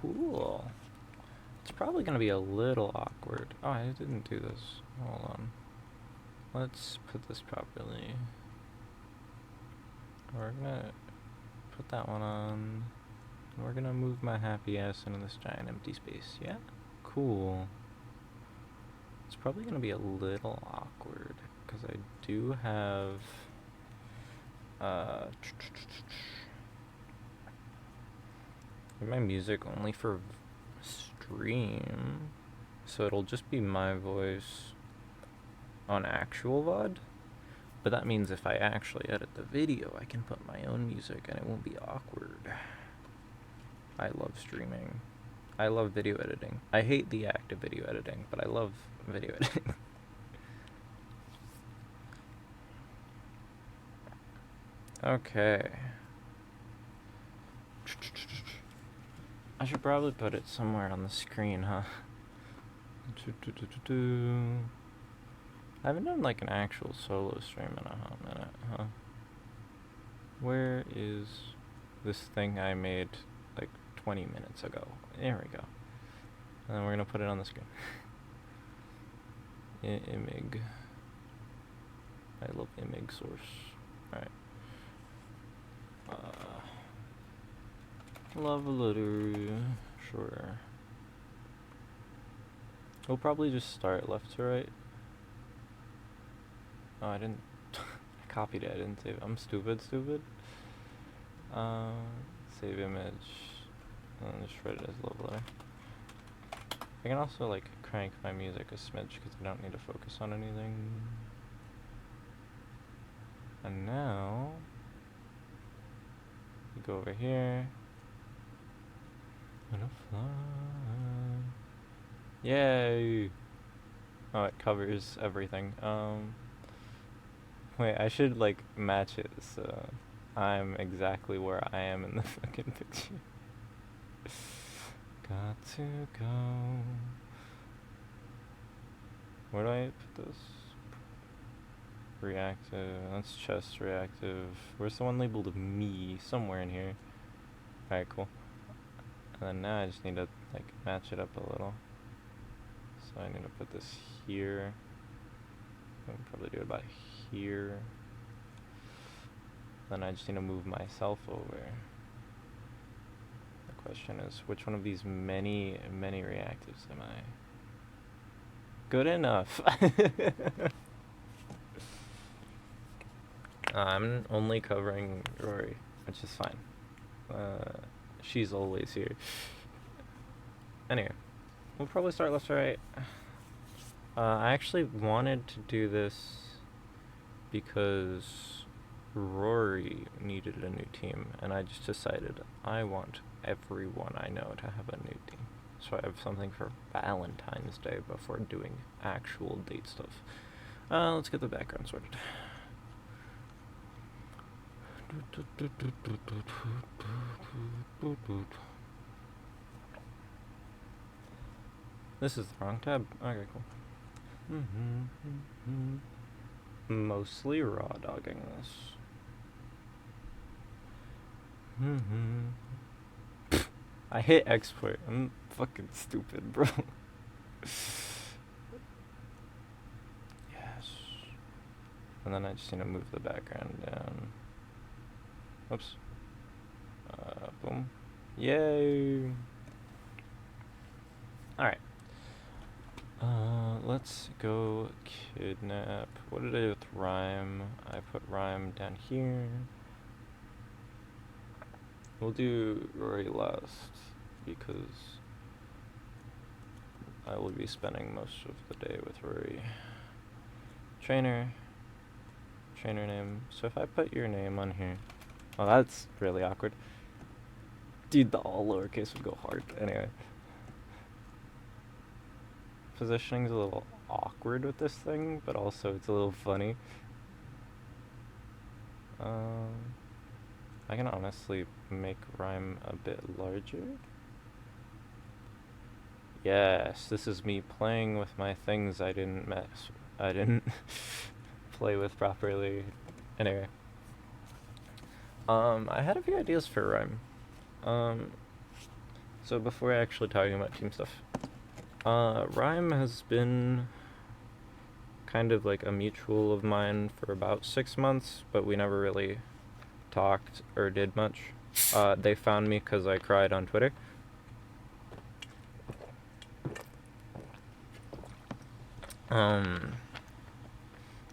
Cool. It's probably gonna be a little awkward. Oh, I didn't do this. Hold on. Let's put this properly. We're gonna put that one on. We're gonna move my happy ass into this giant empty space. Yeah? Cool. It's probably gonna be a little awkward because I do have my music only for stream, so it'll just be my voice on actual VOD. But that means if I actually edit the video, I can put my own music and it won't be awkward. I love streaming. I love video editing. I hate the act of video editing, but I love video editing. Okay. I should probably put it somewhere on the screen, huh? I haven't done like an actual solo stream in a hot minute, huh? Where is this thing I made like 20 minutes ago? There we go. And then we're gonna put it on the screen. Imig. I love imig source. Alright. Love a letter. Sure. We'll probably just start left to right. Oh, I didn't. I copied it. I didn't save it. I'm stupid. Save image. And just write it as love letter. I can also like crank my music a smidge because I don't need to focus on anything. And now we go over here. Gonna fly. Yay! Oh, it covers everything. Wait, I should like match it so I'm exactly where I am in the fucking picture. Got to go. Where do I put this? Reactive. That's chest reactive. Where's the one labeled me? Somewhere in here. Alright, cool. And then now I just need to like match it up a little. So I need to put this here. I'll probably do it about here. Then I just need to move myself over. The question is, which one of these many reactives am I? Good enough. I'm only covering Rory, which is fine. She's always here. Anyway, we'll probably start left to right. I actually wanted to do this because Rory needed a new team, and I just decided I want everyone I know to have a new team. So I have something for Valentine's Day before doing actual date stuff. Let's get the background sorted. This is the wrong tab. Okay, cool. Mostly raw dogging this. I hit export. I'm fucking stupid, bro. Yes. And then I just need to move the background down. Oops. Boom. Yay. Alright. Let's go kidnap. What did I do with rhyme? I put rhyme down here. We'll do Rory last because I will be spending most of the day with Rory. Trainer name. So if I put your name on here, oh, that's really awkward. Dude, the all lowercase would go hard. Anyway. Positioning's a little awkward with this thing, but also it's a little funny. I can honestly make rhyme a bit larger. Yes, this is me playing with my things I didn't play with properly. Anyway. I had a few ideas for rhyme. So before actually talking about team stuff, Rhyme has been kind of like a mutual of mine for about 6 months, but we never really talked or did much. They found me because I cried on Twitter.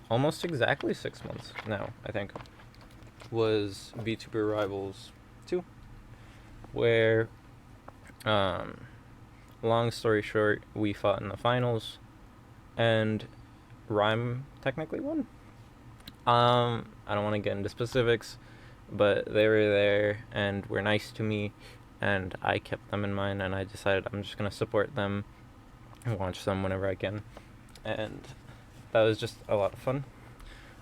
Almost exactly 6 months now, I think, was VTuber Rivals 2, where, long story short, we fought in the finals, and Rhyme technically won. I don't want to get into specifics, but they were there and were nice to me, and I kept them in mind, and I decided I'm just going to support them and watch them whenever I can. And that was just a lot of fun.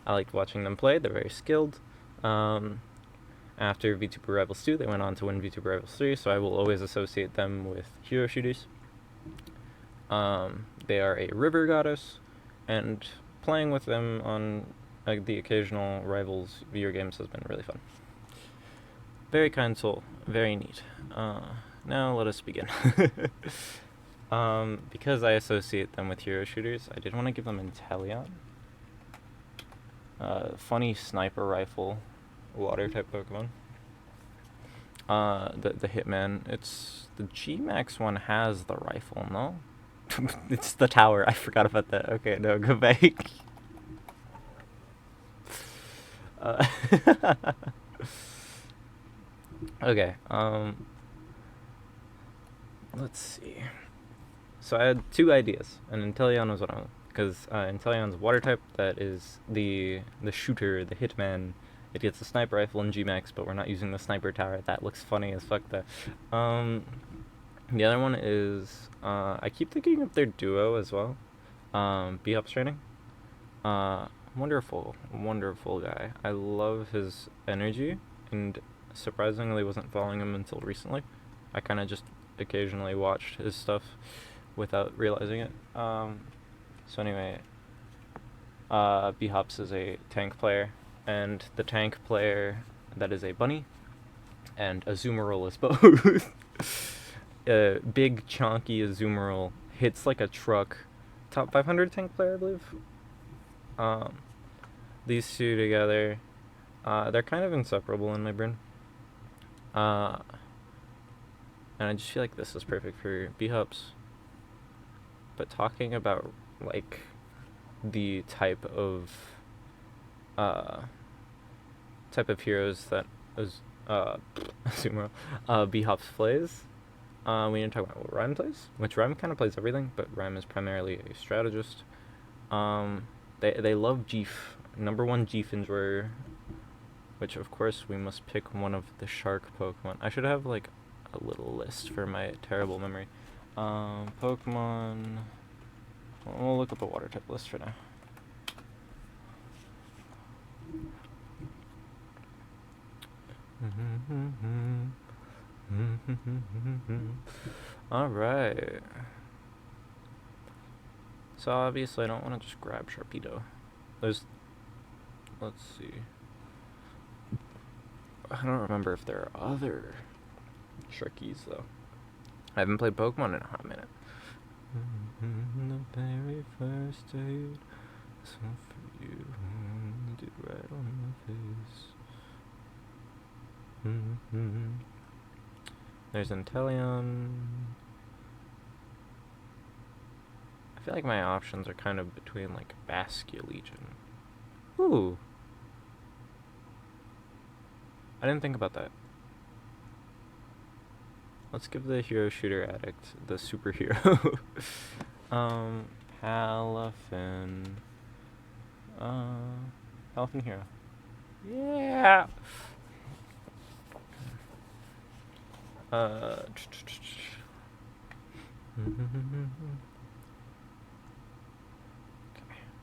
I liked watching them play. They're very skilled. After VTuber Rivals 2, they went on to win VTuber Rivals 3, so I will always associate them with hero shooters. They are a river goddess, and playing with them on the occasional Rivals video games has been really fun. Very kind soul. Very neat. Now let us begin. Because I associate them with hero shooters, I did want to give them Inteleon. Funny sniper rifle, water type Pokemon. The Hitman. It's the G-Max one has the rifle, no? It's the tower. I forgot about that. Okay, no, go back. Okay. Let's see. So I had 2 ideas, and Inteleon was one of them. Because Inteleon's water type, that is the shooter, the hitman. It gets a sniper rifle and G-Max, but we're not using the sniper tower. That looks funny as fuck, though. The other one is, I keep thinking of their duo as well. B-Hop's training. Wonderful, wonderful guy. I love his energy, and surprisingly wasn't following him until recently. I kind of just occasionally watched his stuff without realizing it. So anyway, B-Hops is a tank player, and the tank player that is a bunny, and Azumarill is both. Big, chonky Azumarill hits like a truck. Top 500 tank player, I believe. These two together, they're kind of inseparable in my brain. And I just feel like this is perfect for B-Hops. But talking about, like, the type of heroes that B-Hops plays, we need to talk about what Rhyme plays, which Rhyme kind of plays everything, but Rhyme is primarily a strategist. They love Jeef, number 1 Jeef enjoyer, which of course we must pick one of the shark Pokemon. I should have like a little list for my terrible memory. Pokemon. We'll look up a water type list for now. Alright. So obviously I don't want to just grab Sharpedo. Let's see. I don't remember if there are other Sharkies though. I haven't played Pokemon in a hot minute. The very first date, some for you, did right on my face. There's Inteleon. I feel like my options are kind of between like Basculegion. Ooh. I didn't think about that. Let's give the hero shooter addict the superhero. Halafin. Halafin hero. Yeah. Okay,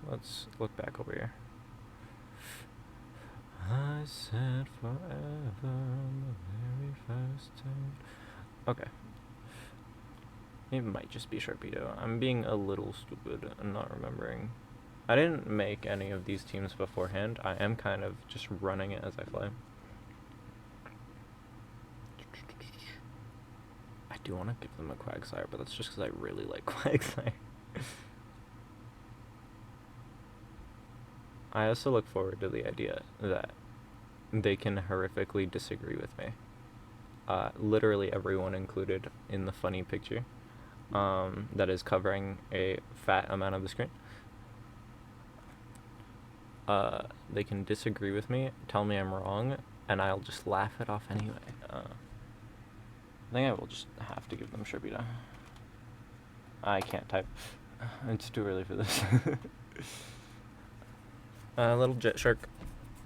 let's look back over here. I said forever on the very first time. Okay. It might just be Sharpedo. I'm being a little stupid and not remembering. I didn't make any of these teams beforehand. I am kind of just running it as I play. I do want to give them a Quagsire, but that's just because I really like Quagsire. I also look forward to the idea that they can horrifically disagree with me. Literally everyone included in the funny picture that is covering a fat amount of the screen. They can disagree with me, tell me I'm wrong, and I'll just laugh it off anyway. I think I will just have to give them Shirbita. I can't type. It's too early for this. Little Jet Shark,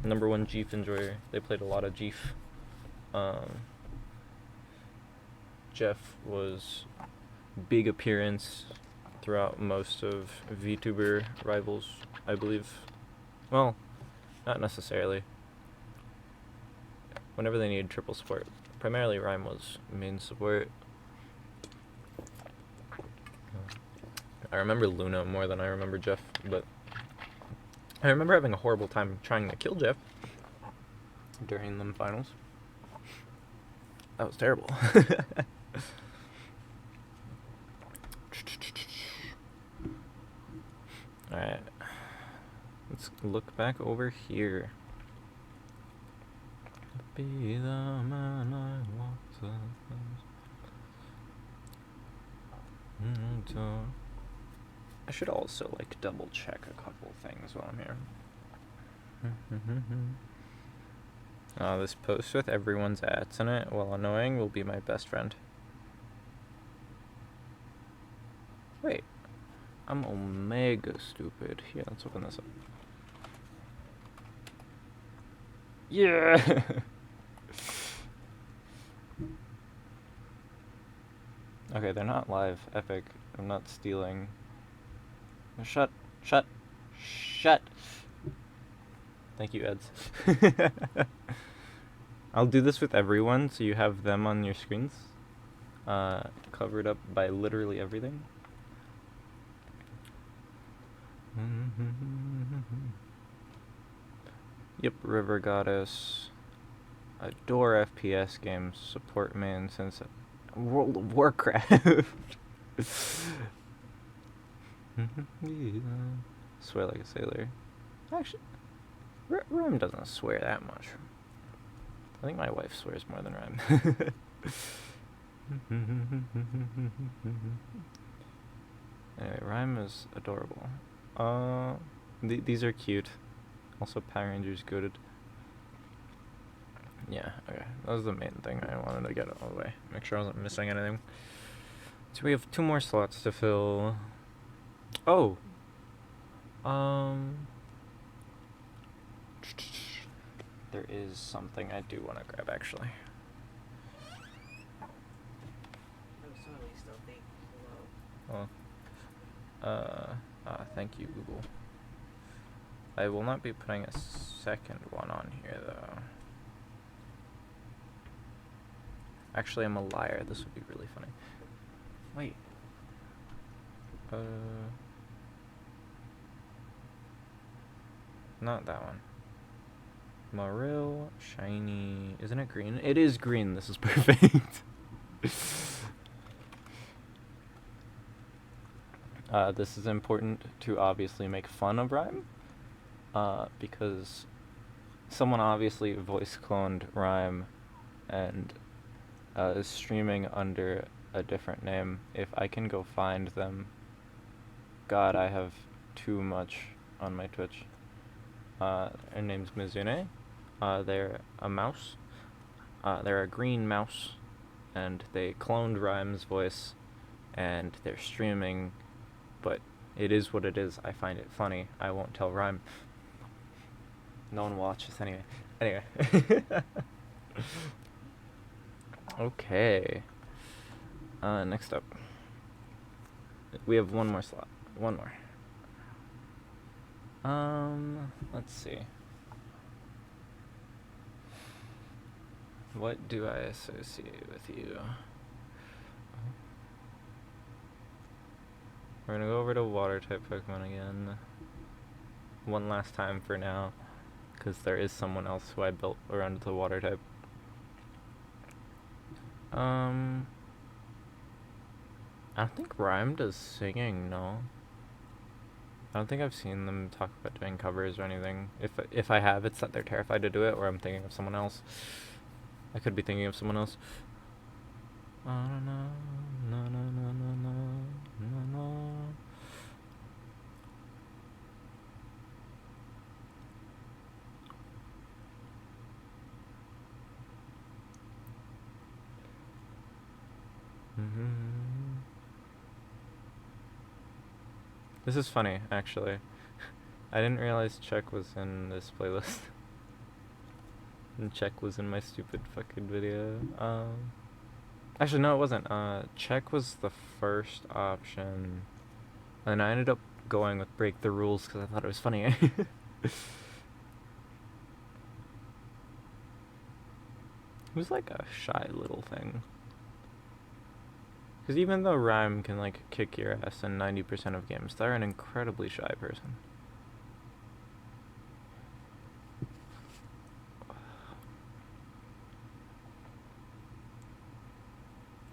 #1 Jeef enjoyer. They played a lot of Jeef. Jeff was big appearance throughout most of VTuber Rivals, I believe. Well, not necessarily. Whenever they needed triple support, primarily Rhyme was main support. I remember Luna more than I remember Jeff, but I remember having a horrible time trying to kill Jeff during them finals. That was terrible. Alright. Let's look back over here. Be the man I want to. I should also double check a couple things while I'm here. This post with everyone's ats in it, while annoying, will be my best friend. Wait, I'm omega stupid. Here, let's open this up. Yeah! Okay, they're not live. Epic. I'm not stealing. Shut. Thank you, Eds. I'll do this with everyone, so you have them on your screens. Covered up by literally everything. Yep, River Goddess. Adore FPS games. Support main since World of Warcraft. Swear like a sailor. Actually, Rhyme doesn't swear that much. I think my wife swears more than Rhyme. Anyway, Rhyme is adorable. These are cute. Also, Power Rangers goated. Yeah, okay. That was the main thing I wanted to get out of the way. Make sure I wasn't missing anything. So we have 2 more slots to fill. Oh! There is something I do want to grab, actually. Oh. Thank you, Google. I will not be putting a second one on here, though. Actually, I'm a liar. This would be really funny. Wait. Not that one. Maril, shiny. Isn't it green? It is green. This is perfect. This is important to obviously make fun of Rhyme. Because someone obviously voice cloned Rhyme and is streaming under a different name. If I can go find them. God, I have too much on my Twitch. Her name's Mizune. They're a mouse. They're a green mouse. And they cloned Rhyme's voice. And they're streaming. But it is what it is. I find it funny. I won't tell Rhyme. No one watches anyway. Anyway. Okay. Next up. We have 1 more slot. 1 more. Let's see. What do I associate with you? We're gonna go over to water type Pokemon again. 1 last time for now. Because there is someone else who I built around the water type. I don't think Rhyme does singing, no. I don't think I've seen them talk about doing covers or anything. If I have, it's that they're terrified to do it, or I'm thinking of someone else. I could be thinking of someone else. This is funny, actually. I didn't realize Check was in this playlist. And Check was in my stupid fucking video. Actually, no, it wasn't. Check was the first option. And I ended up going with Break the Rules because I thought it was funny. Who's like a shy little thing? Because even though Rhyme can like kick your ass in 90% of games, they're an incredibly shy person.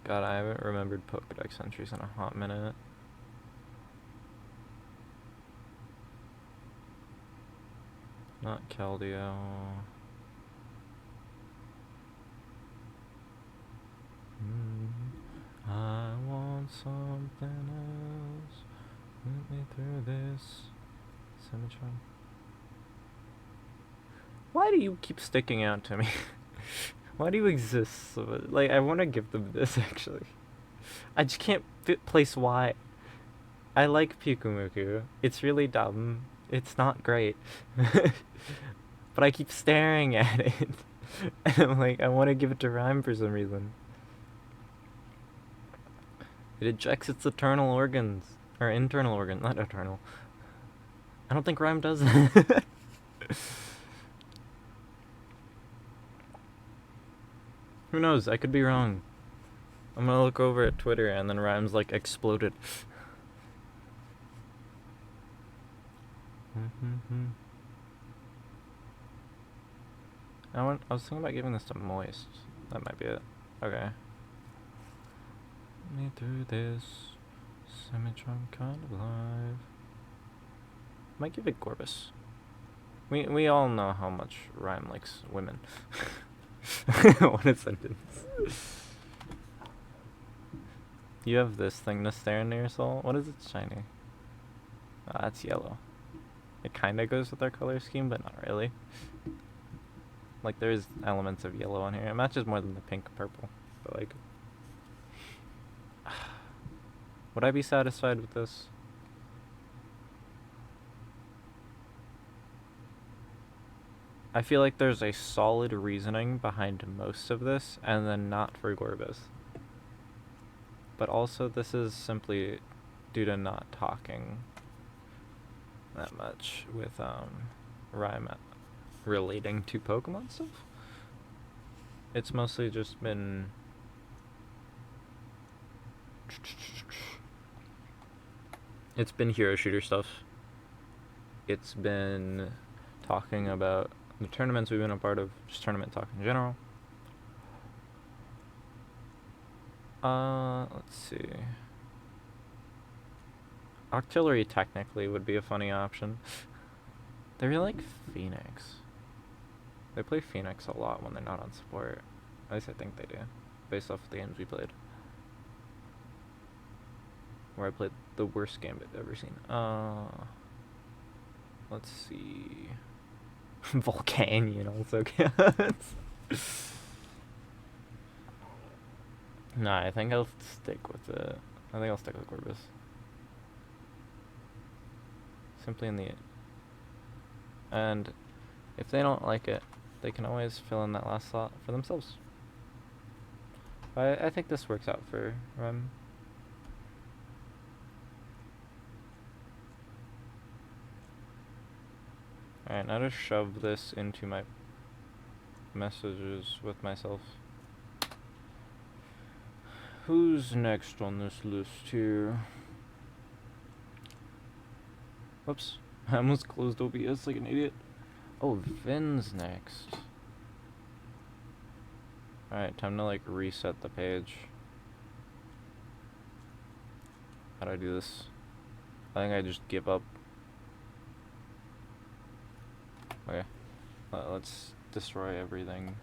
God, I haven't remembered Pokedex entries in a hot minute. Not Keldeo. I want something else. Let me through this. Symmetron. Why do you keep sticking out to me? Why do you exist? Like, I want to give them this, actually. I just can't place why. I like Pikumuku. It's really dumb. It's not great. But I keep staring at it. And I'm like, I want to give it to Rhyme for some reason. It ejects its eternal organs. Or internal organ, not eternal. I don't think Rhyme does that. Who knows? I could be wrong. I'm gonna look over at Twitter and then Rhyme's like exploded. I was thinking about giving this to Moist. That might be it. Okay. Me through this Symmetron kind of live. Might give it Gorbis. We all know how much Rhyme likes women. What a sentence. You have this thing to stare into your soul? What is it shiny? It's yellow. It kinda goes with our color scheme, but not really. Like, there's elements of yellow on here. It matches more than the pink and purple. But, like... Would I be satisfied with this? I feel like there's a solid reasoning behind most of this, and then not for Gorbis. But also, this is simply due to not talking that much with Rhyme relating to Pokemon stuff. It's mostly just been hero shooter stuff. It's been talking about the tournaments we've been a part of, just tournament talk in general. Let's see. Octillery technically would be a funny option. They really like Phoenix. They play Phoenix a lot when they're not on support. At least I think they do, based off of the games we played. Where I played the worst game I've ever seen. Let's see. Volcanion also counts. Nah, I think I'll stick with it. I think I'll stick with Gorbis. Simply in the... And if they don't like it, they can always fill in that last slot for themselves. I think this works out for Rem. Alright, now to shove this into my messages with myself. Who's next on this list here? Whoops. I almost closed OBS like an idiot. Oh, Vin's next. Alright, time to like reset the page. How do I do this? I think I just give up. Okay. Let's destroy everything.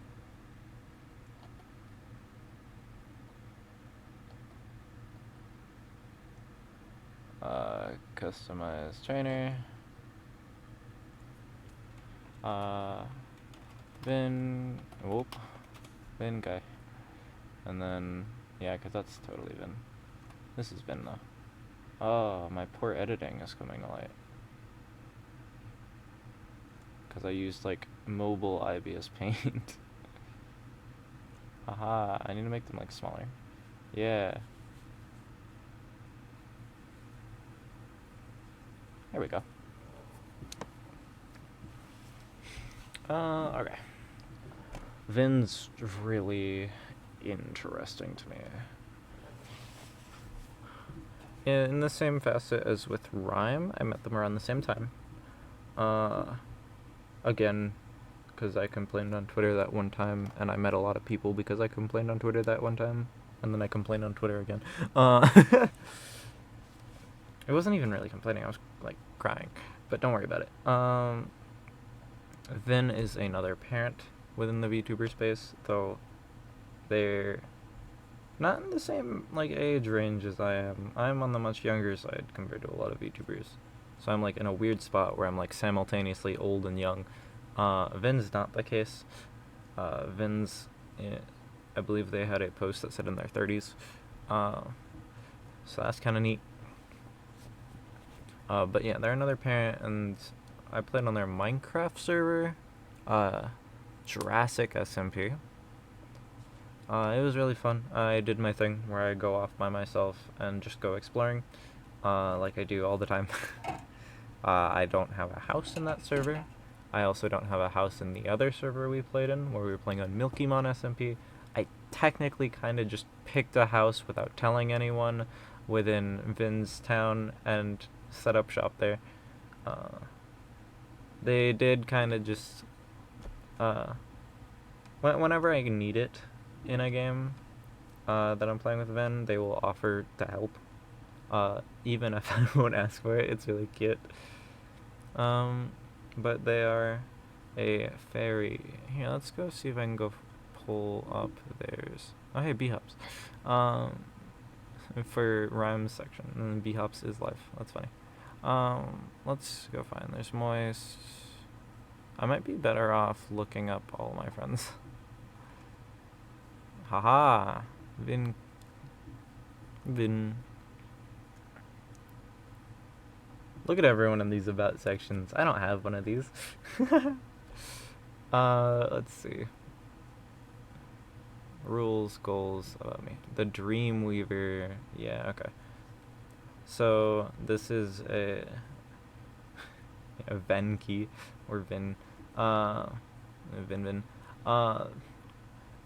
Customize trainer. Vin. Whoop. Vin guy. And then, yeah, because that's totally Vin. This is Vin though. Oh, my poor editing is coming to light. Because I used like mobile IBS Paint. Haha, I need to make them like smaller. Yeah. There we go. Okay. Vin's really interesting to me. In the same facet as with Rhyme, I met them around the same time. Again, because I complained on Twitter that one time, and I met a lot of people because I complained on Twitter that one time, and then I complained on Twitter again. It wasn't even really complaining, I was like crying, but don't worry about it. Vin is another parent within the VTuber space, though they're not in the same like age range as I am. I'm on the much younger side compared to a lot of VTubers, so I'm like in a weird spot where I'm like simultaneously old and young. Vin's not the case. Vin's, I believe they had a post that said in their 30s, so that's kind of neat. But yeah, they're another parent, and I played on their Minecraft server, Jurassic SMP. It was really fun. I did my thing where I go off by myself and just go exploring, like I do all the time. I don't have a house in that server. I also don't have a house in the other server we played in, where we were playing on Milkymon SMP. I technically kind of just picked a house without telling anyone within Vin's town and set up shop there. They did kind of just, whenever I need it in a game that I'm playing with Vin, they will offer to help, even if I won't ask for it. It's really cute. But they are a fairy. Here, let's go see if I can go pull up theirs. Oh, hey, B-Hops. For Rhymes section, and B-Hops is live. That's funny. Let's go find. There's Moist. I might be better off looking up all my friends. Haha. Vin. Look at everyone in these about sections. I don't have one of these. Let's see. Rules, goals about me. The Dreamweaver. Yeah, okay. So this is a Venki or Vin. Vin.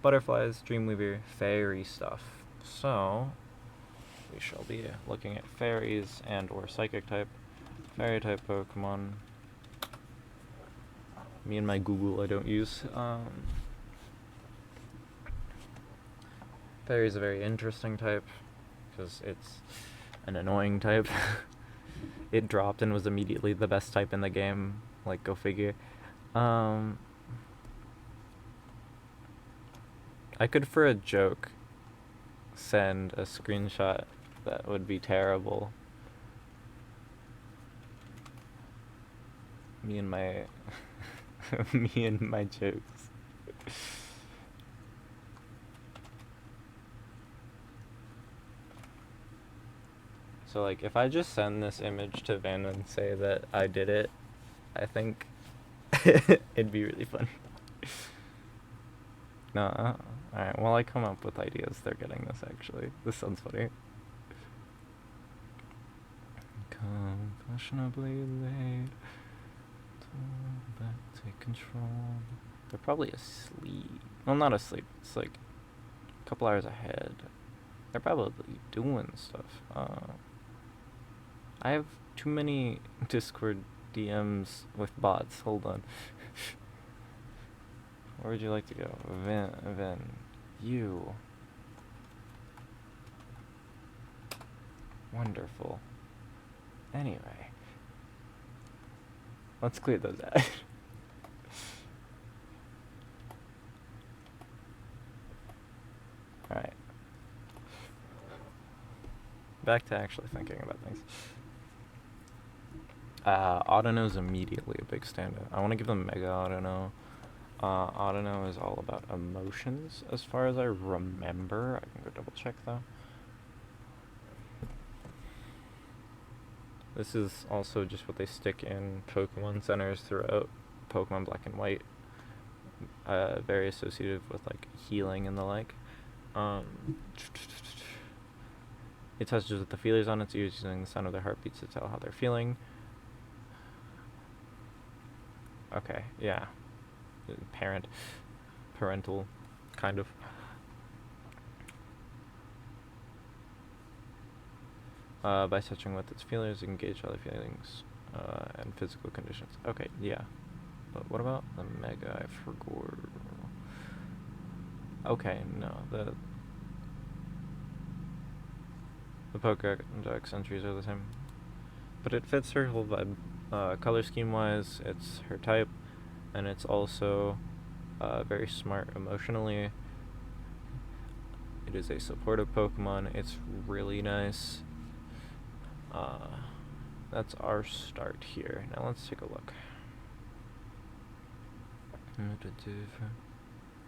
Butterflies, Dreamweaver, fairy stuff. So we shall be looking at fairies and or psychic type. Fairy type Pokemon. Me and my Google I don't use. Fairy is a very interesting type because it's an annoying type. It dropped and was immediately the best type in the game. Like, go figure. I could, for a joke, send a screenshot that would be terrible. Me and my me and my jokes. So like if I just send this image to Vin and say that I did it, I think it'd be really funny. No, alright, while I come up with ideas, they're getting this actually. This sounds funny. Compassionately laid. Back, take control. They're probably asleep. Well, not asleep. It's like a couple hours ahead. They're probably doing stuff. I have too many Discord DMs with bots. Hold on. Where would you like to go? Vin. You. Wonderful. Anyway. Let's clear those out. Alright. Back to actually thinking about things. Autono is immediately a big standout. I want to give them Mega Autono. Autono is all about emotions, as far as I remember. I can go double check though. This is also just what they stick in Pokemon centers throughout Pokemon Black and White. Very associated with like healing and the like. It touches with the feelers on its ears using the sound of their heartbeats to tell how they're feeling. Okay, yeah. Parental, kind of. By touching with its feelers, it can gauge other feelings and physical conditions. Okay, yeah. But what about the Mega? I forgot. Okay, no. The Pokedex entries are the same. But it fits her whole vibe. Color scheme-wise, it's her type, and it's also very smart emotionally. It is a supportive Pokemon. It's really nice. That's our start here. Now let's take a look.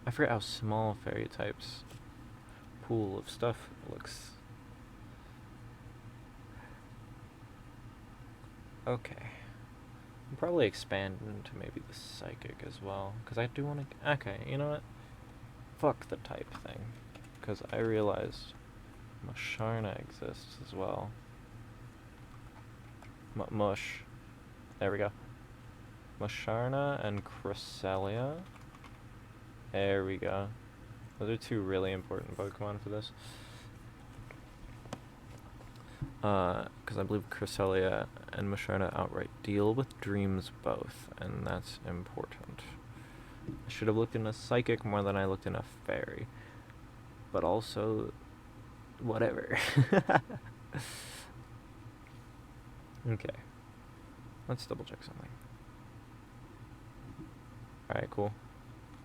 I forget how small fairy types pool of stuff looks. Okay. I'll probably expand into maybe the psychic as well, because I do want to. Okay, you know what? Fuck the type thing, because I realized Musharna exists as well. Mush. There we go. Musharna and Cresselia. There we go. Those are two really important Pokemon for this. Because I believe Cresselia and Musharna outright deal with dreams both, and that's important. I should have looked in a psychic more than I looked in a fairy. But also, whatever. Okay. Let's double check something. Alright, cool.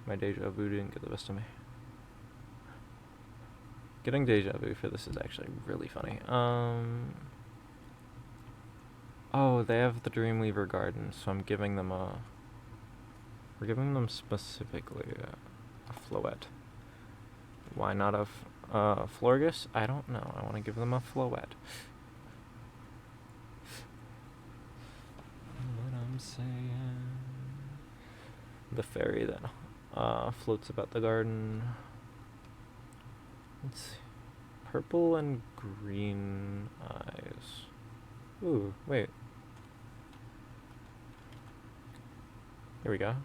My deja vu didn't get the best of me. Getting deja vu for this is actually really funny. Oh, they have the Dreamweaver Garden, so I'm giving them a... We're giving them specifically a Floette. Why not a Florges? I don't know. I want to give them a Floette. What I'm saying... The fairy then floats about the garden. Let's see. Purple and green eyes. Ooh, wait. Here we go.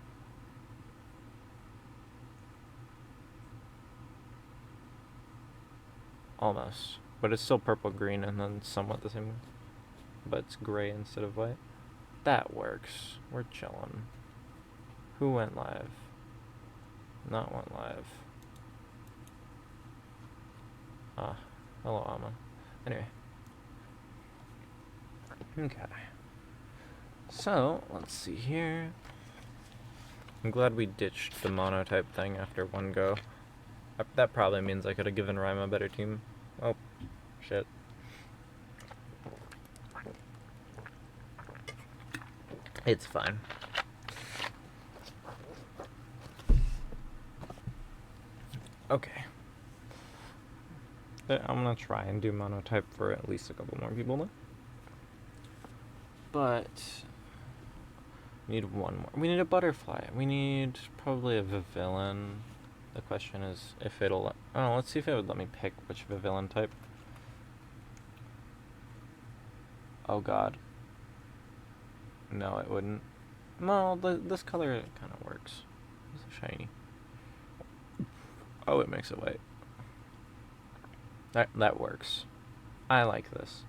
Almost. But it's still purple-green and then somewhat the same. But it's gray instead of white. That works. We're chillin'. Who went live? Not went live. Hello, Alma. Anyway. Okay. So, let's see here. I'm glad we ditched the monotype thing after one go. That probably means I could have given Rhyme a better team. Oh, shit. It's fine. Okay. But I'm gonna try and do monotype for at least a couple more people though. But we need one more. We need a butterfly. We need probably a Vivillon. The question is if it'll... Oh, let's see if it would let me pick which Vivillon type. Oh god. No, it wouldn't. No, this color kind of works. It's shiny. Oh, it makes it white. That works. I like this.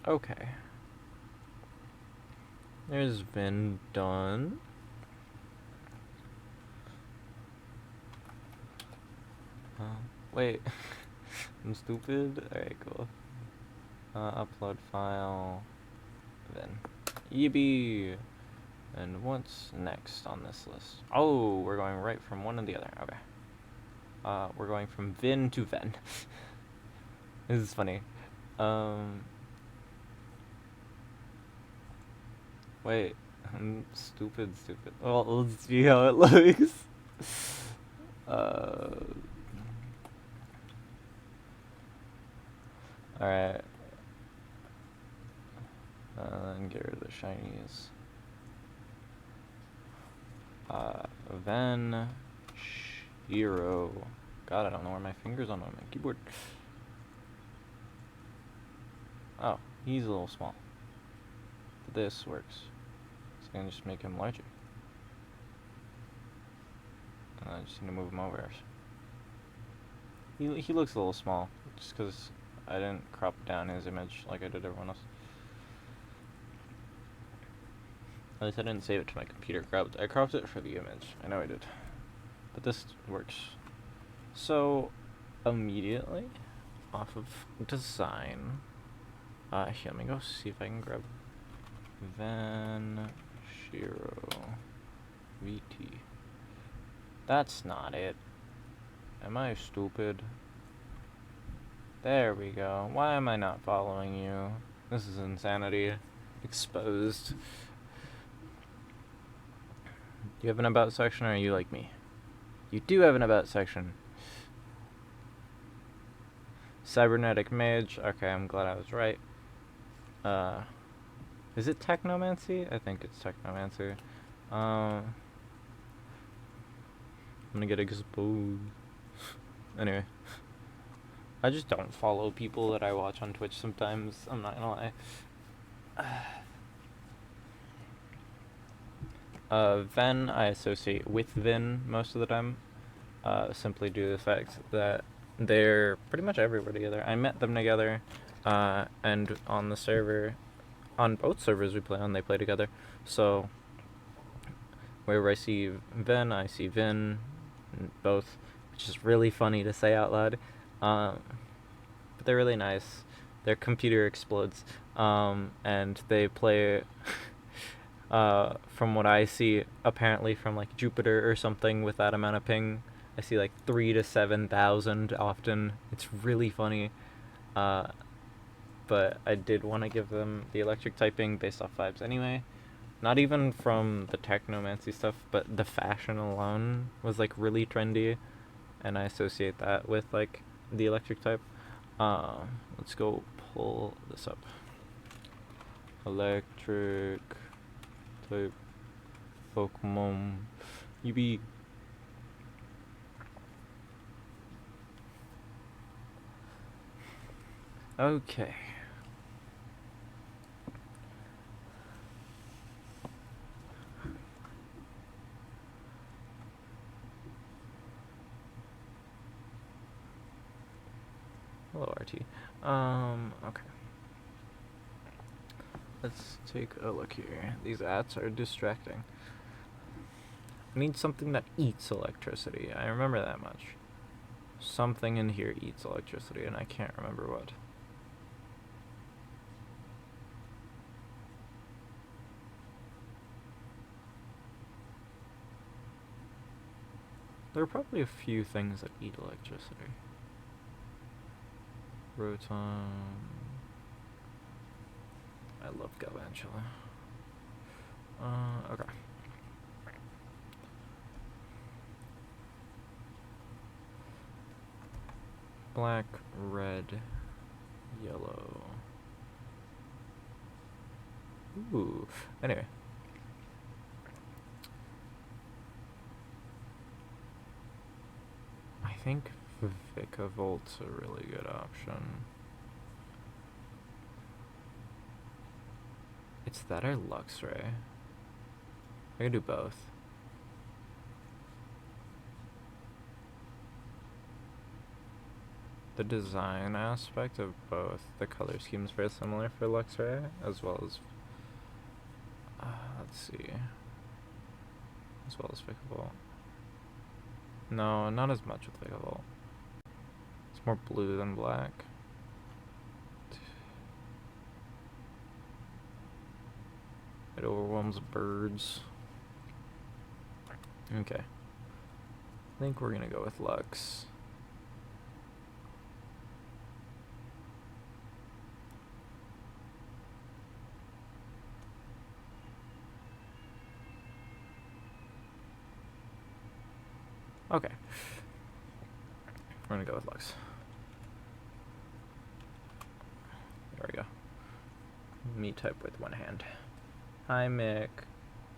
Okay. There's Vin done. Wait. I'm stupid? Alright, cool. Upload file. Then. Yippee! And what's next on this list? Oh, we're going right from one to the other. Okay. We're going from Vin to Ven. This is funny. Wait. I'm stupid. Well, let's see how it looks. Alright. Then get rid of the shinies. Then Shiro. God, I don't know where my fingers on my keyboard. Oh, he's a little small. But this works. So I'm gonna just make him larger. And I just need to move him over. He looks a little small, just because I didn't crop down his image like I did everyone else. At least I didn't save it to my computer. I cropped it for the image. I know I did. But this works. So, immediately, off of design, here, let me go see if I can grab Van Shiro VT. That's not it. Am I stupid? There we go. Why am I not following you? This is insanity. Exposed. Do you have an about section, or are you like me? You do have an about section. Cybernetic Mage. Okay, I'm glad I was right. Is it Technomancy? I think it's Technomancy. I'm gonna get exposed. Anyway. I just don't follow people that I watch on Twitch sometimes. I'm not gonna lie. Ven I associate with Vin most of the time. Simply due to the fact that they're pretty much everywhere together. I met them together, and on the server, on both servers we play on, they play together. So, wherever I see Ven, I see Vin, both, which is really funny to say out loud. But they're really nice. Their computer explodes, and they play, from what I see, apparently from like Jupiter or something with that amount of ping. I see like 3,000 to 7,000 often. It's really funny. But I did want to give them the electric typing based off vibes anyway. Not even from the technomancy stuff, but the fashion alone was like really trendy, and I associate that with like the electric type. Let's go pull this up. Electric type Pokemon. Yippee. Okay. Hello, RT. Okay. Let's take a look here. These ads are distracting. I need something that eats electricity. I remember that much. Something in here eats electricity, and I can't remember what. There are probably a few things that eat electricity. Rotom. I love Galvantula. Okay. Black, red, yellow. Ooh. Anyway. I think Vicavolt's a really good option. It's that or Luxray. I could do both. The design aspect of both, the color scheme is very similar for Luxray, as well as, let's see, as well as Vikavolt. No, not as much with Vikavolt. It's It's more blue than black. It overwhelms birds. Okay. I think we're gonna go with Lux. Okay. We're gonna go with Lux. There we go. Me type with one hand. Hi, Mick.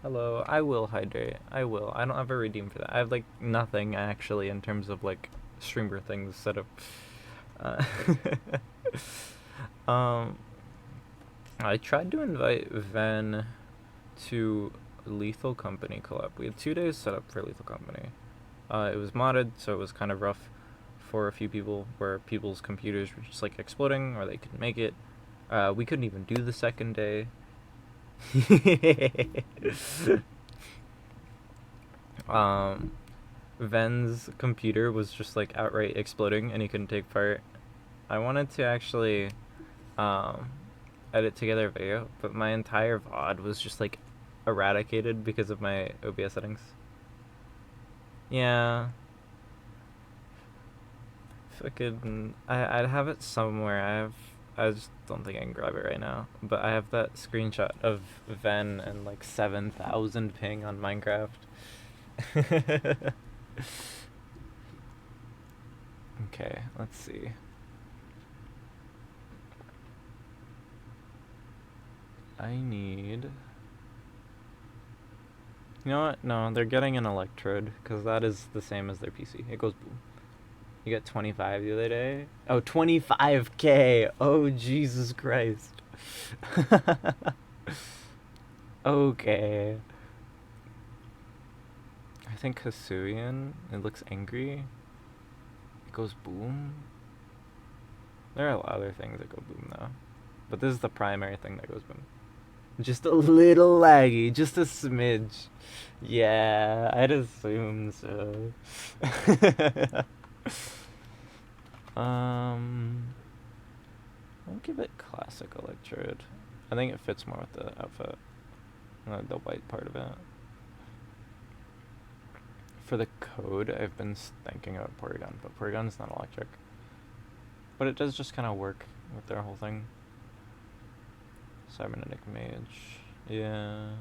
Hello. I will hydrate. I will. I don't have a redeem for that. I have, like, nothing, actually, in terms of, like, streamer things set up. I tried to invite Ven to Lethal Company collab. We had 2 days set up for Lethal Company. It was modded, so it was kind of rough for a few people, where people's computers were just, like, exploding, or they couldn't make it. We couldn't even do the second day. Ven's computer was just, like, outright exploding, and he couldn't take part. I wanted to actually edit together a video, but my entire VOD was just, like, eradicated because of my OBS settings. Yeah. Fucking, I'd have it somewhere. I just don't think I can grab it right now. But I have that screenshot of Ven and, like, 7,000 ping on Minecraft. Okay, let's see. I need... You know what? No, they're getting an electrode, because that is the same as their PC. It goes boom. You got 25 the other day? Oh, 25K! Oh, Jesus Christ. Okay. I think Hisuian, it looks angry. It goes boom. There are a lot of other things that go boom, though. But this is the primary thing that goes boom. Just a little laggy, just a smidge. Yeah, I'd assume so. I'll give it classic electrode. I think it fits more with the outfit. The white part of it. For the code, I've been thinking about Porygon, but Porygon's not electric. But it does just kind of work with their whole thing. Cybernetic Mage. Yeah.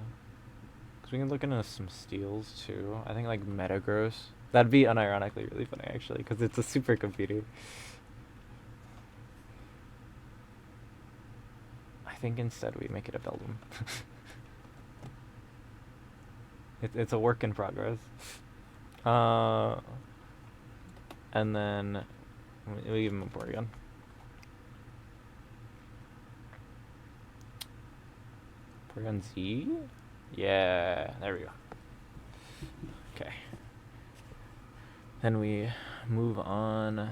Because we can look into some steals, too. I think, like, Metagross. That'd be unironically really funny, actually, because it's a supercomputer. I think instead we make it a Beldum. It's a work in progress. And then we give him a Porygon. Porygon Z? Yeah, there we go. Okay. Then we move on.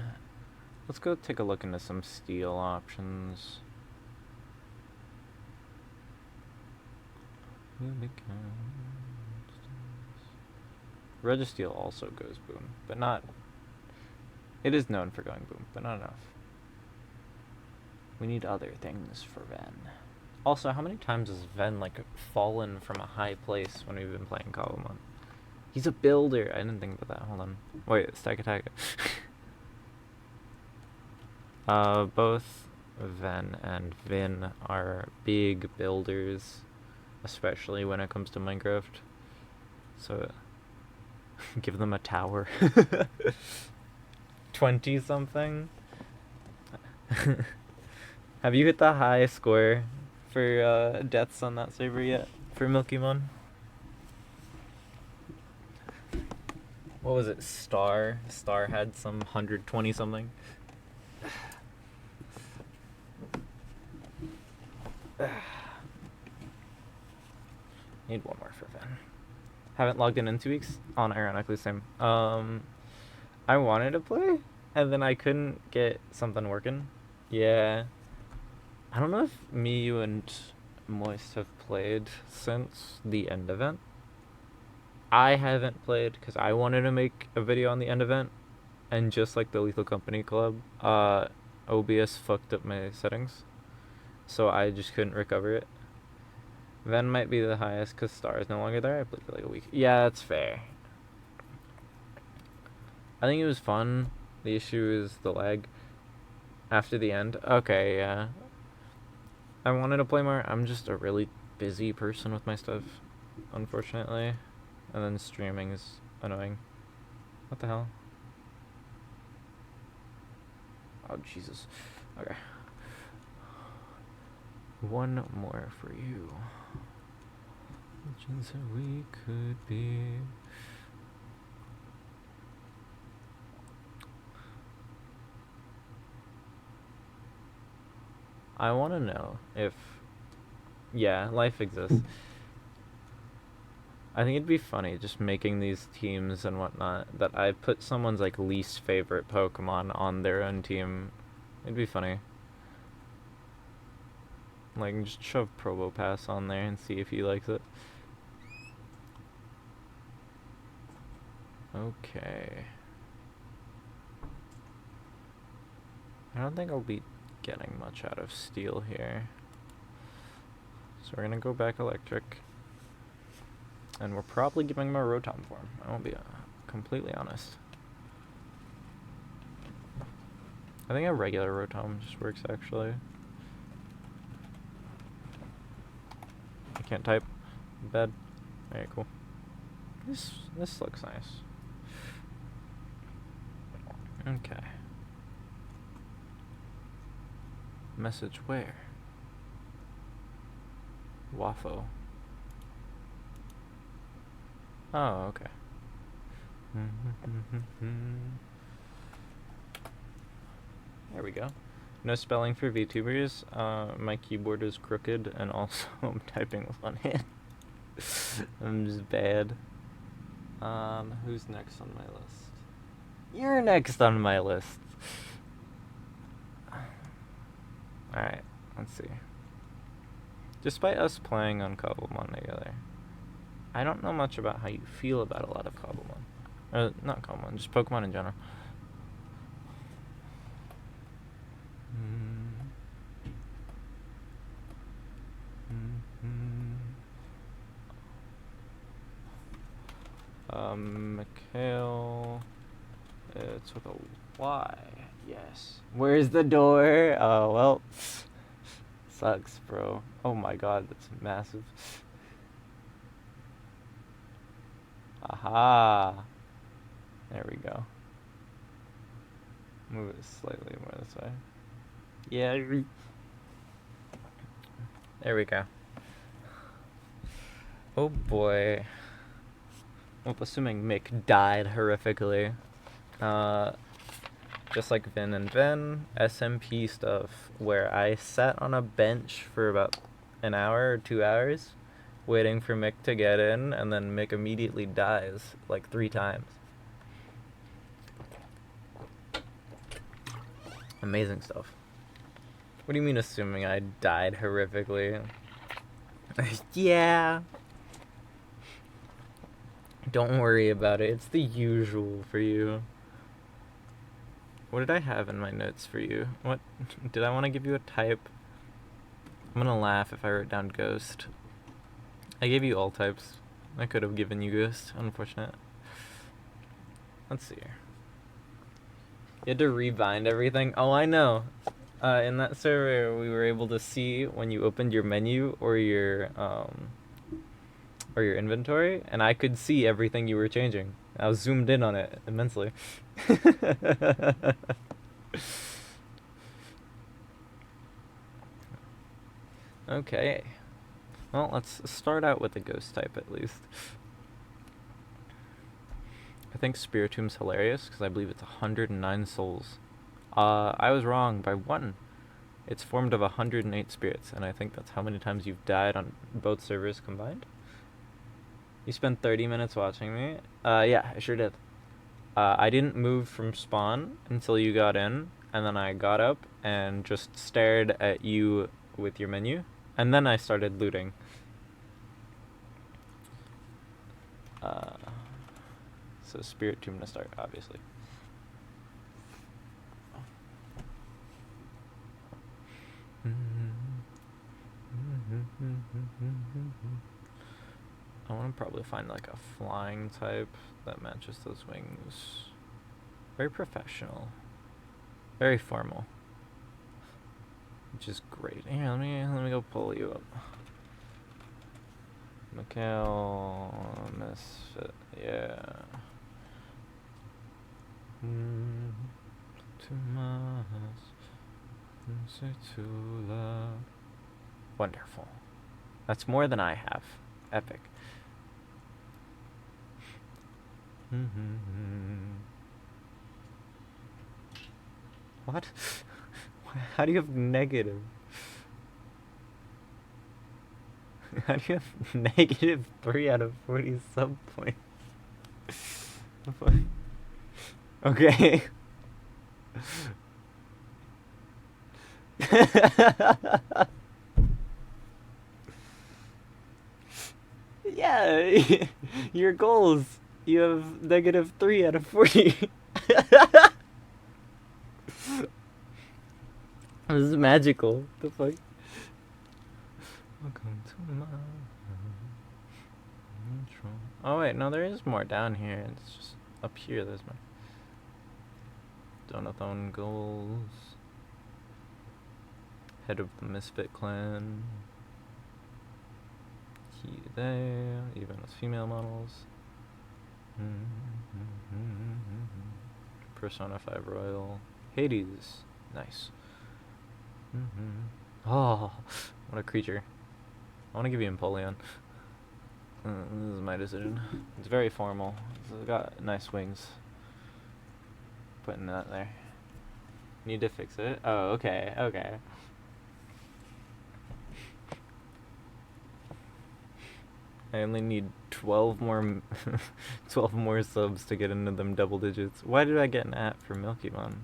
Let's go take a look into some steel options. Registeel also goes boom, but not... It is known for going boom, but not enough. We need other things for Ven. Also, how many times has Ven, like, fallen from a high place when we've been playing Kawamon? He's a builder. I didn't think about that. Hold on. Wait, stack attack. Both Ven and Vin are big builders, especially when it comes to Minecraft. So, give them a tower. 20 something. Have you hit the high score for deaths on that server yet for Milkymon? What was it? Star had some 120 something. Need one more for Ven. Haven't logged in 2 weeks. Unironically, same. I wanted to play, and then I couldn't get something working. Yeah. I don't know if me, you, and Moist have played since the end event. I haven't played because I wanted to make a video on the end event, And just like the Lethal Company Club, OBS fucked up my settings, so I just couldn't recover it. Ven might be the highest because Star is no longer there. I played for like a week. Yeah, that's fair. I think it was fun. The issue is the lag after the end. Okay, yeah. I wanted to play more. I'm just a really busy person with my stuff, unfortunately. And then streaming is annoying. What the hell? Oh, Jesus. Okay. One more for you. Legends that we could be. I want to know if... Yeah, life exists. I think it'd be funny just making these teams and whatnot that I put someone's like least favorite Pokemon on their own team. It'd be funny. Like, just shove Probopass on there and see if he likes it. Okay. I don't think I'll be getting much out of Steel here. So we're gonna go back Electric. And we're probably giving him a Rotom form. I won't be completely honest. I think a regular Rotom just works, actually. I can't type. Bad. Alright, cool. This looks nice. Okay. Message where? Waffo. Oh, okay. There we go. No spelling for VTubers. My keyboard is crooked, and also I'm typing with one hand. I'm just bad. Who's next on my list? You're next on my list. Alright, let's see. Despite us playing on Cobblemon together, I don't know much about how you feel about a lot of Cobblemon. Not Cobblemon, just Pokemon in general. Mikhail. It's with a Y. Yes. Where's the door? Oh, well. Sucks, bro. Oh my god, that's massive. Aha. There we go. Move it slightly more this way. Yeah. There we go. Oh boy. Well, assuming Mick died horrifically. Just like Vin and Ven, SMP stuff where I sat on a bench for about an hour or 2 hours waiting for Mick to get in, and then Mick immediately dies like 3 times. Amazing stuff. What do you mean assuming I died horrifically? Yeah. Don't worry about it. It's the usual for you. What did I have in my notes for you? What? Did I want to give you a type? I'm gonna laugh if I wrote down Ghost. I gave you all types. I could have given you Ghost. Unfortunate. Let's see here. You had to rebind everything? Oh, I know. In that server, we were able to see when you opened your menu or your inventory, and I could see everything you were changing. I was zoomed in on it immensely. Okay. Well, let's start out with the Ghost type at least. I think Spiritom's hilarious because I believe it's 109 souls. I was wrong by 1. It's formed of 108 spirits, and I think that's how many times you've died on both servers combined. You spent 30 minutes watching me? Yeah, I sure did. I didn't move from spawn until you got in, and then I got up and just stared at you with your menu, and then I started looting. So Spirit Tomb to start, obviously. I want to probably find like a flying type that matches those wings. Very professional. Very formal. Which is great. Here, let me go pull you up. Mikhail, Misfit, yeah. Too much, say too loud. Wonderful. That's more than I have. Epic. What? How do you have negative? How do you have negative 3 out of 40 sub points? Okay. Yeah, your goals. You have negative 3 out of 40. This is magical. The fuck? Welcome to my neutral. Oh wait, no, there is more down here. It's just up here. There's more. Donathon goals. Head of the Misfit Clan. He there, even with female models. Persona 5 Royal. Hades. Nice. Oh, what a creature. I want to give you Empoleon. This is my decision. It's very formal. It's got nice wings. Putting that there. Need to fix it? Oh, okay, okay. I only need 12 more 12 more subs to get into them double digits. Why did I get an app for Milkymon?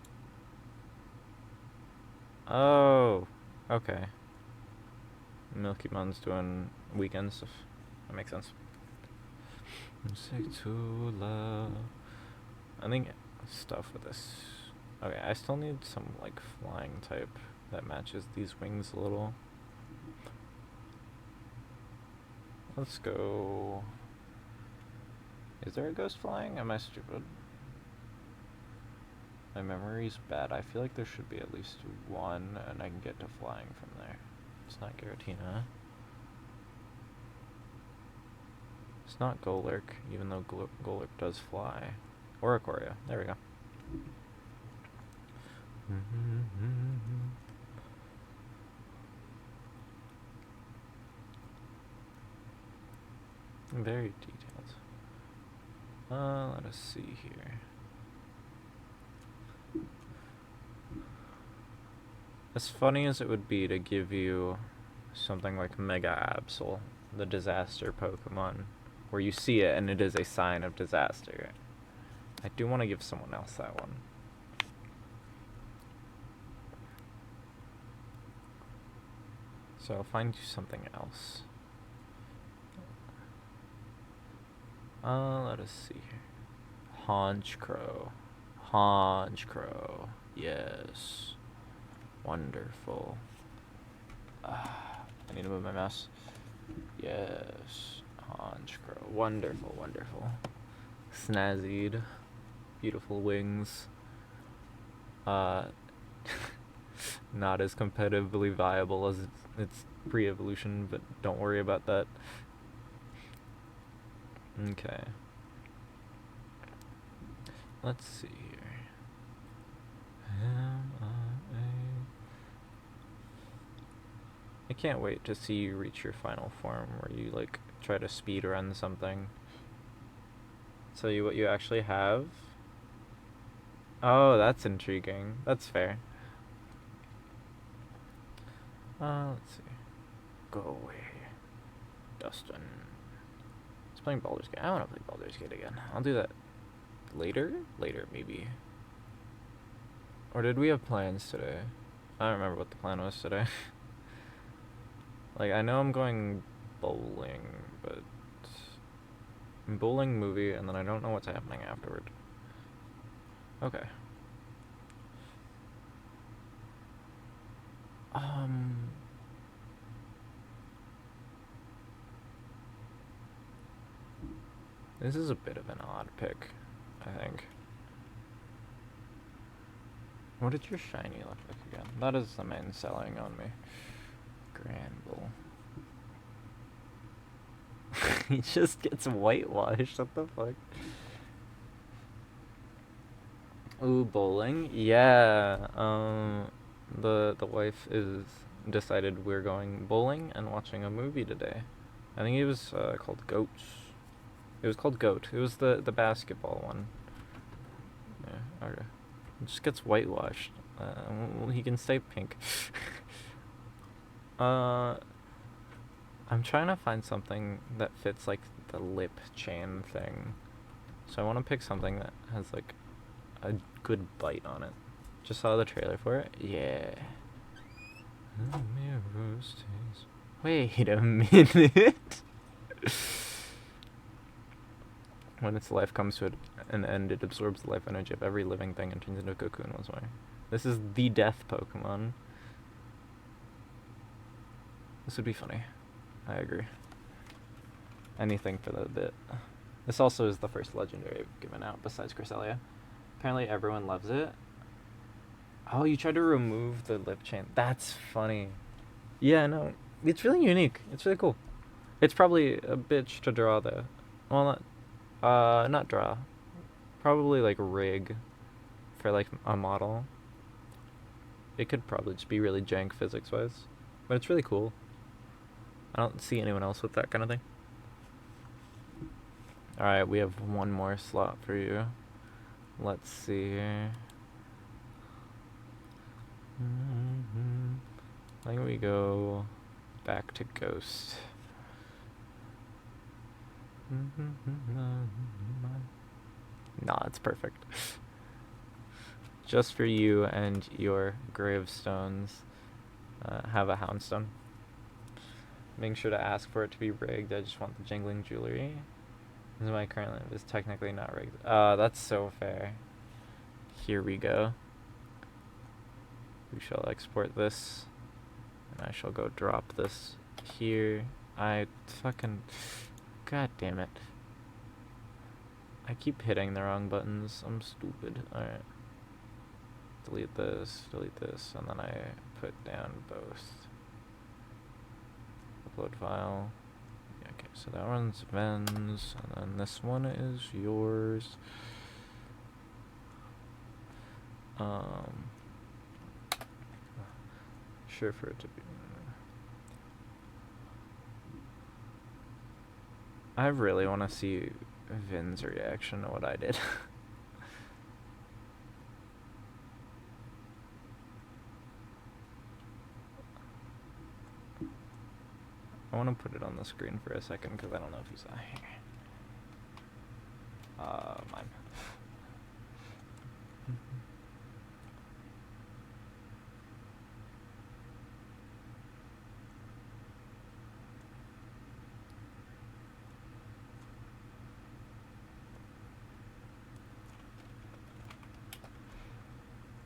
Oh, okay. Milkymon's doing weekend stuff. That makes sense. Too low. I think stuff with this. Okay, I still need some like flying type that matches these wings a little. Let's go. Is there a ghost flying? Am I stupid? My memory's bad. I feel like there should be at least one, and I can get to flying from there. It's not Giratina. It's not Golurk, even though Golurk does fly. Or Ikoria. There we go. Very detailed. Let us see here. As funny as it would be to give you something like Mega Absol, the disaster Pokemon, where you see it and it is a sign of disaster, I do want to give someone else that one. So I'll find you something else. Let us see here. Honchcrow. Honchcrow. Yes. Wonderful. I need to move my mouse. Yes. Honchcrow. Wonderful, wonderful. Snazzied. Beautiful wings. Not as competitively viable as its pre-evolution, but don't worry about that. Okay. Let's see here. I can't wait to see you reach your final form where you like try to speed run something. Tell you what you actually have. Oh, that's intriguing. That's fair. Let's see. Go away. Dustin. It's playing Baldur's Gate. I want to play Baldur's Gate again. I'll do that later? Later, maybe. Or did we have plans today? I don't remember what the plan was today. Like, I know I'm going bowling, but... bowling movie, and then I don't know what's happening afterward. Okay. This is a bit of an odd pick, I think. What did your shiny look like again? That is the main selling on me. Granbull. He just gets whitewashed. What the fuck? Ooh, bowling? Yeah. The wife is decided we're going bowling and watching a movie today. I think it was called Goats. It was called Goat. It was the basketball one. Yeah, okay. It just gets whitewashed. He can stay pink. I'm trying to find something that fits like the lip chain thing. So I want to pick something that has like a good bite on it. Just saw the trailer for it. Yeah. Wait a minute. When its life comes to an end, it absorbs the life energy of every living thing and turns into a cocoon once more. This is the death Pokemon. This would be funny. I agree. Anything for the bit. This also is the first legendary I've given out besides Cresselia. Apparently everyone loves it. Oh, you tried to remove the lip chain. That's funny. Yeah, no. It's really unique. It's really cool. It's probably a bitch to draw though. Well, not draw. Probably like rig for like a model. It could probably just be really jank physics wise. But it's really cool. I don't see anyone else with that kind of thing. Alright, we have one more slot for you. Let's see here. I think we go back to Ghost. Nah, it's perfect. Just for you and your gravestones, have a Houndstone. Make sure to ask for it to be rigged. I just want the jingling jewelry. This is my current life is technically not rigged. That's so fair. Here we go. We shall export this. And I shall go drop this here. God damn it. I keep hitting the wrong buttons. I'm stupid. Alright. Delete this, and then I put down both. Upload file. Okay, so that one's Ven's, and then this one is yours. Sure for it to be. I really want to see Vin's reaction to what I did. I want to put it on the screen for a second because I don't know if he's here. Mine.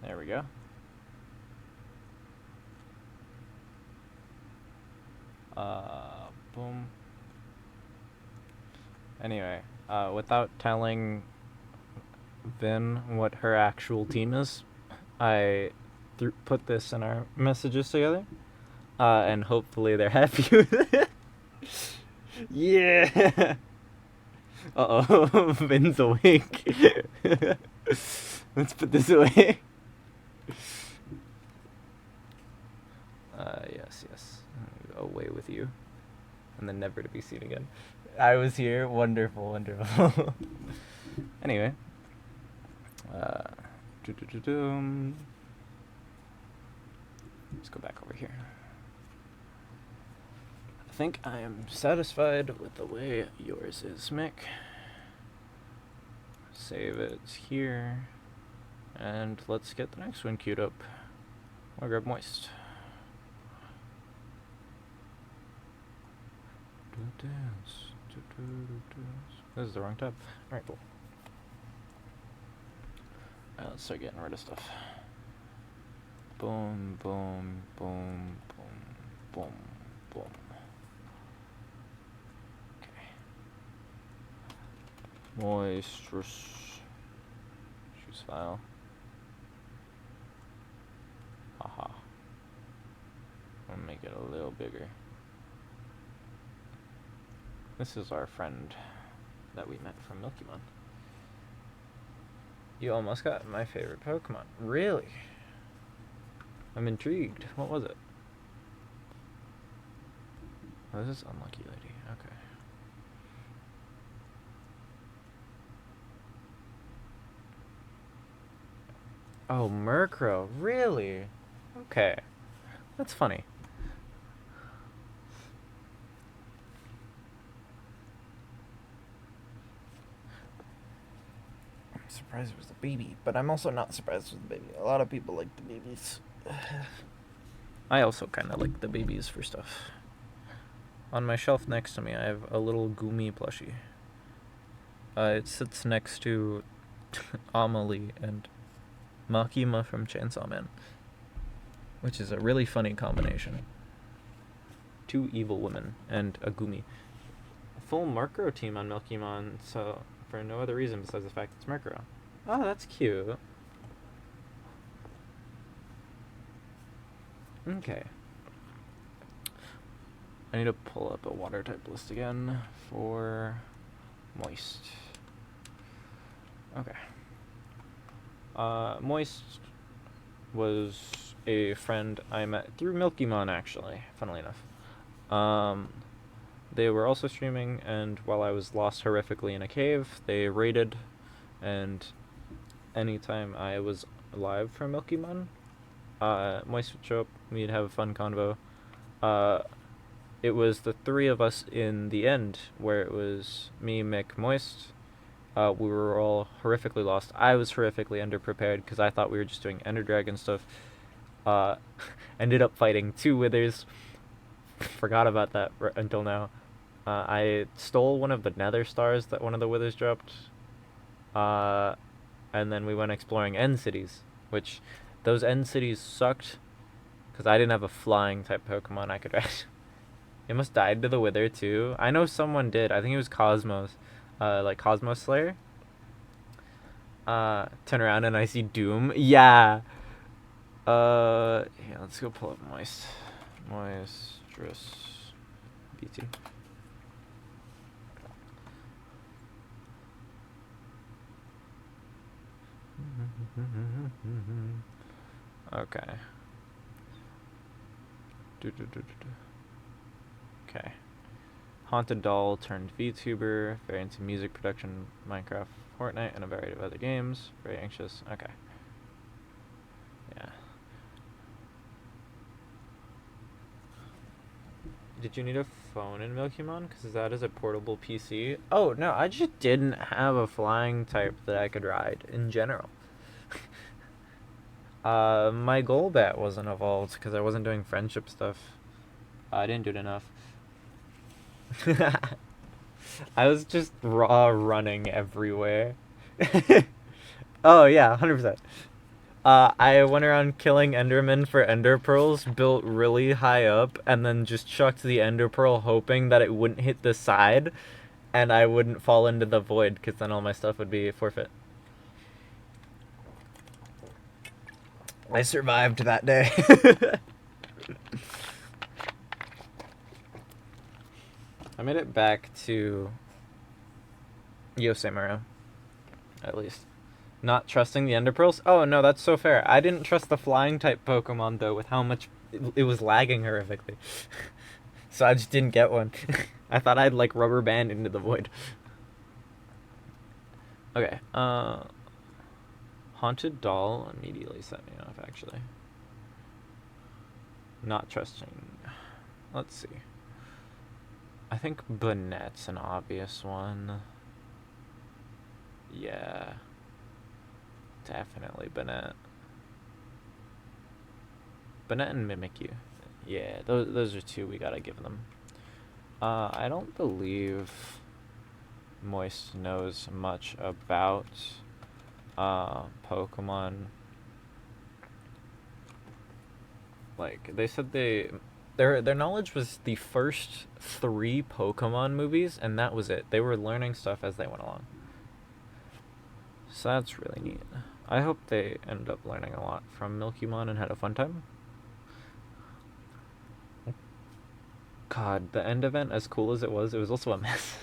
There we go. Boom. Anyway, without telling Vin what her actual team is, I put this in our messages together, and hopefully they're happy with it. Yeah! Uh-oh, Vin's awake. Let's put this away. Yes. Away with you. And then never to be seen again. I was here. Wonderful. Anyway. Let's go back over here. I think I am satisfied with the way yours is, Mick. Save it here. And let's get the next one queued up. I'll grab Moist. This is the wrong tab. Alright, cool. Alright, let's start getting rid of stuff. Boom. Okay. Moistress. Choose file. Haha. I'll make it a little bigger. This is our friend that we met from Milkymon. You almost got my favorite Pokemon. Really? I'm intrigued. What was it? Oh, this is Unlucky Lady. Okay. Oh, Murkrow. Really? Okay. That's funny. I'm surprised it was the baby, but I'm also not surprised it was the baby. A lot of people like the babies. I also kind of like the babies for stuff. On my shelf next to me, I have a little Goomy plushie. It sits next to Amelie and Makima from Chainsaw Man, which is a really funny combination. 2 evil women and a Goomy. A full Murkrow team on Milkymon, so for no other reason besides the fact it's Murkrow. Oh, that's cute. Okay. I need to pull up a water type list again for Moist. Okay. Moist was a friend I met through Milkymon, actually, funnily enough. They were also streaming, and while I was lost horrifically in a cave, they raided, and anytime I was live from Milkymon, Moist would show up, we'd have a fun convo. It was the 3 of us in the end, where it was me, Mick, Moist. We were all horrifically lost. I was horrifically underprepared because I thought we were just doing Ender Dragon stuff. Ended up fighting 2 Withers. Forgot about that until now. I stole one of the Nether Stars that one of the Withers dropped. And then we went exploring End Cities, which those End Cities sucked because I didn't have a flying type Pokemon I could ride. It must died to the Wither too. I know someone did. I think it was Cosmos. Like Cosmos Slayer. Turn around and I see Doom. Yeah. Yeah, let's go pull up Moistress BT. Okay. Okay. Haunted Doll turned VTuber, very into music production, Minecraft, Fortnite, and a variety of other games. Very anxious. Okay. Yeah. Did you need a phone in Milkymon? Because that is a portable PC. Oh, no, I just didn't have a flying type that I could ride in general. My Golbat wasn't evolved because I wasn't doing friendship stuff. I didn't do it enough. I was just raw running everywhere. Oh yeah, 100%. I went around killing Endermen for Ender Pearls, built really high up, and then just chucked the Ender Pearl hoping that it wouldn't hit the side, and I wouldn't fall into the void, because then all my stuff would be forfeit. I survived that day. I made it back to Yosemite, at least. Not trusting the Ender Pearls? Oh, no, that's so fair. I didn't trust the flying type Pokemon, though, with how much it was lagging horrifically. So I just didn't get one. I thought I'd, like, rubber band into the void. Okay, Haunted Doll immediately set me off, actually. Not trusting. Let's see. I think Banette's an obvious one. Yeah. Definitely Banette. Banette and Mimikyu. Yeah, those are 2 we gotta give them. I don't believe Moist knows much about Pokemon. Like, they said their knowledge was the first 3 Pokemon movies, and that was it. They were learning stuff as they went along. So that's really neat. I hope they ended up learning a lot from Milkymon and had a fun time. God, the end event, as cool as it was also a mess.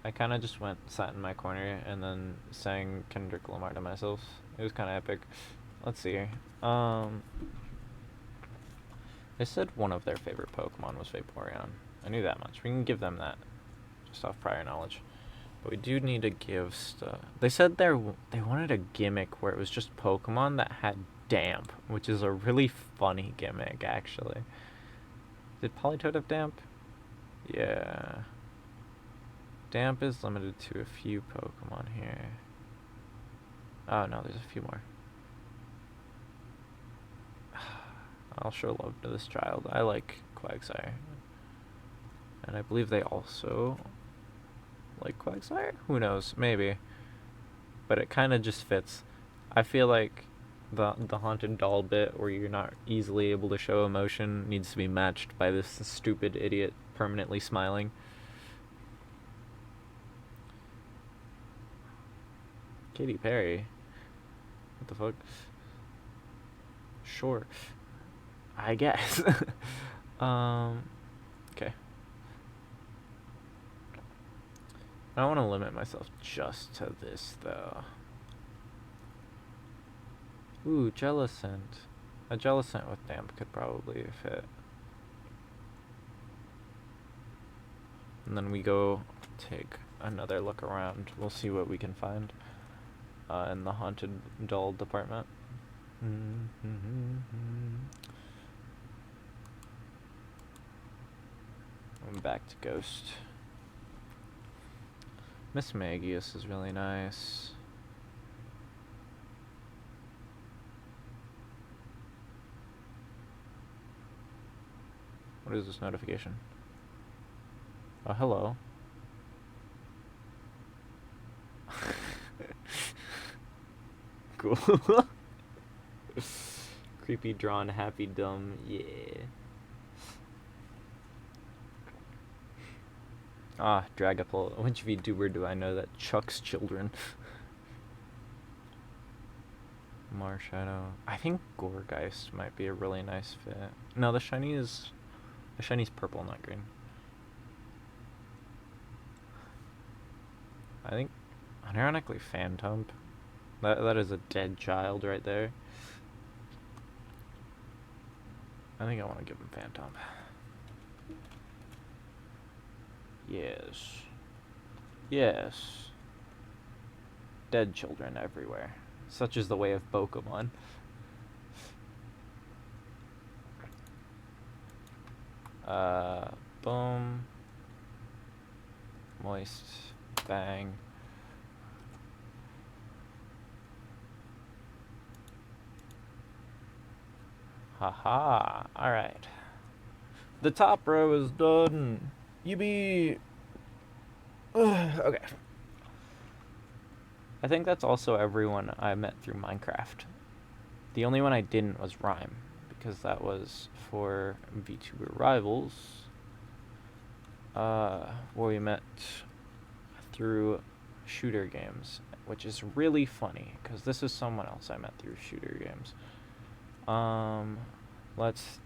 I kind of just sat in my corner, and then sang Kendrick Lamar to myself. It was kind of epic. Let's see here. They said one of their favorite Pokemon was Vaporeon. I knew that much. We can give them that, just off prior knowledge. But we do need to give stuff. They said they wanted a gimmick where it was just Pokemon that had damp, which is a really funny gimmick, actually. Did Politoed have damp? Yeah. Damp is limited to a few Pokemon here. Oh no, there's a few more. I'll show love to this child. I like Quagsire. And I believe they also like Quagsire? Who knows? Maybe. But it kind of just fits. I feel like the haunted doll bit where you're not easily able to show emotion needs to be matched by this stupid idiot permanently smiling. Katy Perry? What the fuck? Sure. I guess. Okay. I don't want to limit myself just to this, though. Ooh, Jellicent. A Jellicent with damp could probably fit. And then we go take another look around. We'll see what we can find in the haunted doll department. I'm back to Ghost. Miss Magius is really nice. What is this notification? Oh, hello. Cool. Creepy, drawn, happy, dumb. Yeah. Ah, Dragapult. Which VTuber do I know that chucks children? Marshadow. I think Gourgeist might be a really nice fit. No, the shiny's purple, not green. I think, unironically, Phantom. That is a dead child right there. I think I want to give him Phantom. Yes. Yes. Dead children everywhere. Such is the way of Pokemon. Boom. Moist. Bang. Haha. Alright. The top row is done. Yippee! Okay. I think that's also everyone I met through Minecraft. The only one I didn't was Rhyme, because that was for VTuber Rivals, where we met through shooter games, which is really funny, because this is someone else I met through shooter games. Let's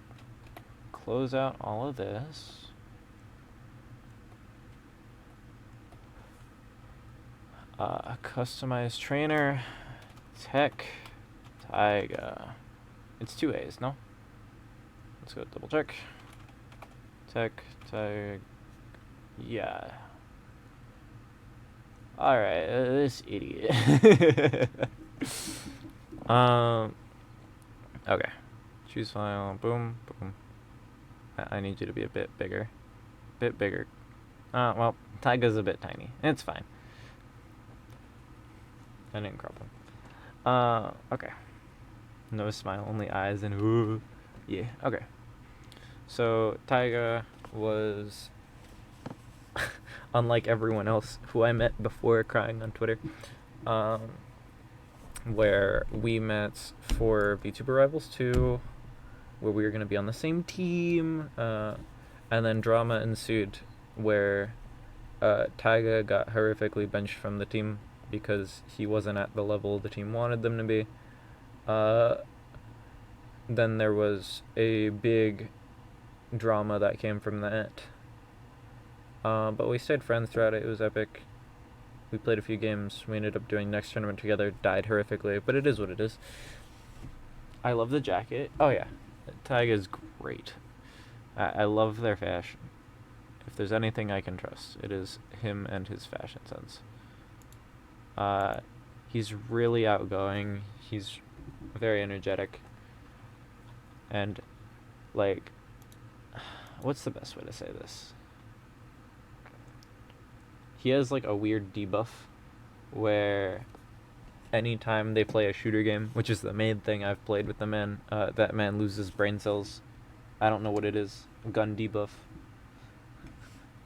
close out all of this. Customized trainer, tech, Taiga. It's 2 A's, no? Let's go double check. Tech, Taiga. Yeah. Alright, this idiot. Okay. Choose file, boom, boom. I need you to be a bit bigger. Bit bigger. Well, Taiga's a bit tiny. It's fine. I didn't crop him. Okay. No smile, only eyes and ooh. Yeah, okay. So, Taiga was, unlike everyone else who I met before crying on Twitter, where we met for VTuber Rivals 2, where we were going to be on the same team, and And then drama ensued where Taiga got horrifically benched from the team because he wasn't at the level the team wanted them to be. Then there was a big drama that came from that. But we stayed friends throughout it. It was epic. We played a few games. We ended up doing next tournament together. Died horrifically, but it is what it is. I love the jacket. Oh yeah, Taiga's great. I love their fashion. If there's anything I can trust, it is him and his fashion sense. He's really outgoing. He's very energetic. And, like, what's the best way to say this? He has, like, a weird debuff where anytime they play a shooter game, which is the main thing I've played with the man, that man loses brain cells. I don't know what it is. Gun debuff.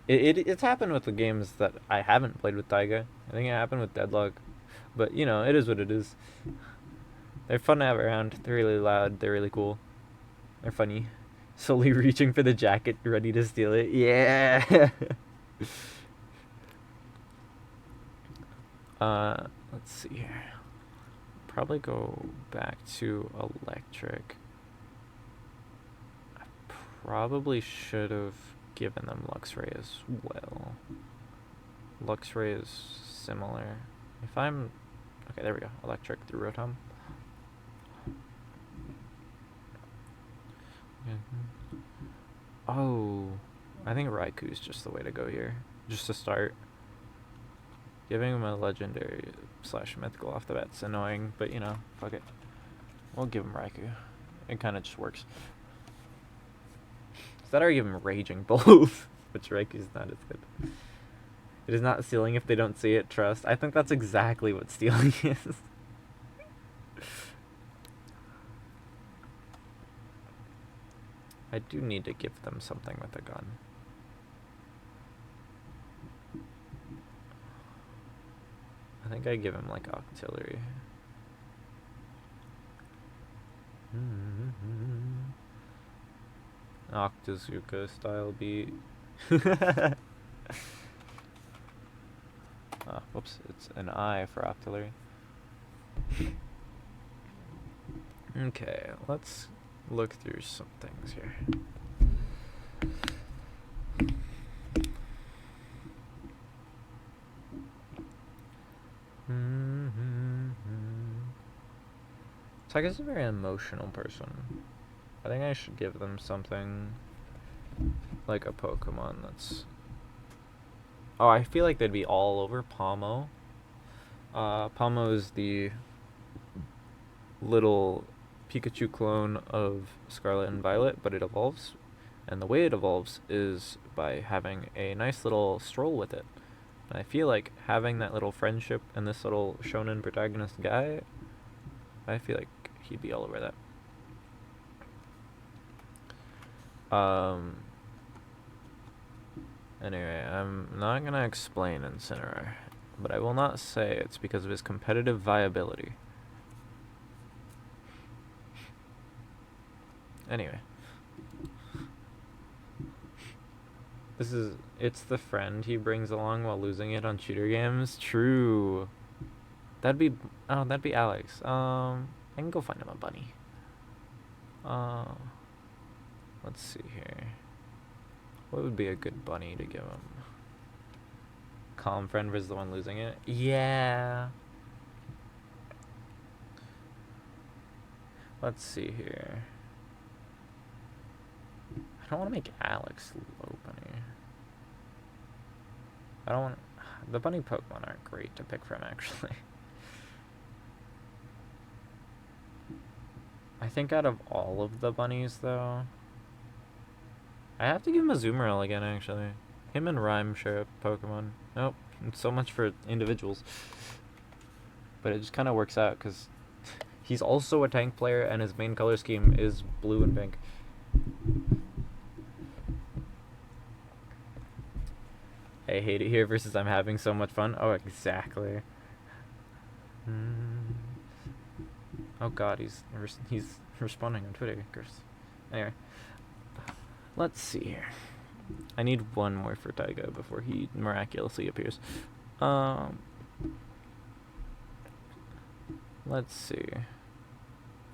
It's happened with the games that I haven't played with Taiga. I think it happened with Deadlock. But, you know, it is what it is. They're fun to have around. They're really loud. They're really cool. They're funny. Slowly reaching for the jacket, ready to steal it. Yeah! Let's see here. Probably go back to electric. I probably should have given them Luxray as well. Luxray is similar. If I'm... Okay, there we go. Electric through Rotom. Oh, I think Raiku's just the way to go here. Just to start. Giving him a legendary / mythical off the bat's annoying, but you know, fuck it. We'll give him Raikou. It kind of just works. Instead, I give him Raging Bolt, which Raiku's not as good. It is not stealing if they don't see it, trust. I think that's exactly what stealing is. I do need to give them something with a gun. I think I give him like Octillery. Octazooka style beat. Whoops, it's an I for Octillery. Okay, let's look through some things here. Taiga's a very emotional person. I think I should give them something like a Pokemon that's... Oh, I feel like they'd be all over Palmo. Palmo is the little Pikachu clone of Scarlet and Violet, but it evolves. And the way it evolves is by having a nice little stroll with it. And I feel like having that little friendship and this little shonen protagonist guy, I feel like he'd be all over that. Anyway, I'm not gonna explain Incineroar, but I will not say it's because of his competitive viability. Anyway. It's the friend he brings along while losing it on shooter games. True. That'd be Alex. I can go find him a bunny. Let's see here. What would be a good bunny to give him? Calm friend versus the one losing it? Yeah. Let's see here. I don't want to make Alex low bunny. I don't want... The bunny Pokemon aren't great to pick from, actually. I think out of all of the bunnies, though... I have to give him a Azumarill again, actually. Him and Rhyme share a Pokemon. Nope. So much for individuals. But it just kind of works out, because he's also a tank player, and his main color scheme is blue and pink. I hate it here versus I'm having so much fun. Oh, exactly. Oh god, he's responding on Twitter. Anyway, let's see here. I need one more for Taiga before he miraculously appears. Let's see. I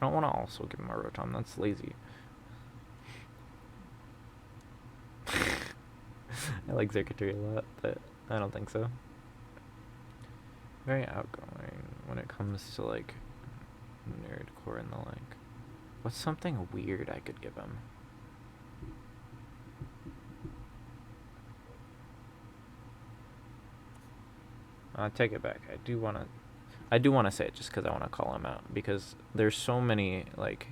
don't want to also give him a Rotom. That's lazy. I like Xurkitree a lot, but I don't think so. Very outgoing when it comes to, like, nerdcore and the like. What's something weird I could give him? Take it back. I do want to say it just because I want to call him out, because there's so many, like,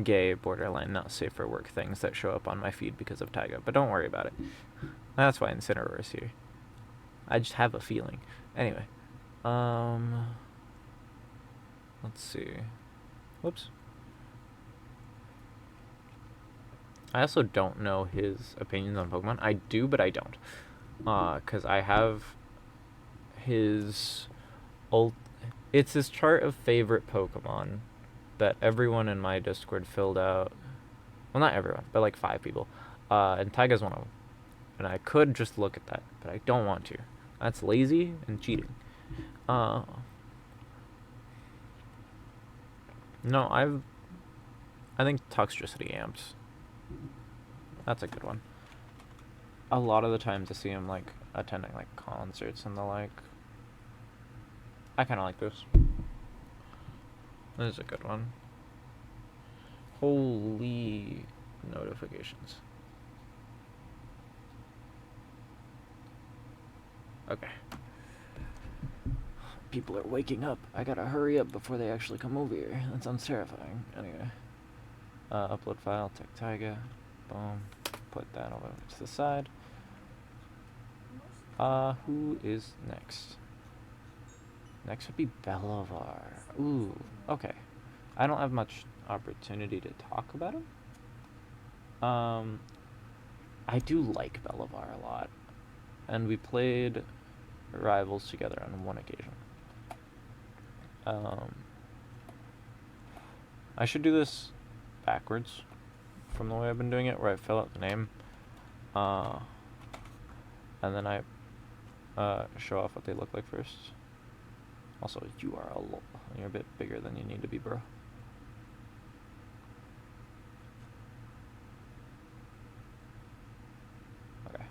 gay, borderline, not safe for work things that show up on my feed because of Taiga, but don't worry about it. That's why Incineroar is here. I just have a feeling. Anyway, let's see. Whoops. I also don't know his opinions on Pokemon. I do, but I don't. Because I have his it's his chart of favorite Pokemon that everyone in my Discord filled out. Well, not everyone, but like 5 people. And Taiga's one of them. And I could just look at that, but I don't want to. That's lazy and cheating. No, I think Toxtricity amps. That's a good one. A lot of the times I see him, like, attending, like, concerts and the like. I kind of like this. This is a good one. Holy notifications. Okay. People are waking up. I gotta hurry up before they actually come over here. That sounds terrifying. Anyway. Upload file, tech Taiga. Boom. Put that over to the side. Who is next? Next would be Belivar. Ooh, okay. I don't have much opportunity to talk about him. I do like Belivar a lot. And we played Rivals together on one occasion. I should do this backwards from the way I've been doing it, where I fill out the name. And then I show off what they look like first. Also, you are you're a bit bigger than you need to be, bro. Okay.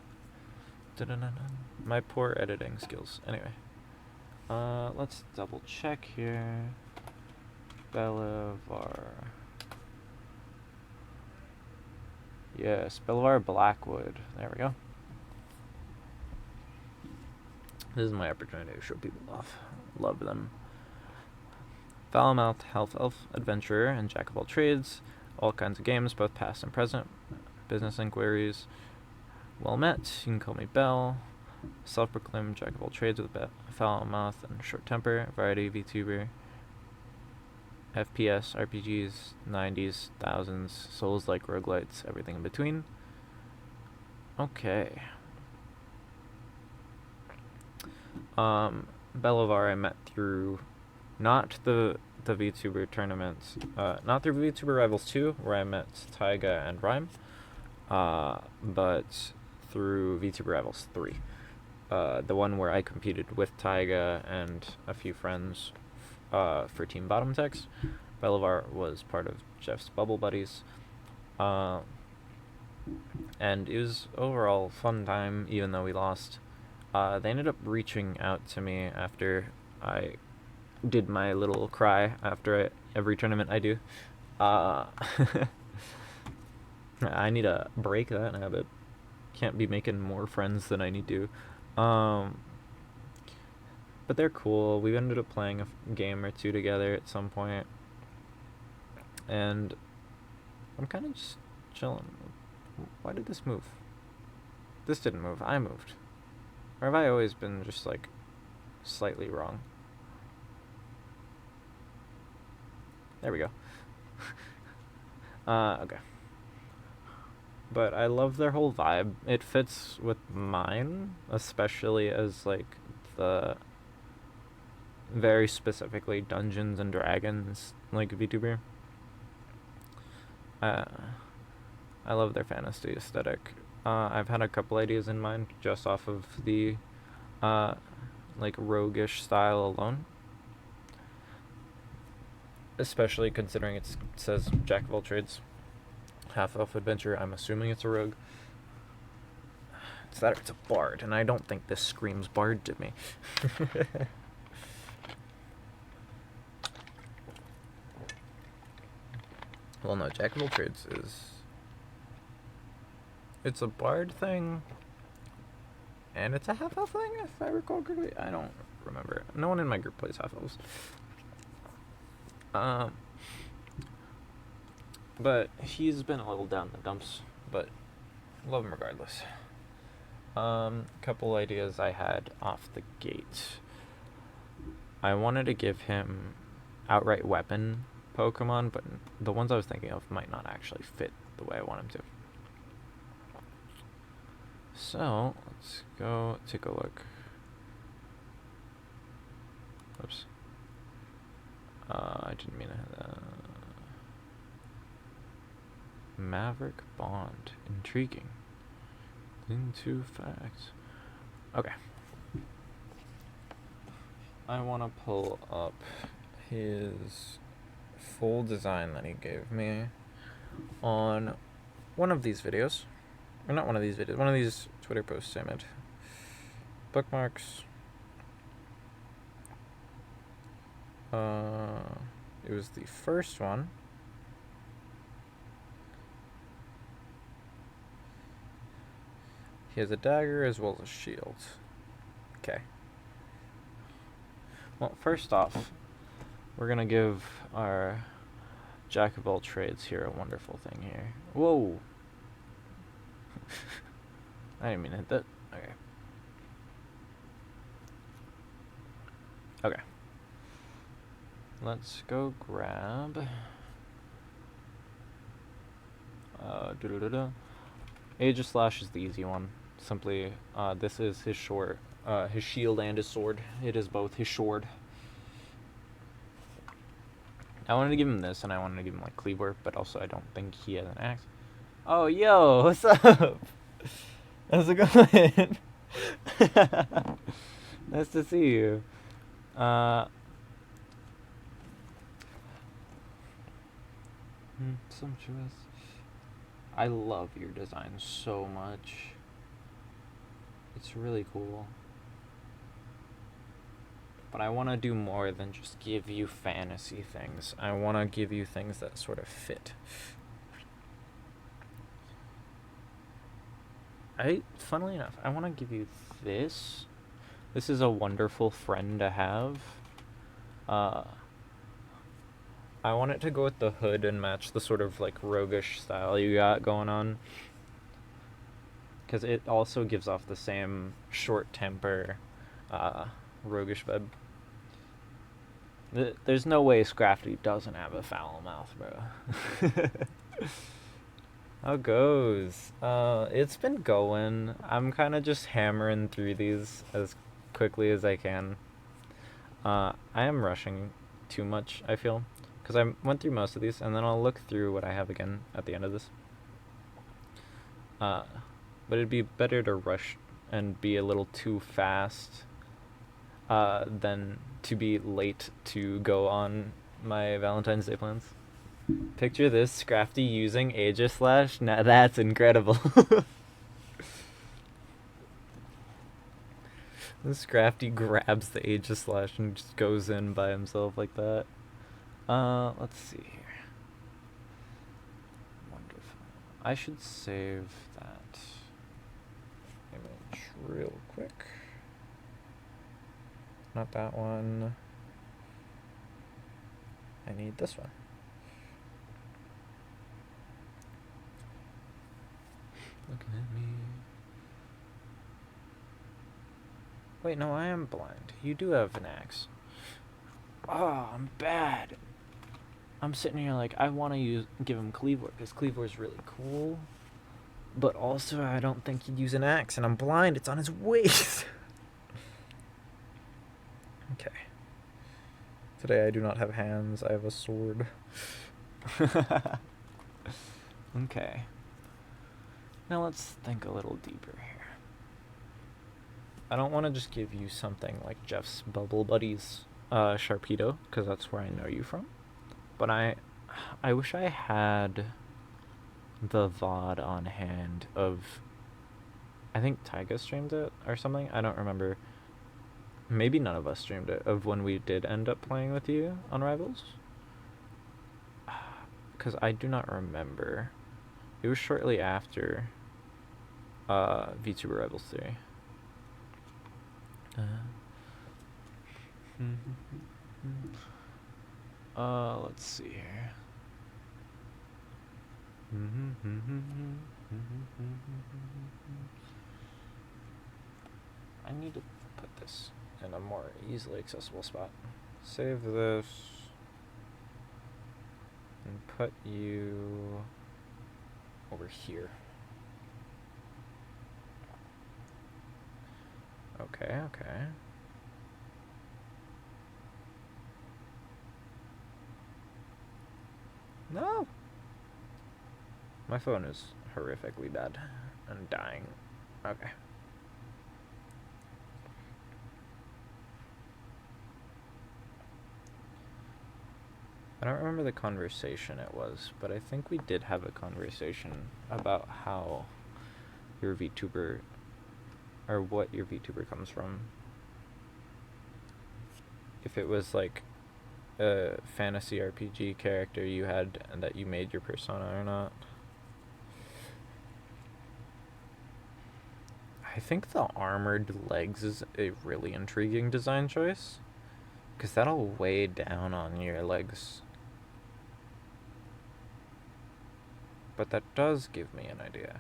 My poor editing skills. Anyway. Let's double check here. Belivar. Yes, Belivar Blackwood. There we go. This is my opportunity to show people off. Love them. Foul-mouthed Health Elf, Adventurer, and Jack of all trades. All kinds of games, both past and present. Business inquiries. Well met. You can call me Bell. Self-proclaimed Jack of all trades with a foul mouth and short temper. Variety VTuber. FPS, RPGs, 90s, thousands, Souls-like roguelites, everything in between. Okay. Belivar I met through not the VTuber tournaments, not through VTuber Rivals 2, where I met Taiga and Rhyme, but through VTuber Rivals 3. The one where I competed with Taiga and a few friends for Team Bottom Techs. Belivar was part of Jeff's Bubble Buddies. And it was overall fun time, even though we lost. They ended up reaching out to me after I did my little cry after every tournament I do. I need to break that habit. Can't be making more friends than I need to. But they're cool. We ended up playing a game or two together at some point. And I'm kind of just chilling. Why did this move? This didn't move. I moved. Or have I always been just, like, slightly wrong? There we go. Okay. But I love their whole vibe. It fits with mine, especially as, like, the very specifically Dungeons and Dragons, like, VTuber. I love their fantasy aesthetic. I've had a couple ideas in mind just off of the like roguish style alone. Especially considering it says Jack of all trades, half-elf adventure. I'm assuming it's a rogue. It's that or it's a bard, and I don't think this screams bard to me. Well, no, Jack of all trades is... It's a bard thing, and it's a half-elf thing, if I recall correctly. I don't remember. No one in my group plays half-elves. But he's been a little down the dumps, but love him regardless. Couple ideas I had off the gate. I wanted to give him outright weapon Pokemon, but the ones I was thinking of might not actually fit the way I want him to. So, let's go take a look. Oops. I didn't mean to have that. Maverick Bond. Intriguing. Into facts. Okay. I want to pull up his full design that he gave me on one of these videos. Or not one of these videos, one of these Twitter posts I made. Bookmarks. It was the first one. He has a dagger as well as a shield. Okay. Well, first off, we're gonna give our Jack of all trades here a wonderful thing here. Whoa! I didn't mean to hit that. Okay. Okay. Let's go grab... Age of Slash is the easy one. Simply, this is his his shield and his sword. It is both his sword. I wanted to give him this, and I wanted to give him like Cleaver, but also I don't think he has an axe. Oh, yo, what's up? How's it going? Nice to see you. Sumptuous. I love your design so much. It's really cool. But I want to do more than just give you fantasy things. I want to give you things that sort of fit. Funnily enough, I want to give you this. This is a wonderful friend to have. I want it to go with the hood and match the sort of like roguish style you got going on. Because it also gives off the same short temper, roguish vibe. There's no way Scrafty doesn't have a foul mouth, bro. How goes? It's been going. I'm kind of just hammering through these as quickly as I can. I am rushing too much, I feel. Because I went through most of these, and then I'll look through what I have again at the end of this. But it'd be better to rush and be a little too fast than to be late to go on my Valentine's Day plans. Picture this, Scrafty using Aegis Slash. Now that's incredible. Scrafty grabs the Aegis Slash and just goes in by himself like that. Let's see here. Wonderful. I should save that image real quick. Not that one. I need this one. Looking at me. Wait, no, I am blind. You do have an axe. Oh, I'm bad. I'm sitting here like, I want to give him Cleaver, because Cleaver is really cool. But also, I don't think he'd use an axe, and I'm blind. It's on his waist. Okay. Today I do not have hands. I have a sword. Okay. Now let's think a little deeper here. I don't want to just give you something like Jeff's Bubble Buddies Sharpedo, because that's where I know you from. But I wish I had the VOD on hand of, I think Tyga streamed it or something. I don't remember. Maybe none of us streamed it, of when we did end up playing with you on Rivals. Because I do not remember. It was shortly after VTuber Rivals 3. Let's see here. I need to put this in a more easily accessible spot. Save this and put you over here. Okay. No! My phone is horrifically bad. I'm dying. Okay. I don't remember the conversation it was, but I think we did have a conversation about how your VTuber, or what your VTuber comes from. If it was like a fantasy RPG character you had and that you made your persona or not. I think the armored legs is a really intriguing design choice, because that'll weigh down on your legs. But that does give me an idea.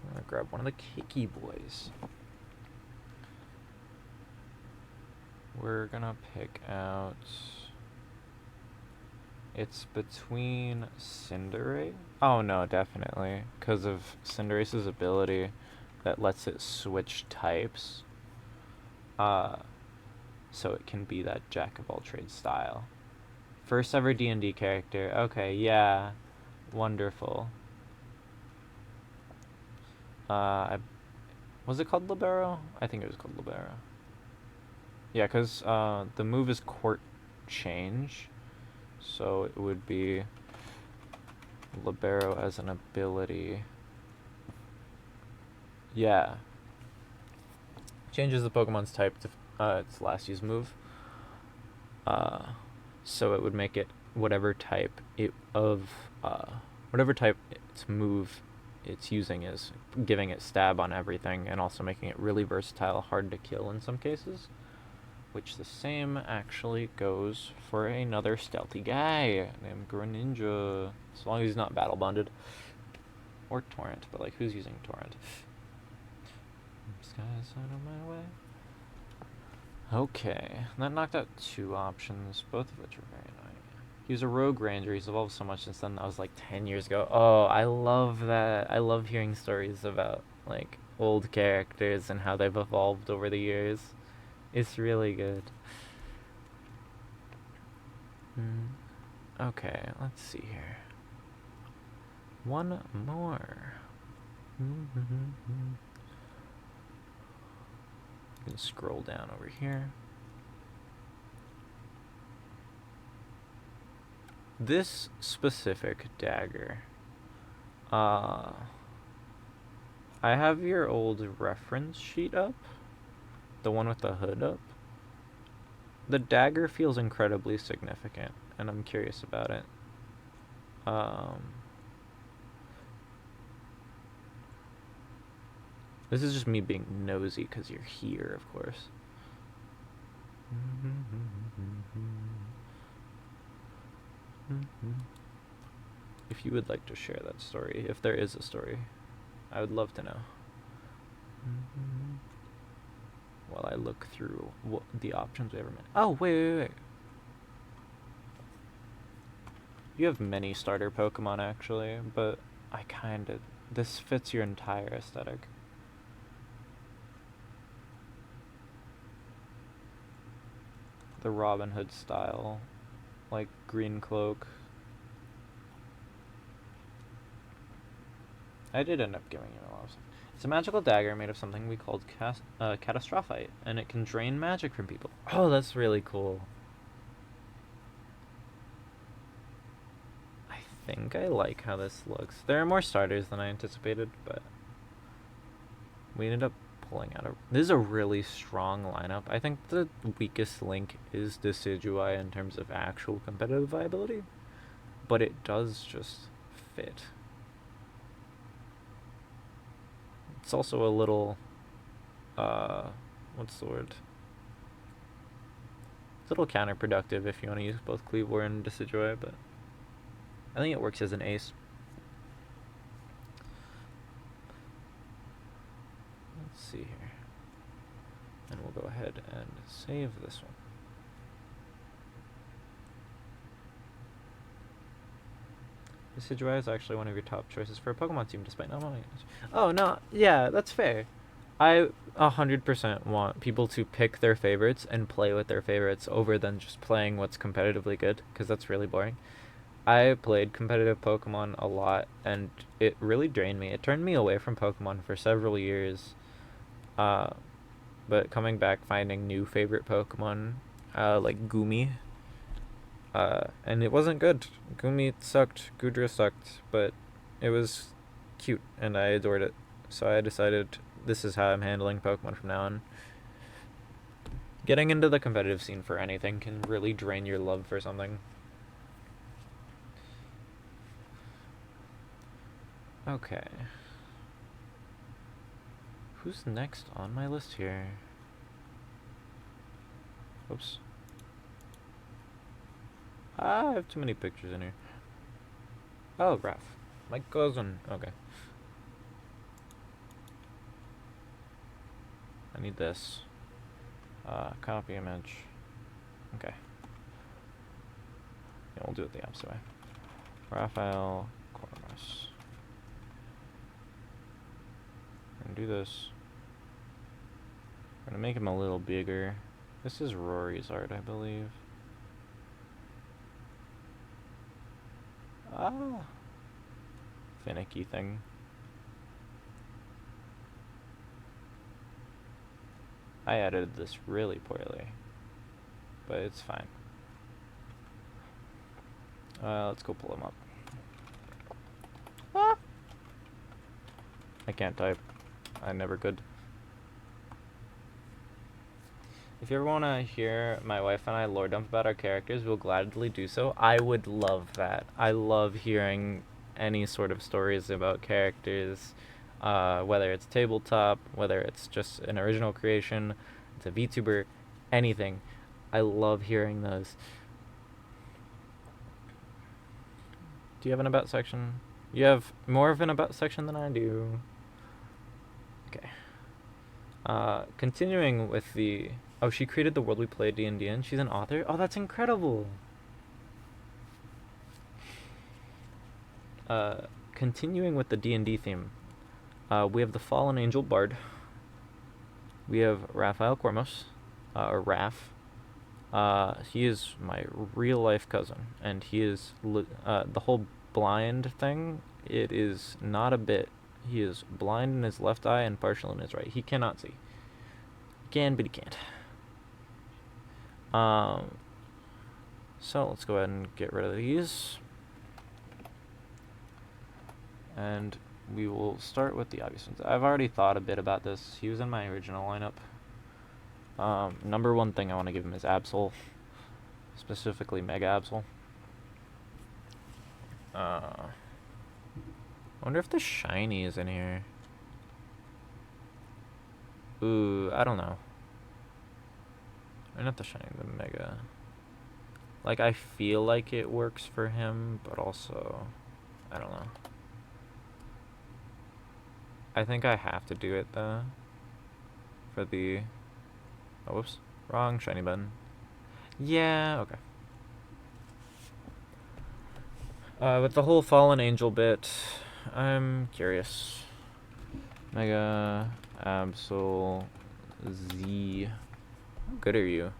I'm gonna grab one of the cakey boys. We're gonna pick out... It's between Cinderace. Oh no, definitely. Because of Cinderace's ability that lets it switch types. So it can be that jack of all trades style. First ever D&D character. Okay, yeah. Wonderful. Was it called Libero? I think it was called Libero. Yeah, because the move is Court Change. So it would be Libero as an ability. Yeah. Changes the Pokemon's type to its last used move. So it would make it whatever type whatever type its move it's using is, giving it stab on everything and also making it really versatile, hard to kill in some cases. Which the same actually goes for another stealthy guy named Greninja. As long as he's not battle bonded. Or Torrent, but like, who's using Torrent? Skies out of my way. Okay, that knocked out 2 options, both of which were very annoying. He was a Rogue Ranger. He's evolved so much since then. That was like 10 years ago. Oh, I love that. I love hearing stories about like old characters and how they've evolved over the years. It's really good. Okay, let's see here. One more. You can scroll down over here. This specific dagger. I have your old reference sheet up. The one with the hood up. The dagger feels incredibly significant, and I'm curious about it. This is just me being nosy because you're here, of course. If you would like to share that story, if there is a story, I would love to know. While I look through what the options we ever met. Oh, wait. You have many starter Pokemon, actually, but this fits your entire aesthetic. The Robin Hood style, like green cloak. I did end up giving you a lot of stuff. It's a magical dagger made of something we called catastrophite, and it can drain magic from people. Oh, that's really cool. I think I like how this looks. There are more starters than I anticipated, but we ended up pulling out a... This is a really strong lineup. I think the weakest link is Decidueye in terms of actual competitive viability, but it does just fit. It's also a little, what's the word? It's a little counterproductive if you want to use both Cleavor and Decidueye, but I think it works as an ace. Let's see here. And we'll go ahead and save this one. Decidueye is actually one of your top choices for a Pokemon team, despite not wanting it. Oh, no, yeah, that's fair. I 100% want people to pick their favorites and play with their favorites over than just playing what's competitively good, because that's really boring. I played competitive Pokemon a lot, and it really drained me. It turned me away from Pokemon for several years. But coming back, finding new favorite Pokemon, like Goomy, and it wasn't good. Goomy sucked, Goodra sucked, but it was cute, and I adored it. So I decided this is how I'm handling Pokemon from now on. Getting into the competitive scene for anything can really drain your love for something. Okay. Who's next on my list here? Oops. I have too many pictures in here. Oh, Raph. My cousin. Okay. I need this. Copy image. Okay. Yeah, we'll do it the opposite way. Raphael Cormus. We're gonna do this. We're gonna make him a little bigger. This is Rory's art, I believe. Finicky thing. I edited this really poorly, but it's fine. Let's go pull him up. I can't type. I never could. If you ever want to hear my wife and I lore dump about our characters, we'll gladly do so. I would love that. I love hearing any sort of stories about characters, whether it's tabletop, whether it's just an original creation, it's a VTuber, anything. I love hearing those. Do you have an about section? You have more of an about section than I do. Okay. Continuing with the... Oh, she created the world we play D&D in. She's an author? Oh, that's incredible! Continuing with the D&D theme, we have the Fallen Angel Bard. We have Raphael Cormos, or Raph. He is my real-life cousin, and he is... the whole blind thing, it is not a bit. He is blind in his left eye and partial in his right. He cannot see. He can, but he can't. So let's go ahead and get rid of these. And we will start with the obvious ones. I've already thought a bit about this. He was in my original lineup. Number one thing I want to give him is Absol. Specifically Mega Absol. I wonder if the shiny is in here. Ooh, I don't know. Or not the shiny, the Mega. Like, I feel like it works for him, but also, I don't know. I think I have to do it, though. For the... Oh, whoops. Wrong shiny button. Yeah, okay. With the whole Fallen Angel bit, I'm curious. Mega Absol Z. How good are you?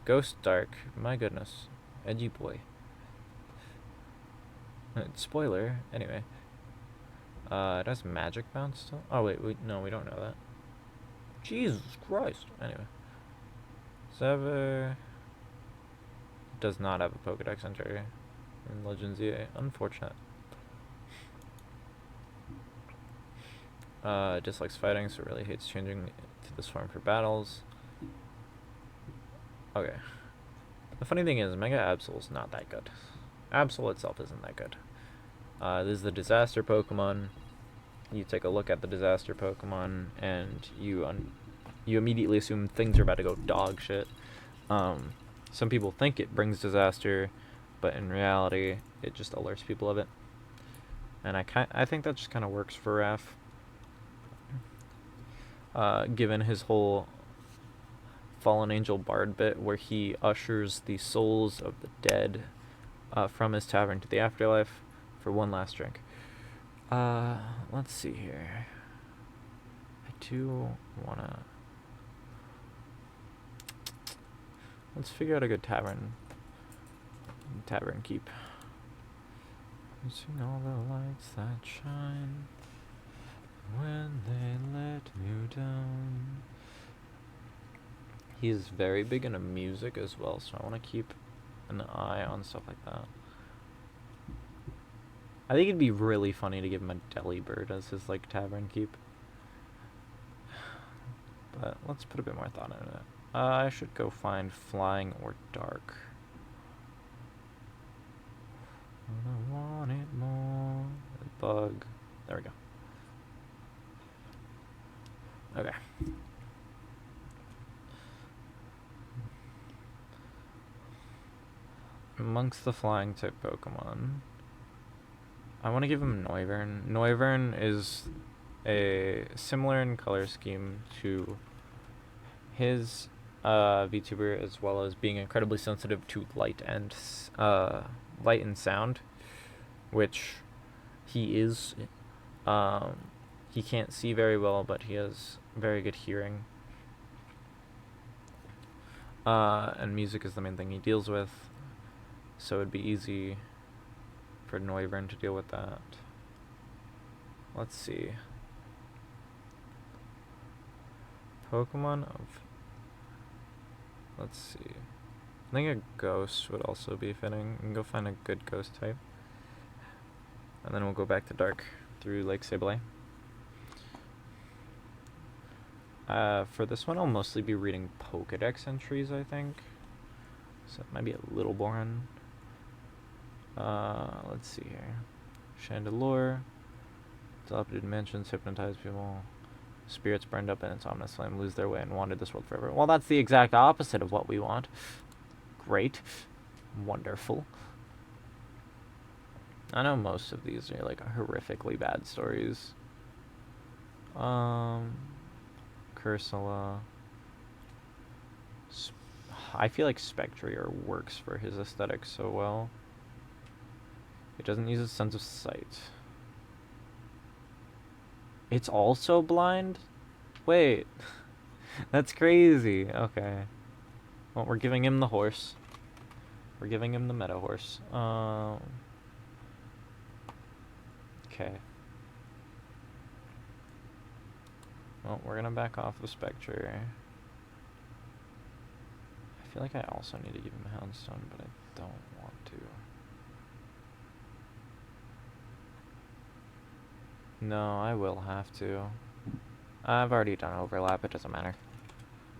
Ghost Dark. My goodness. Edgy boy. Spoiler. Anyway. It has magic bounce still. Oh wait, no, we don't know that. Jesus Christ. Anyway, Sever does not have a Pokedex entry in Legends EA. Unfortunate. Dislikes fighting, so really hates changing to this form for battles. Okay. The funny thing is, Mega Absol's not that good. Absol itself isn't that good. This is the disaster Pokemon. You take a look at the disaster Pokemon, and you immediately assume things are about to go dog shit. Some people think it brings disaster, but in reality, it just alerts people of it. And I think that just kind of works for Raph. Given his whole Fallen Angel Bard bit, where he ushers the souls of the dead from his tavern to the afterlife for one last drink. Let's see here. I do wanna... Let's figure out a good tavern keep. Missing all the lights that shine when they let you down. He's very big into music as well, so I want to keep an eye on stuff like that. I think it'd be really funny to give him a Delibird as his, like, tavern keep. But let's put a bit more thought into it. I should go find Flying or Dark. I want it more. Bug. There we go. Okay. Amongst the flying type Pokemon, I want to give him Noivern. Noivern is similar in color scheme to his VTuber, as well as being incredibly sensitive to light and sound, which he is. He can't see very well, but he has very good hearing. And music is the main thing he deals with, so it'd be easy for Noivern to deal with that. Let's see. Pokemon of... Let's see. I think a ghost would also be fitting. We can go find a good ghost type. And then we'll go back to Dark through Lake Sableye. For this one, I'll mostly be reading Pokedex entries, I think. So it might be a little boring. Let's see here. Chandelure. Dilapidated mansions hypnotize people. Spirits burned up in its ominous flame lose their way and wander this world forever. Well, that's the exact opposite of what we want. Great. Wonderful. I know most of these are like horrifically bad stories. Cursula. I feel like Spectrier works for his aesthetic so well. It doesn't use its sense of sight. It's also blind? Wait. That's crazy. Okay. Well, we're giving him the horse. We're giving him the meta horse. Okay. Well, we're gonna back off the Spectre. I feel like I also need to give him a Houndstone, but I don't want to. No, I will have to. I've already done overlap, it doesn't matter.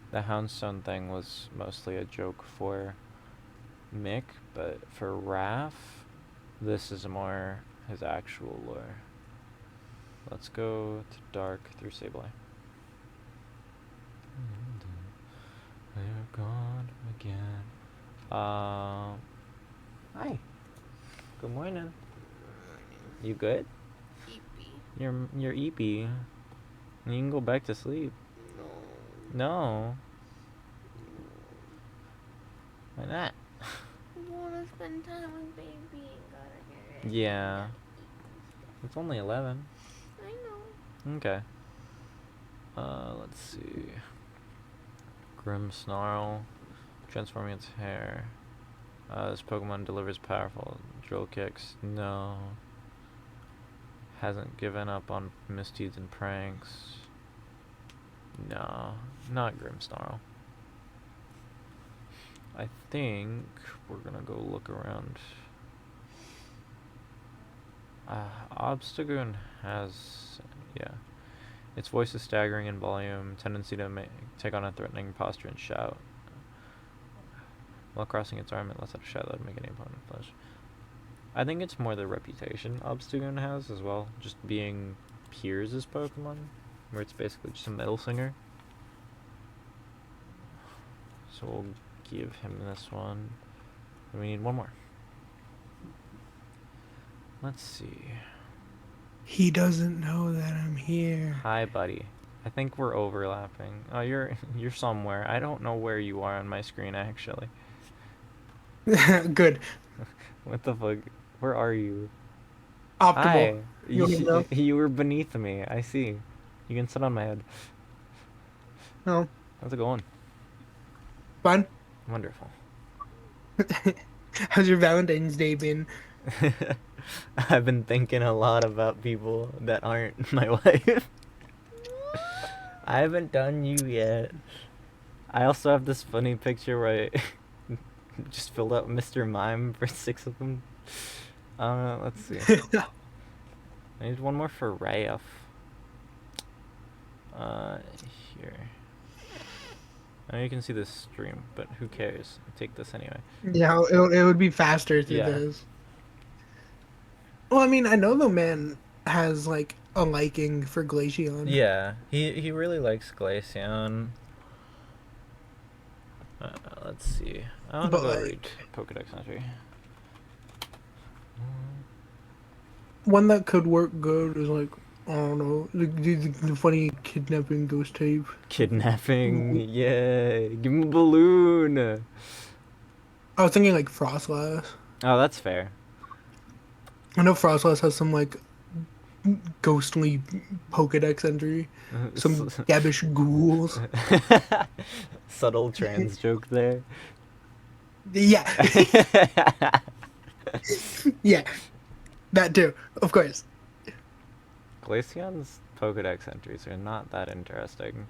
The Houndstone thing was mostly a joke for Mick, but for Raph, this is more his actual lore. Let's go to Dark through Sableye. They're gone again. Hi. Good morning. You good? You're eepy. You can go back to sleep. No. Why not? I wanna spend time with baby and gotta get it. Yeah. It's only 11. I know. Okay. Let's see. Grim Snarl. Transforming its hair. This Pokemon delivers powerful drill kicks. No. Hasn't given up on misdeeds and pranks. No, not Grimsnarl. I think we're gonna go look around. Obstagoon has, yeah. Its voice is staggering in volume, tendency to take on a threatening posture and shout. While crossing its arm, it lets out a shout that would make any opponent flinch. I think it's more the reputation Obstagoon has as well, just being Piers' Pokemon, where it's basically just a metal singer. So we'll give him this one. And we need one more. Let's see. He doesn't know that I'm here. Hi, buddy. I think we're overlapping. Oh, you're somewhere. I don't know where you are on my screen, actually. Good. What the fuck? Where are you? Optimal. Hi. You You were beneath me. I see. You can sit on my head. No. How's it going? Fun. Wonderful. How's your Valentine's Day been? I've been thinking a lot about people that aren't my wife. I haven't done you yet. I also have this funny picture where I just filled out Mr. Mime for 6 of them. Let's see. I need one more for Ralph. Here. I know you can see this stream, but who cares? I take this anyway. Yeah, it would be faster through this. Well, I mean, I know the man has like a liking for Glaceon. Yeah, he really likes Glaceon. Let's see. I want to go read Pokedex entry. One that could work good is like, I don't know, the funny kidnapping ghost type. Kidnapping? Yeah. Give him a balloon. I was thinking like Frostlass. Oh, that's fair. I know Frostlass has some like ghostly Pokedex entry. Some gabbish ghouls. Subtle trans joke there. Yeah. Yeah. That too, of course. Glaceon's Pokedex entries are not that interesting.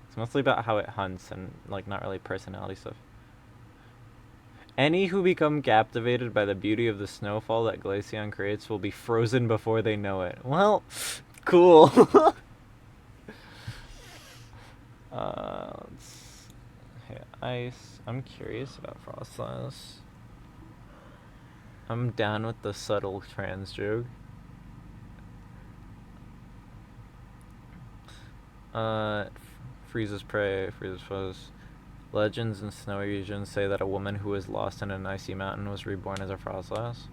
It's mostly about how it hunts and like not really personality stuff. Any who become captivated by the beauty of the snowfall that Glaceon creates will be frozen before they know it. Well, cool. Ice. I'm curious about Frostlass. I'm down with the subtle trans joke. Freezes prey, freezes foes. Legends in snowy regions say that a woman who was lost in an icy mountain was reborn as a Frostlass.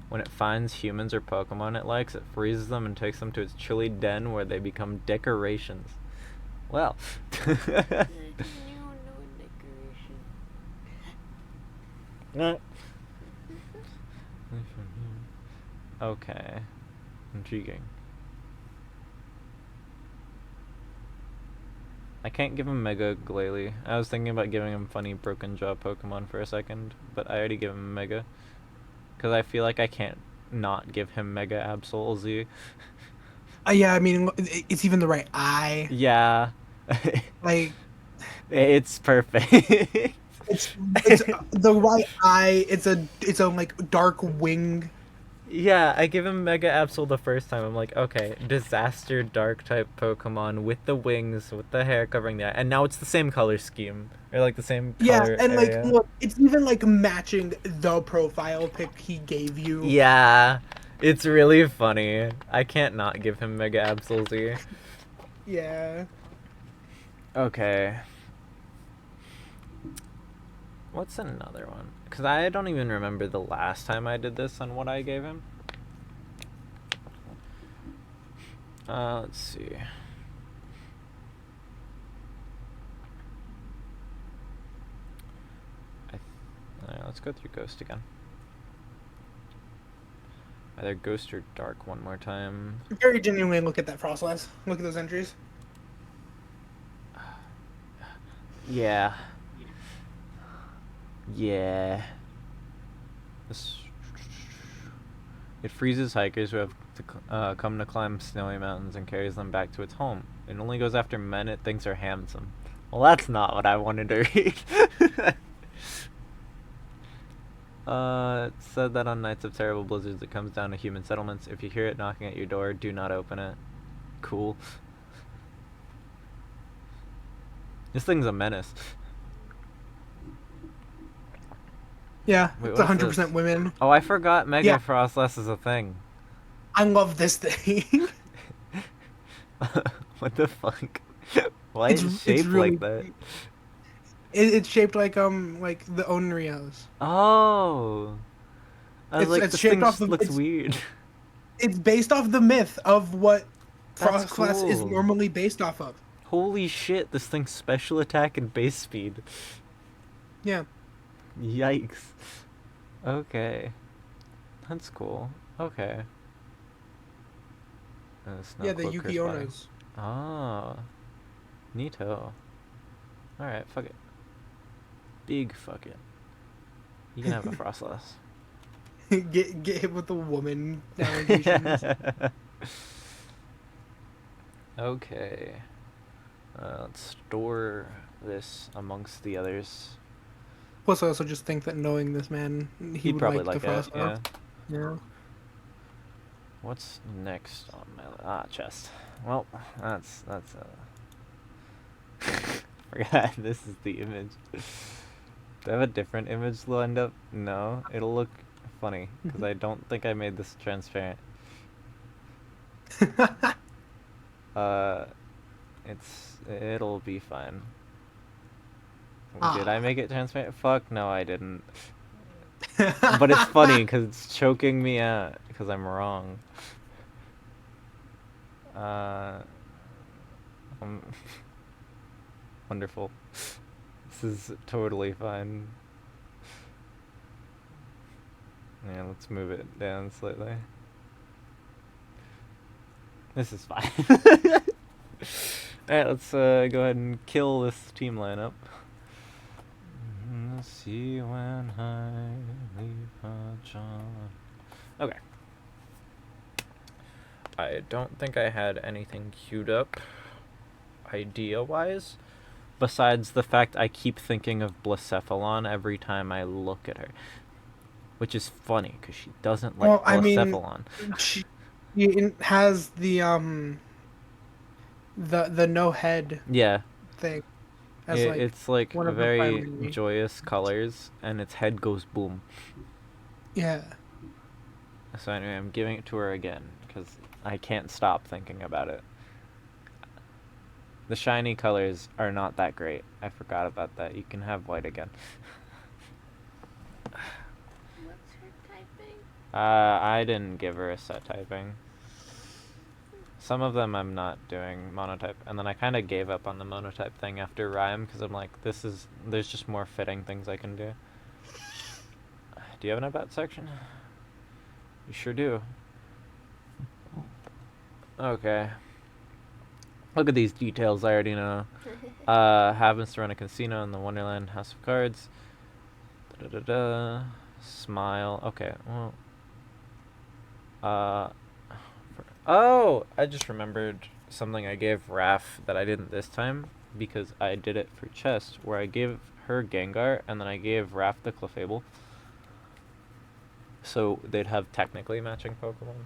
When it finds humans or Pokemon it likes, it freezes them and takes them to its chilly den where they become decorations. Well. Okay. Intriguing. I can't give him Mega Glalie. I was thinking about giving him funny broken jaw Pokemon for a second, but I already give him Mega. Because I feel like I can't not give him Mega Absol Z. Yeah, I mean, it's even the right eye. Yeah. Like... It's perfect. it's the right eye. It's a like dark wing. Yeah, I give him Mega Absol the first time. I'm like, okay, disaster dark type Pokemon with the wings, with the hair covering the eye, and now it's the same color scheme or like the same color. Yeah, and area. like look, it's even like matching the profile pic he gave you. Yeah, it's really funny. I can't not give him Mega Absol Z. Yeah. Okay. What's another one? Because I don't even remember the last time I did this on what I gave him. Let's see. Let's go through Ghost again. Either Ghost or Dark one more time. Very genuinely look at that Frostlass. Look at those entries. Yeah. Yeah. It freezes hikers who have come to climb snowy mountains and carries them back to its home. It only goes after men it thinks are handsome. Well, that's not what I wanted to read. It said that on nights of terrible blizzards it comes down to human settlements. If you hear it knocking at your door, do not open it. Cool. This thing's a menace. Yeah, Wait, it's what's 100% this? women. Oh, I forgot Mega Yeah. Frostless is a thing. I love this thing. What the fuck? Why is it shaped really, like that? It's shaped like the Onryos. Oh. I was like, It's this shaped thing off just looks weird. It's based off the myth of what That's Frostlass is cool. normally based off of. Holy shit, this thing's special attack and base speed. Yeah. Yikes. Okay. That's cool. Okay. Yeah, the Yuki Onos. Onos. Ah. Neato. Alright, fuck it. Big fuck it. You can have a Frostless. get hit with the woman allegations. Okay. Let's store this amongst the others. Plus, I also just think that knowing this man, he He'd would probably like the like it, Frostlass. yeah. Yeah. What's next on my chest? Well, that's forgot this is the image. Do I have a different image lined up? No, it'll look funny because I don't think I made this transparent. It'll be fine. Did I make it transparent? Fuck no, I didn't. But it's funny because it's choking me out because I'm wrong. Wonderful. This is totally fine. Yeah, let's move it down slightly. This is fine. Alright, let's go ahead and kill this team lineup. See when I leave John. Okay. I don't think I had anything queued up idea-wise, besides the fact I keep thinking of Blacephalon every time I look at her. Which is funny, because she doesn't like Blacephalon. She has the no head thing. It's like one of the very primary joyous colors, and its head goes boom. Yeah. So anyway, I'm giving it to her again, because I can't stop thinking about it. The shiny colors are not that great. I forgot about that. You can have white again. What's her typing? I didn't give her a set typing. Some of them I'm not doing monotype, and then I kind of gave up on the monotype thing after Rhyme, because I'm like, there's just more fitting things I can do. Do you have an about section? You sure do. Okay. Look at these details I already know. Happens to run a casino in the Wonderland House of Cards. Da-da-da-da. Smile. Okay, well. Oh! I just remembered something I gave Raph that I didn't this time, because I did it for chest, where I gave her Gengar, and then I gave Raph the Clefable. So they'd have technically matching Pokemon.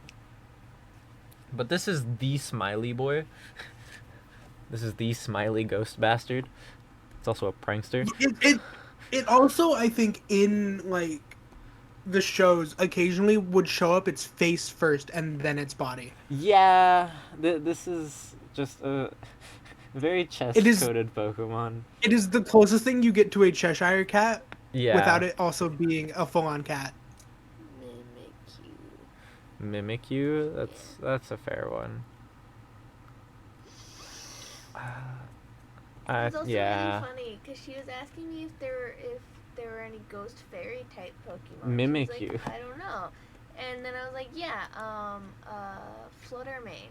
But this is the smiley boy. This is the smiley ghost bastard. It's also a prankster. It also, I think, in like the shows, occasionally would show up its face first and then its body. Yeah, this is just a very chest-coded Pokemon. It is the closest thing you get to a Cheshire cat. Yeah. Without it also being a full-on cat. Mimikyu? That's a fair one. It was also yeah. really funny because she was asking me if there were any ghost fairy type Pokemon. Mimikyu. Like, I don't know. And then I was like, yeah, Fluttermane.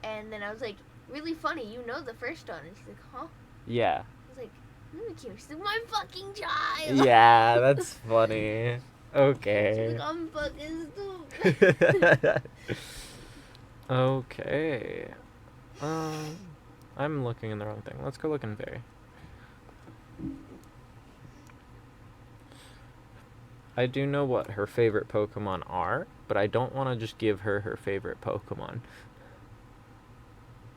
And then I was like, really funny, you know the first one. And she's like, huh? Yeah. I was like, Mimikyu. She's like, my fucking child. Yeah, that's funny. Okay. She's like, I'm fucking stupid. Okay. I'm looking in the wrong thing. Let's go look in Fairy. I do know what her favorite Pokemon are, but I don't want to just give her her favorite Pokemon.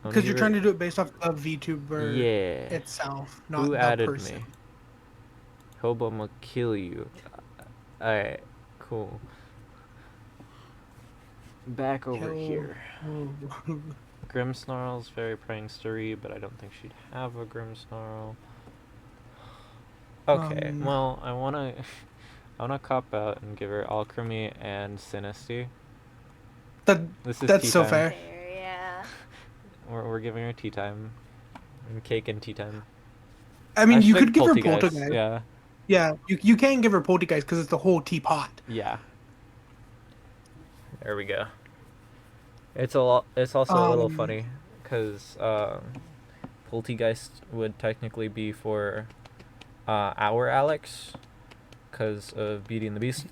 Because you're trying to do it based off of VTuber Yeah. itself, Who not the added person. me? Hope I'ma kill you. Alright, cool. Back over here. Grimmsnarl's very prankstery, but I don't think she'd have a Grimmsnarl. Okay, well, I wanna cop out and give her Alchemy and Sinisty. This is that's tea so time. fair. Yeah. We're giving her tea time. And cake and tea time. I mean, you could give her Poltergeist. Poltergeist. Yeah. Yeah, you can't give her Poltergeist because it's the whole teapot. Yeah. There we go. It's also a little funny because Poltergeist would technically be for our Alex because of Beauty and the Beast.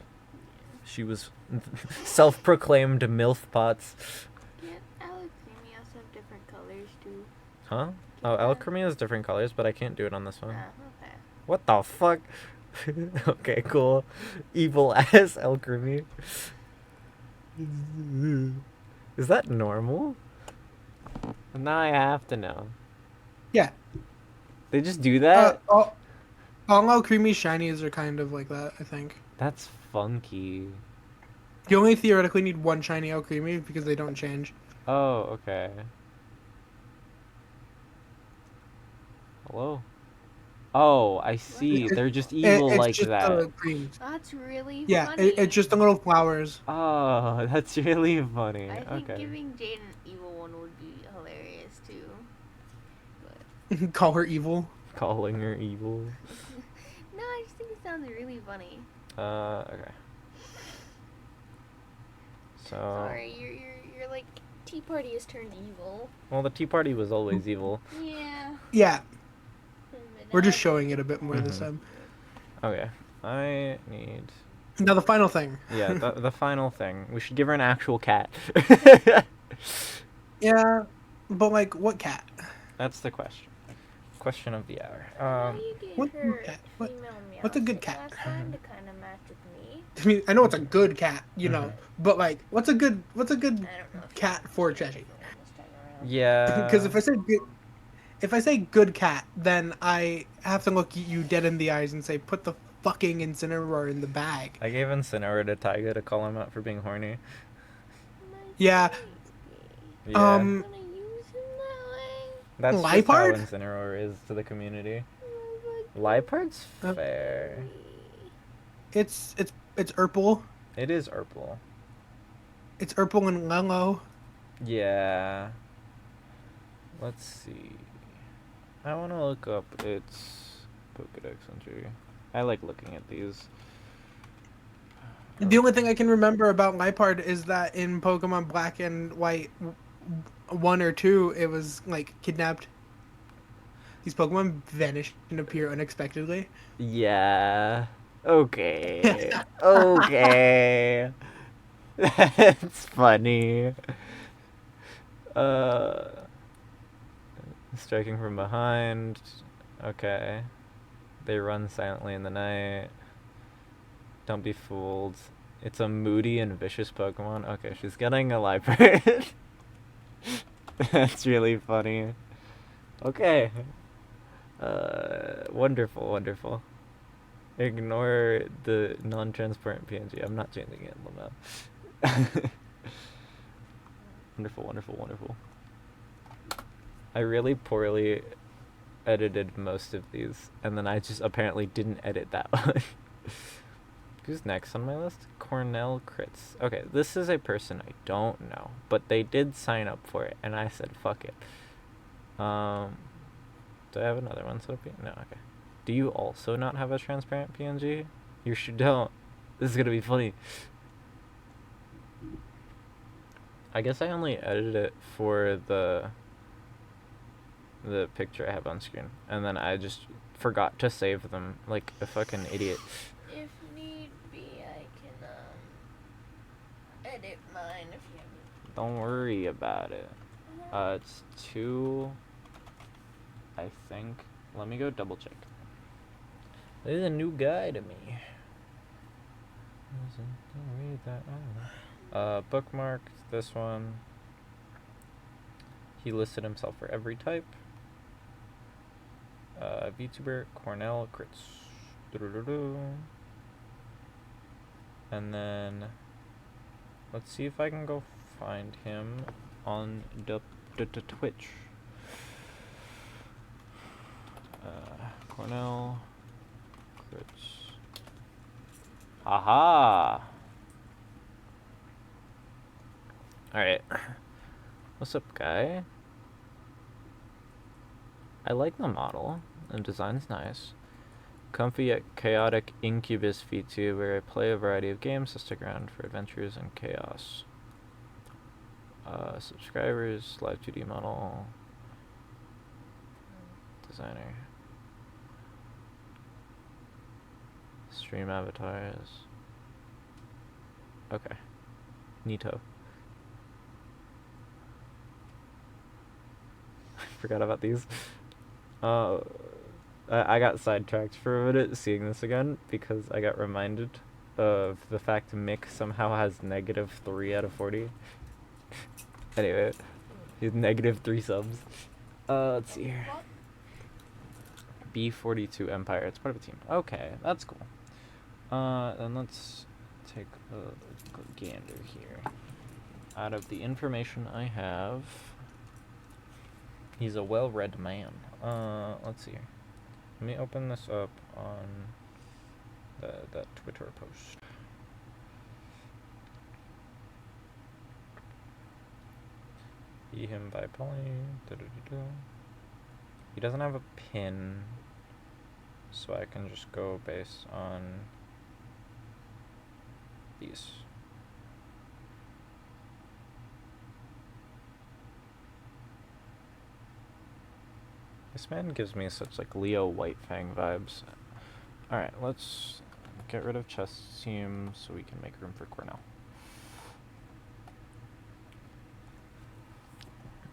She was self-proclaimed MILF Pots. Yeah, Alchemy also have different colors too. Huh? Oh, Alchemy has different colors, but I can't do it on this one. Okay. What the fuck? Okay, cool. Evil ass Alchemy. Is that normal? Now I have to know. Yeah. They just do that? All Alchemy shinies are kind of like that, I think. That's funky. You only theoretically need one shiny Alchemy because they don't change. Oh, okay. Hello? Oh, I see. They're just evil like just that. The creams. That's really Yeah, funny. it's just the little flowers. Oh, that's really funny. I think Okay. giving Jade an evil one would be hilarious too. Call her evil. Calling her evil. No, I just think it sounds really funny. Okay. So. Sorry, you're like Tea Party has turned evil. Well, the Tea Party was always evil. Yeah. Yeah. But We're now just showing it a bit more this time. Okay. I need. Now the final thing. Yeah, the final thing. We should give her an actual cat. Yeah, but like, what cat? That's the question. Question of the hour. now you gave what her cat? female What's a good Meowstic cat? last time to kind of match with me. I mean, I know it's a good cat, you know, but like, what's a good I don't know if cat for Cheshi? this time around. Yeah. Because if I say good cat, then I have to look you dead in the eyes and say, put the fucking Incineroar in the bag. I gave Incineroar to Taiga to call him out for being horny. Yeah. Yeah. I'm gonna use him that way. That's just how Liepard? Incineroar is to the community. Liepard's fair. It's Urple. It is Urple. It's Urple and Lelo. Yeah. Let's see. I want to look up its Pokedex entry. I like looking at these. The only thing I can remember about Liepard is that in Pokemon Black and White 1 or 2, it was like kidnapped. These Pokemon vanish and appear unexpectedly. Yeah. Okay. Okay. That's funny. Striking from behind. Okay. They run silently in the night. Don't be fooled. It's a moody and vicious Pokemon. Okay, she's getting a Liepard. That's really funny. Okay. Wonderful, wonderful. Ignore the non-transparent PNG. I'm not changing it, Lamau. Wonderful, wonderful, wonderful. I really poorly edited most of these, and then I just apparently didn't edit that one. Who's next on my list? Cornell Crits. Okay, this is a person I don't know, but they did sign up for it, and I said, fuck it. Do I have another one set up? No, okay. Do you also not have a transparent PNG? You sure don't. This is gonna be funny. I guess I only edited it for the picture I have on screen, and then I just forgot to save them like a fucking idiot. If need be, I can edit mine if you Don't worry about it. It's 2, I think. Let me go double check. This is a new guy to me. Bookmarked this one. He listed himself for every type. VTuber, Cornell, crits. And then let's see if I can go find him on the Twitch. Cornell, crits. Aha! Alright. What's up, guy? I like the model. The design's nice. Comfy yet chaotic incubus VTuber. I play a variety of games, so stick around for adventures and chaos. Subscribers, live 2D model. Designer. Stream avatars. Okay. Neato. I forgot about these. I got sidetracked for a minute seeing this again because I got reminded of the fact Mick somehow has -3 out of 40. Anyway, he's -3 subs. Let's see here. B42 Empire. It's part of a team. Okay, that's cool. Then let's take a gander here. Out of the information I have, he's a well-read man. Let's see here. Let me open this up on that Twitter post. Be him by pulling. He doesn't have a pin, so I can just go based on these. This man gives me such like Leo White Fang vibes. Alright, let's get rid of chest team so we can make room for Cornell.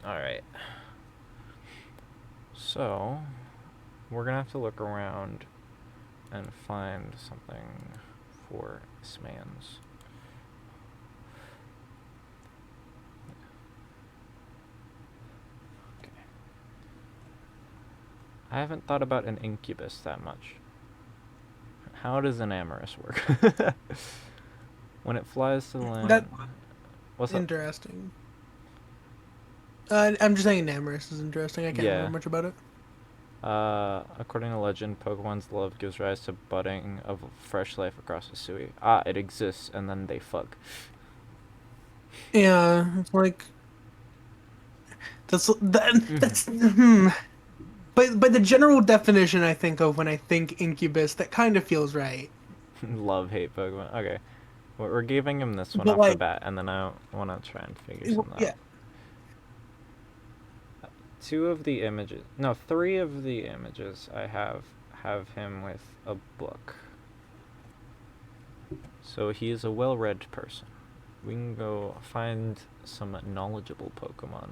Alright. So, we're gonna have to look around and find something for this man's. Okay. I haven't thought about an incubus that much. How does an amorous work? When it flies to the land... What's up? Interesting. I'm just saying amorous is interesting. I can't remember much about it. According to legend, Pokemon's love gives rise to budding of fresh life across the Sui. It exists, and then they fuck. Yeah, it's like that's But the general definition I think of when I think incubus, that kind of feels right. Love, hate Pokemon. Okay. We're giving him this one But off like, the bat, and then I want to try and figure something yeah. out. 3 of the images I have him with a book. So he is a well-read person. We can go find some knowledgeable Pokemon.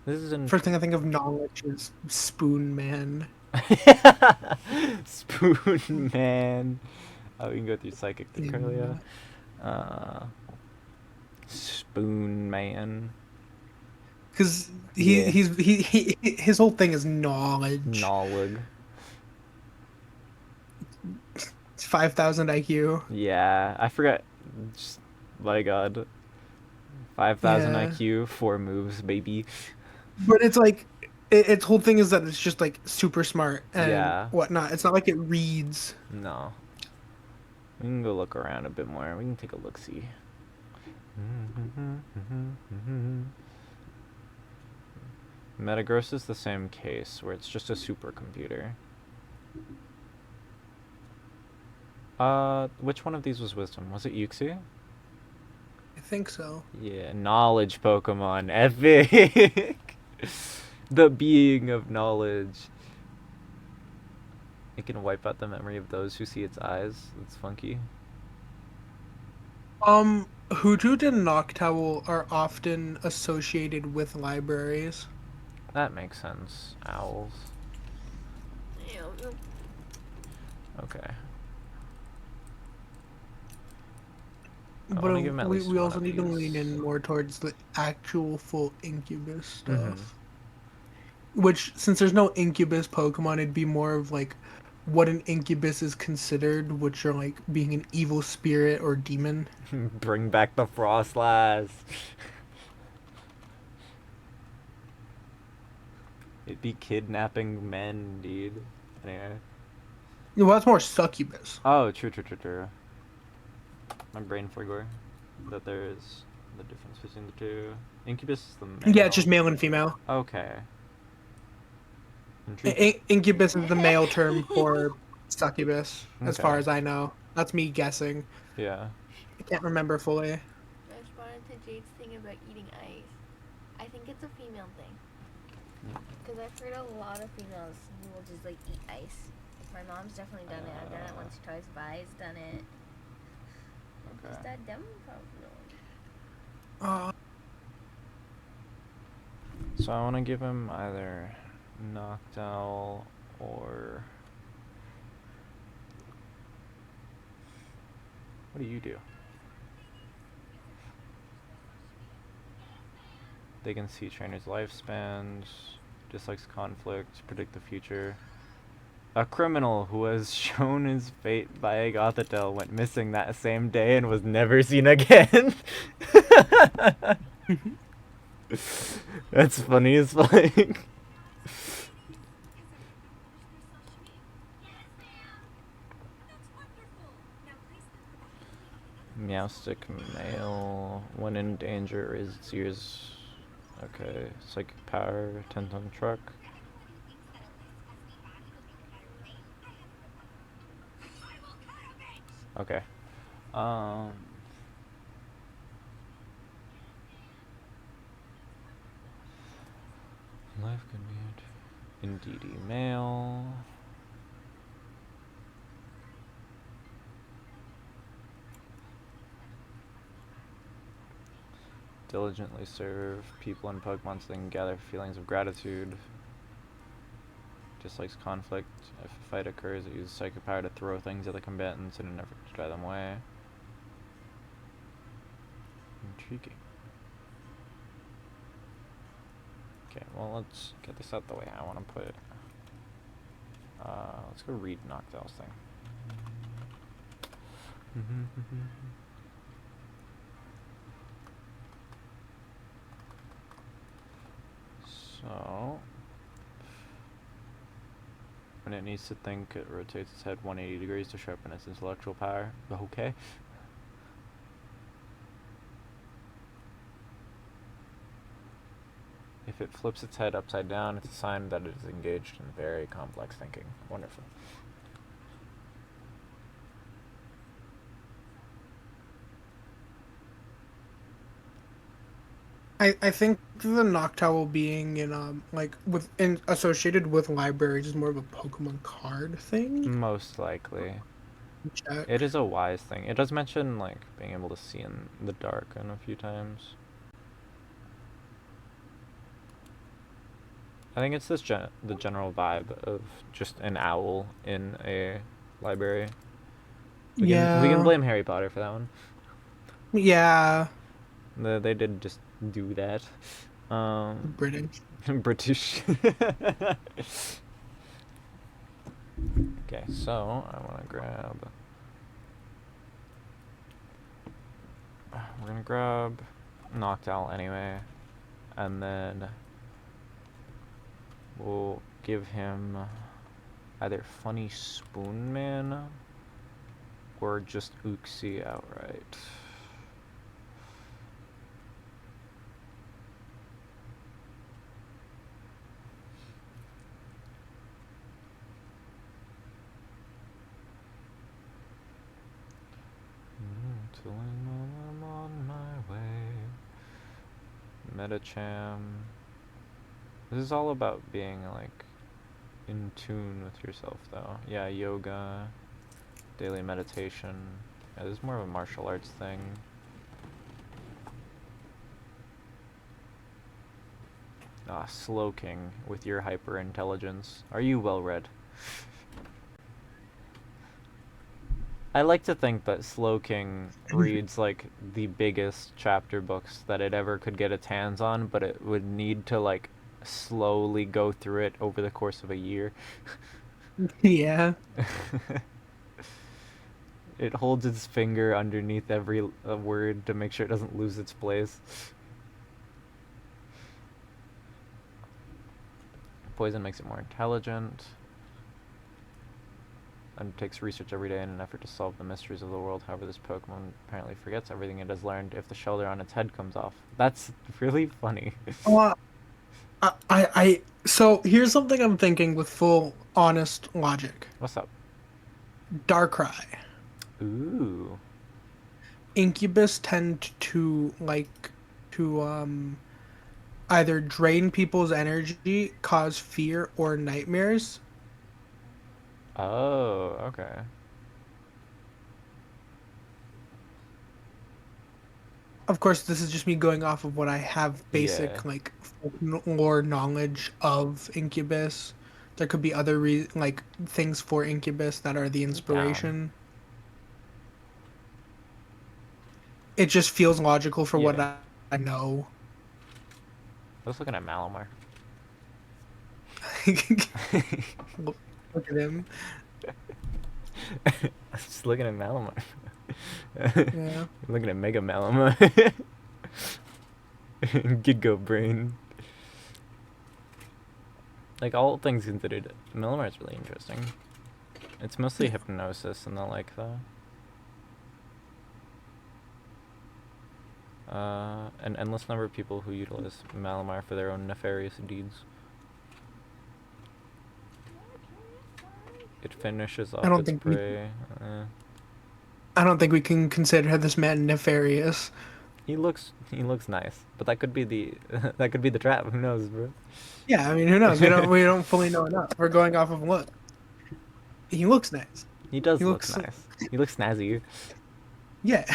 This is First thing I think of knowledge is Spoon Man. Spoon Man. We can go through Psychic to Curlia. Spoon Man. Because his whole thing is knowledge. Knowledge. 5,000 IQ. Yeah, I forgot. Just, my God. 5,000 Yeah. IQ, 4 moves, baby. But it's like, its whole thing is that it's just like super smart and whatnot. It's not like it reads. No. We can go look around a bit more. We can take a look-see. Metagross is the same case, where it's just a supercomputer. Which one of these was Wisdom? Was it Yuxi? I think so. Yeah, knowledge Pokemon. Epic! The being of knowledge. It can wipe out the memory of those who see its eyes. That's funky. Hoothoot and Noctowl are often associated with libraries. That makes sense. Owls. Ew. Okay. I But want to give him at least we one also of need to lean these. in more towards the actual full Incubus Mm-hmm. stuff. Which, since there's no Incubus Pokemon, it'd be more of like what an Incubus is considered, which are like being an evil spirit or demon. Bring back the Frostlass. It'd be kidnapping men, dude. Anyway. Well, that's more Succubus. Oh, true. My brain forgot that there is the difference between the two. Incubus is the male. Yeah, it's just male and female. Okay. Intriguing. Incubus is the male term for Succubus, as far Okay. as I know. That's me guessing. Yeah. I can't remember fully. I responded to Jade's thing about eating ice. I think it's a female thing. Because I've heard a lot of females who will just like eat ice. My mom's definitely done it. I've done it once or twice. Vi's done it. Okay. Just that dumb problem. So I want to give him either Noctowl or... What do you do? They can see trainers' lifespans, dislikes conflict, predict the future. A criminal who was shown his fate by a Gothitelle went missing that same day and was never seen again. That's funny as fuck. Meowstic male. When in danger is its ears. Okay. Psychic power. 10-ton truck. Okay. Life could be it. Indeedy male. Diligently serve people and Pokemon so they can gather feelings of gratitude. Dislikes conflict. If a fight occurs, it uses psychic power to throw things at the combatants in an effort to drive them away. Intriguing. Okay, well, let's get this out the way I want to put it. Let's go read Noctowl's thing. So, when it needs to think, it rotates its head 180 degrees to sharpen its intellectual power. Okay. If it flips its head upside down, it's a sign that it is engaged in very complex thinking. Wonderful. I think the Noctowl being in associated with libraries is more of a Pokemon card thing. Most likely. Check. It is a wise thing. It does mention, like, being able to see in the dark a few times. I think it's this the general vibe of just an owl in a library. We can blame Harry Potter for that one. Yeah. They did just do that. British. British. Okay, so I want to grab... We're going to grab Noctowl anyway. And then we'll give him either Funny Spoon Man or just Uxie outright. Till I'm on my way. Metacham. This is all about being, like, in tune with yourself, though. Yeah, yoga, daily meditation. Yeah, this is more of a martial arts thing. Ah, Slowking with your hyper intelligence. Are you well read? I like to think that Slowking reads like the biggest chapter books that it ever could get its hands on, but it would need to like slowly go through it over the course of a year. Yeah. It holds its finger underneath every word to make sure it doesn't lose its place. Poison makes it more intelligent. Undertakes research every day in an effort to solve the mysteries of the world. However, this Pokemon apparently forgets everything it has learned if the shoulder on its head comes off. That's really funny. Uh, so here's something I'm thinking with full honest logic. What's up? Darkrai. Ooh. Incubus tend to like to either drain people's energy, cause fear or nightmares. Oh, okay. Of course, this is just me going off of what I have Yeah. basic like folklore knowledge of Incubus. There could be other like things for Incubus that are the Down. inspiration. It just feels logical for what Yeah. I know. I was looking at Malamar. Look at him. I was just looking at Malamar. Yeah. Looking at Mega Malamar. Giga Brain. Like, all things considered, Malamar is really interesting. It's mostly hypnosis and the like, though. An endless number of people who utilize Malamar for their own nefarious deeds. It finishes I off don't its think we prey. I don't think we can consider this man nefarious. He looks nice, but that could be the that could be the trap. Who knows, bro? Yeah, I mean, who knows? We don't fully know enough. We're going off of look. He looks nice. He does He look looks nice. He looks snazzy. yeah.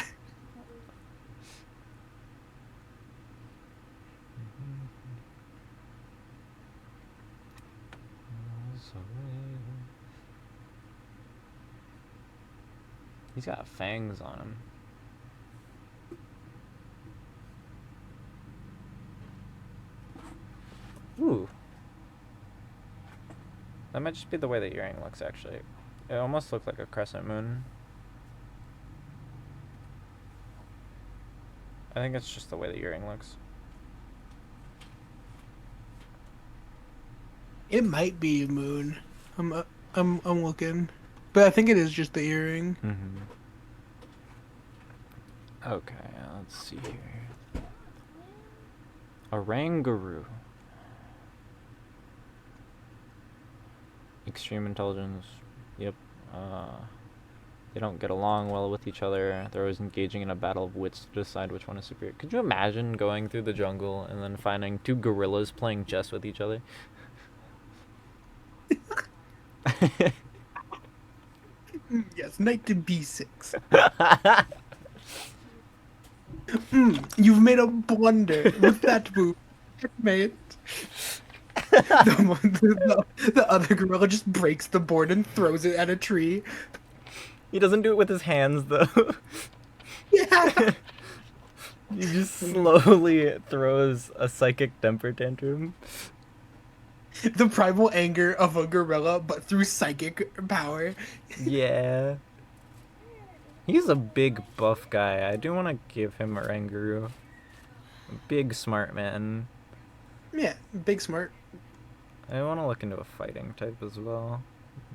He's got fangs on him. Ooh. That might just be the way the earring looks, actually. It almost looks like a crescent moon. I think it's just the way the earring looks. It might be a moon. I'm looking, but I think it is just the earring. Mm-hmm. Okay, let's see here. Oranguru. Extreme intelligence. Yep. They don't get along well with each other. They're always engaging in a battle of wits to decide which one is superior. Could you imagine going through the jungle and then finding two gorillas playing chess with each other? Yes, knight to b6. You've made a blunder with that move, mate. The other gorilla just breaks the board and throws it at a tree. He doesn't do it with his hands, though. Yeah. He just slowly throws a psychic temper tantrum. The primal anger of a gorilla, but through psychic power. Yeah. He's a big buff guy. I do want to give him a Oranguru. Big smart man. Yeah, big smart. I want to look into a fighting type as well.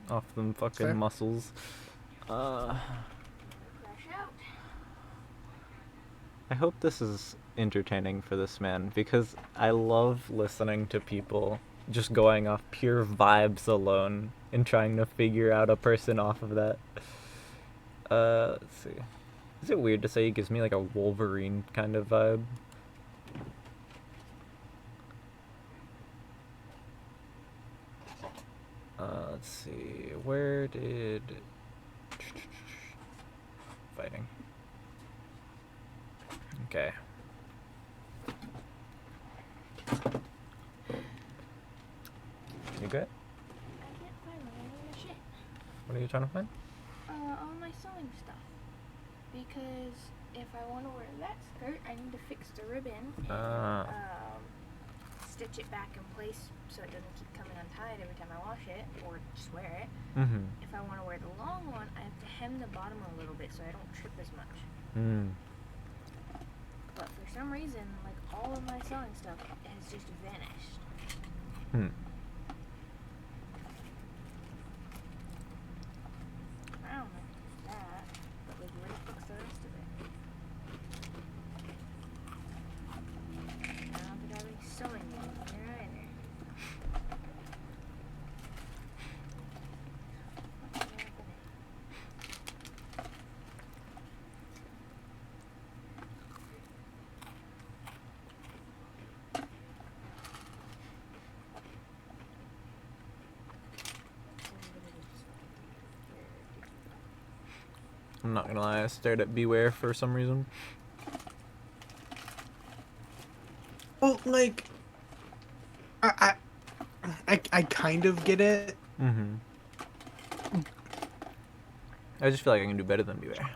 Off them fucking Fair. muscles. Crash out. I hope this is entertaining for this man, because I love listening to people just going off pure vibes alone and trying to figure out a person off of that. Let's see. Is it weird to say he gives me like a Wolverine kind of vibe? Let's see. Where did... Fighting. Okay. What are you trying to find? All my sewing stuff. Because if I want to wear that skirt, I need to fix the ribbon and stitch it back in place so it doesn't keep coming untied every time I wash it or just wear it. Mm-hmm. If I want to wear the long one, I have to hem the bottom a little bit so I don't trip as much. But for some reason, like all of my sewing stuff has just vanished. I don't know if it's that, but like where to fix the rest of it? I don't think I have any sewing needles in there either. What's happening? I'm not gonna lie, I stared at Beware for some reason. Well, like, I kind of get it. Mm-hmm. I just feel like I can do better than Beware.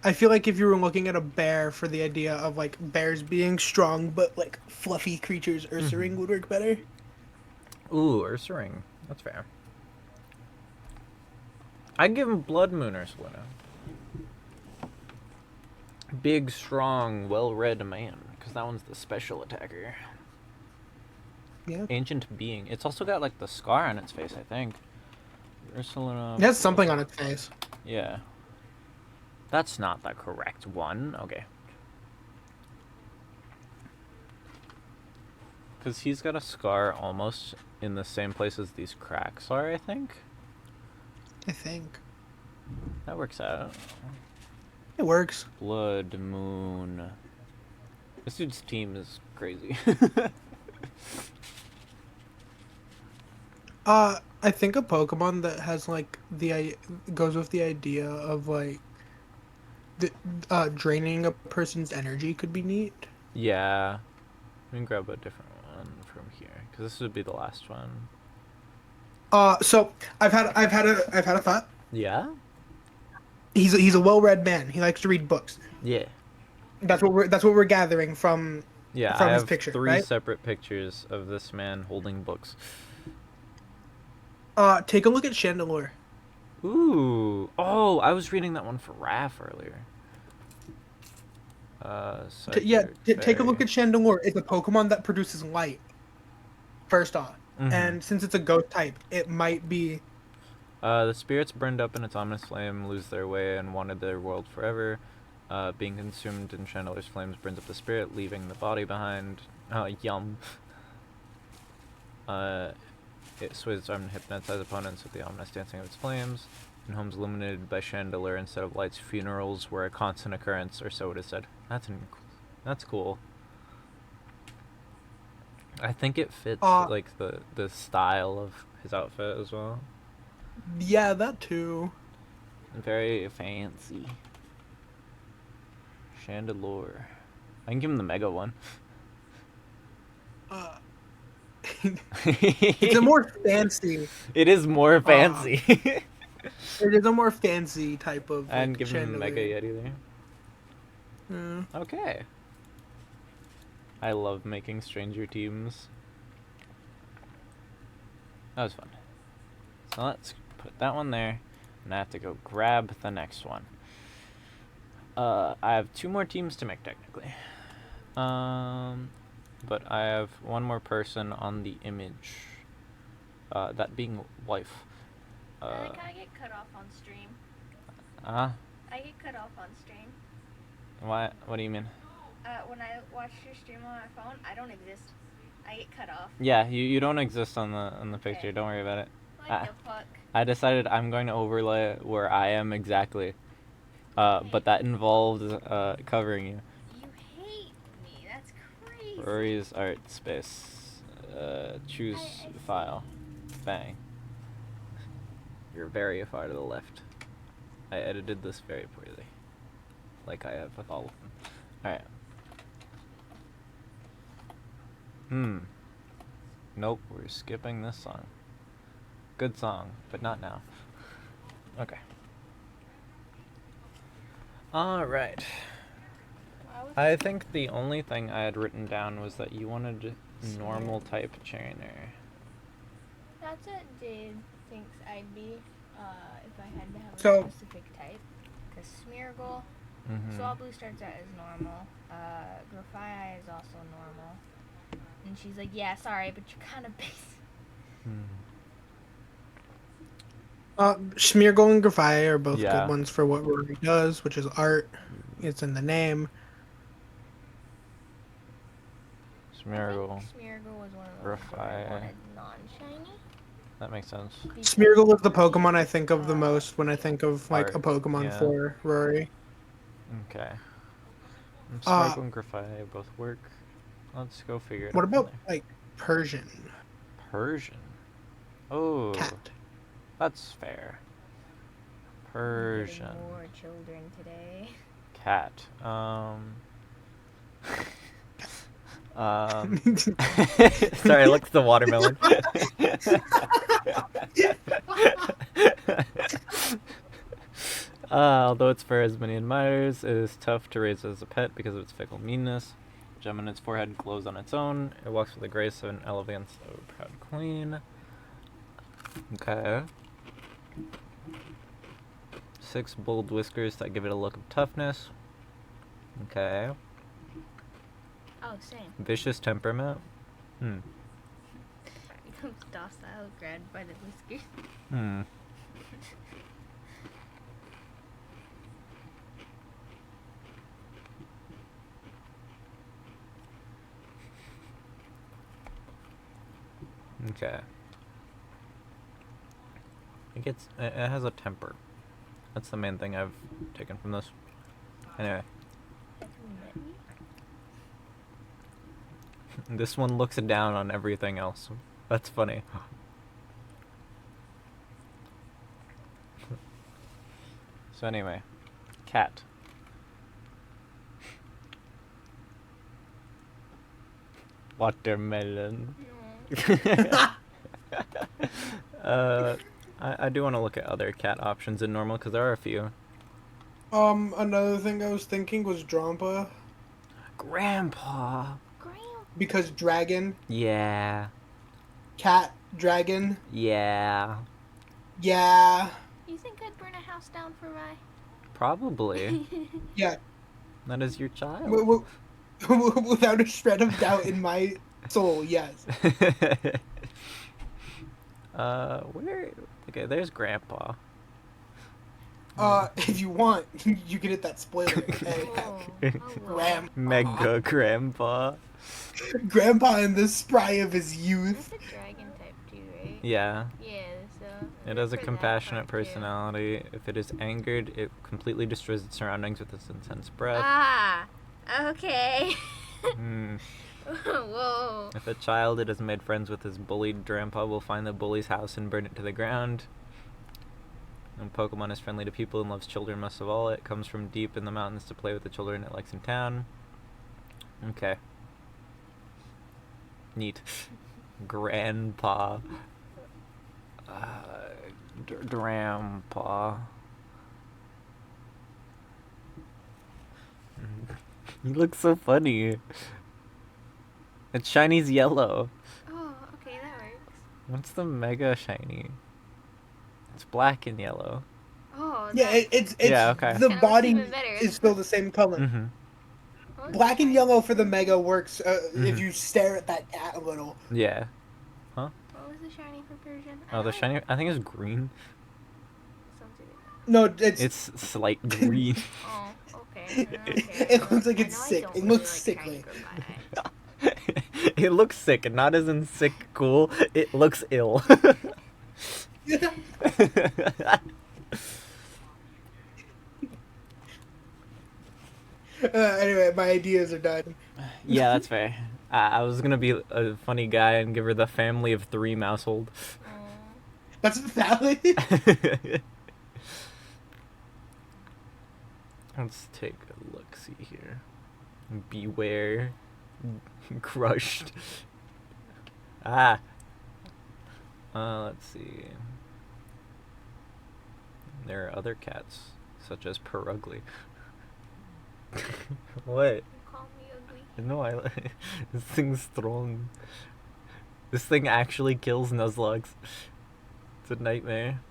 I feel like if you were looking at a bear for the idea of like bears being strong but like fluffy creatures, Ursaring would work better. Ooh, Ursaring. That's fair. I'd give him Blood Moon Ursaluna. Big, strong, well-read man, because that one's the special attacker. Yeah. Ancient Being. It's also got like the scar on its face, I think. Ursaluna. It has something on its face. Yeah. That's not the correct one. Okay. Because he's got a scar almost in the same place as these cracks are, I think. I think. That works out. It works. Blood Moon. This dude's team is crazy. I think a Pokemon that has like goes with the idea of like the draining a person's energy could be neat. Yeah. Let me grab a different one from here, because this would be the last one. So I've had a thought. Yeah? He's a well-read man. He likes to read books. Yeah. That's what we're gathering from Yeah, from I his have picture, three right? separate pictures of this man holding books. Take a look at Chandelure. Ooh. Oh, I was reading that one for Raph earlier. Take a look at Chandelure. It's a Pokemon that produces light. First off, and since it's a ghost type, it might be. The spirits burned up in its ominous flame lose their way and wanted their world forever. Being consumed in Chandelure's flames burns up the spirit, leaving the body behind. Yum. It sways its arm and hypnotizes opponents with the ominous dancing of its flames. In homes illuminated by Chandelure instead of lights, funerals were a constant occurrence, or so it is said. That's cool. I think it fits like the style of his outfit as well. Yeah, that too. Very fancy. Chandelure. I can give him the mega one. It's a more fancy. It is more fancy. It is a more fancy type of. I didn't like, give him the mega Chandelure. yet either. Okay. I love making stranger teams. That was fun. So let's put that one there, and I have to go grab the next one. I have 2 more teams to make technically. But I have one more person on the image. That being wife. I get cut off on stream. I get cut off on stream. What do you mean? When I watch your stream on my phone, I don't exist. I get cut off. Yeah, you don't exist on the picture. Okay. Don't worry about it. What the fuck? I decided I'm going to overlay it where I am exactly. But that involved covering you. You hate me. That's crazy. Rory's art space. Choose file. Bang. You're very far to the left. I edited this very poorly. Like I have with all of them. Alright. Nope, we're skipping this song. Good song, but not now. Okay. Alright. I think the only thing I had written down was that you wanted normal type chainer. That's what Jade thinks I'd be if I had to have a So- specific type. Because Smeargle, Mm-hmm. Swab Blue starts out as normal. Grafii is also normal. And she's like, yeah, sorry, but you're kind of basic. Smeargle and Grafai are both Yeah. good ones for what Rory does, which is art. It's in the name. Smeargle. I think Smeargle was one of the ones that I Grafai. wanted non-shiny. That makes sense. Smeargle is the Pokemon I think of the most when I think of like a Art, Pokemon yeah. for Rory. Okay. Smeargle and Grafai both work. Let's go figure it What out. from about there. like Persian Persian? Oh, cat? that's fair. Getting Persian. more children today. Cat. Sorry, look at the watermelon. Although its fur has many admirers, it is tough to raise as a pet because of its fickle meanness. A gem in its forehead glows on its own. It walks with the grace and elegance of a proud queen. Okay. 6 bold whiskers that give it a look of toughness. Okay. Oh, same. Vicious temperament. Becomes docile, grabbed by the whiskers. Okay. It has a temper. That's the main thing I've taken from this. Anyway, this one looks down on everything else. That's funny. So anyway, cat. Watermelon. I do want to look at other cat options in normal because there are a few. Another thing I was thinking was Drampa Grandpa. because dragon, Yeah. cat, dragon. Yeah. Yeah. You think I'd burn a house down for Rye? Probably. Yeah. That is your child. Without a shred of doubt in my soul, yes. Where? Okay, there's Grandpa. If you want, you can hit that spoiler. Mega Grandpa. Grandpa in the spry of his youth. That's a dragon type too, right? Yeah. Yeah, so... It has a compassionate personality. If it is angered, it completely destroys its surroundings with its intense breath. Ah! Okay. Whoa. If a child it has made friends with his bullied grandpa will find the bully's house and burn it to the ground. And Pokemon is friendly to people and loves children most of all. It comes from deep in the mountains to play with the children it likes in town. Okay. Neat. Grandpa. Grandpa. You look so funny. Its shiny's yellow. Oh, okay, that works. What's the mega shiny? It's black and yellow. Oh, Yeah, it's Yeah, okay. the Kinda looks body even better. is still the same color. Mm-hmm. What was Black the and shiny? yellow for the mega works Mm-hmm. if you stare at that cat a little. Yeah. What was the shiny for Persian? Oh, the shiny. I think it's green. Something. No, It's slight green. Oh, okay. It looks like it's I know I sick. don't It really looks like shiny sickly. Grafai. It looks sick, not as in sick cool. It looks ill. Anyway, my ideas are done. Yeah, that's fair. I was gonna be a funny guy and give her the family of 3 mousehold. That's valid. Let's take a look. See here. Beware. Crushed. Ah. Let's see. There are other cats, such as Perugly. What? You call me ugly. No, this thing's strong. This thing actually kills Nuzlocke. It's a nightmare.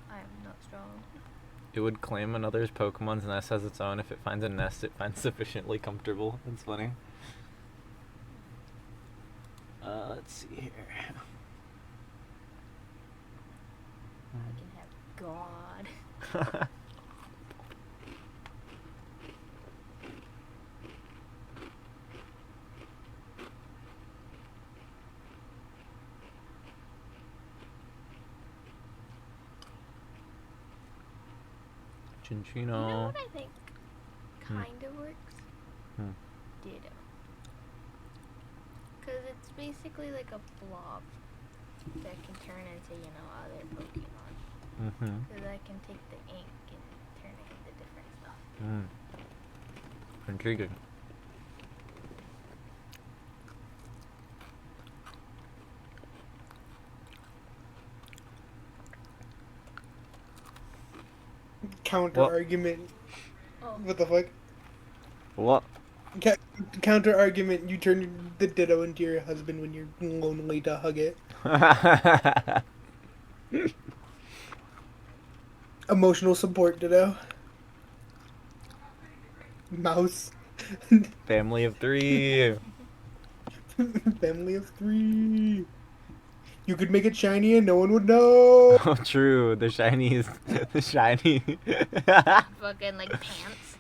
I am not strong. It would claim another's Pokemon's nest as its own if it finds a nest it finds sufficiently comfortable. That's funny. Let's see here. I can have God. Chinchino. You know what I think kind of works? Hmm. Ditto. Because it's basically like a blob that can turn into, other Pokemon. Mm-hmm. Because I can take the ink and turn it into different stuff. Intriguing. Counter argument. Oh. What the fuck? What? Counter argument. You turn the Ditto into your husband when you're lonely to hug it. Emotional support Ditto. Mouse. Family of 3. Family of 3. You could make it shiny and no one would know. Oh, true. The shiny is the shiny. Fucking like pants.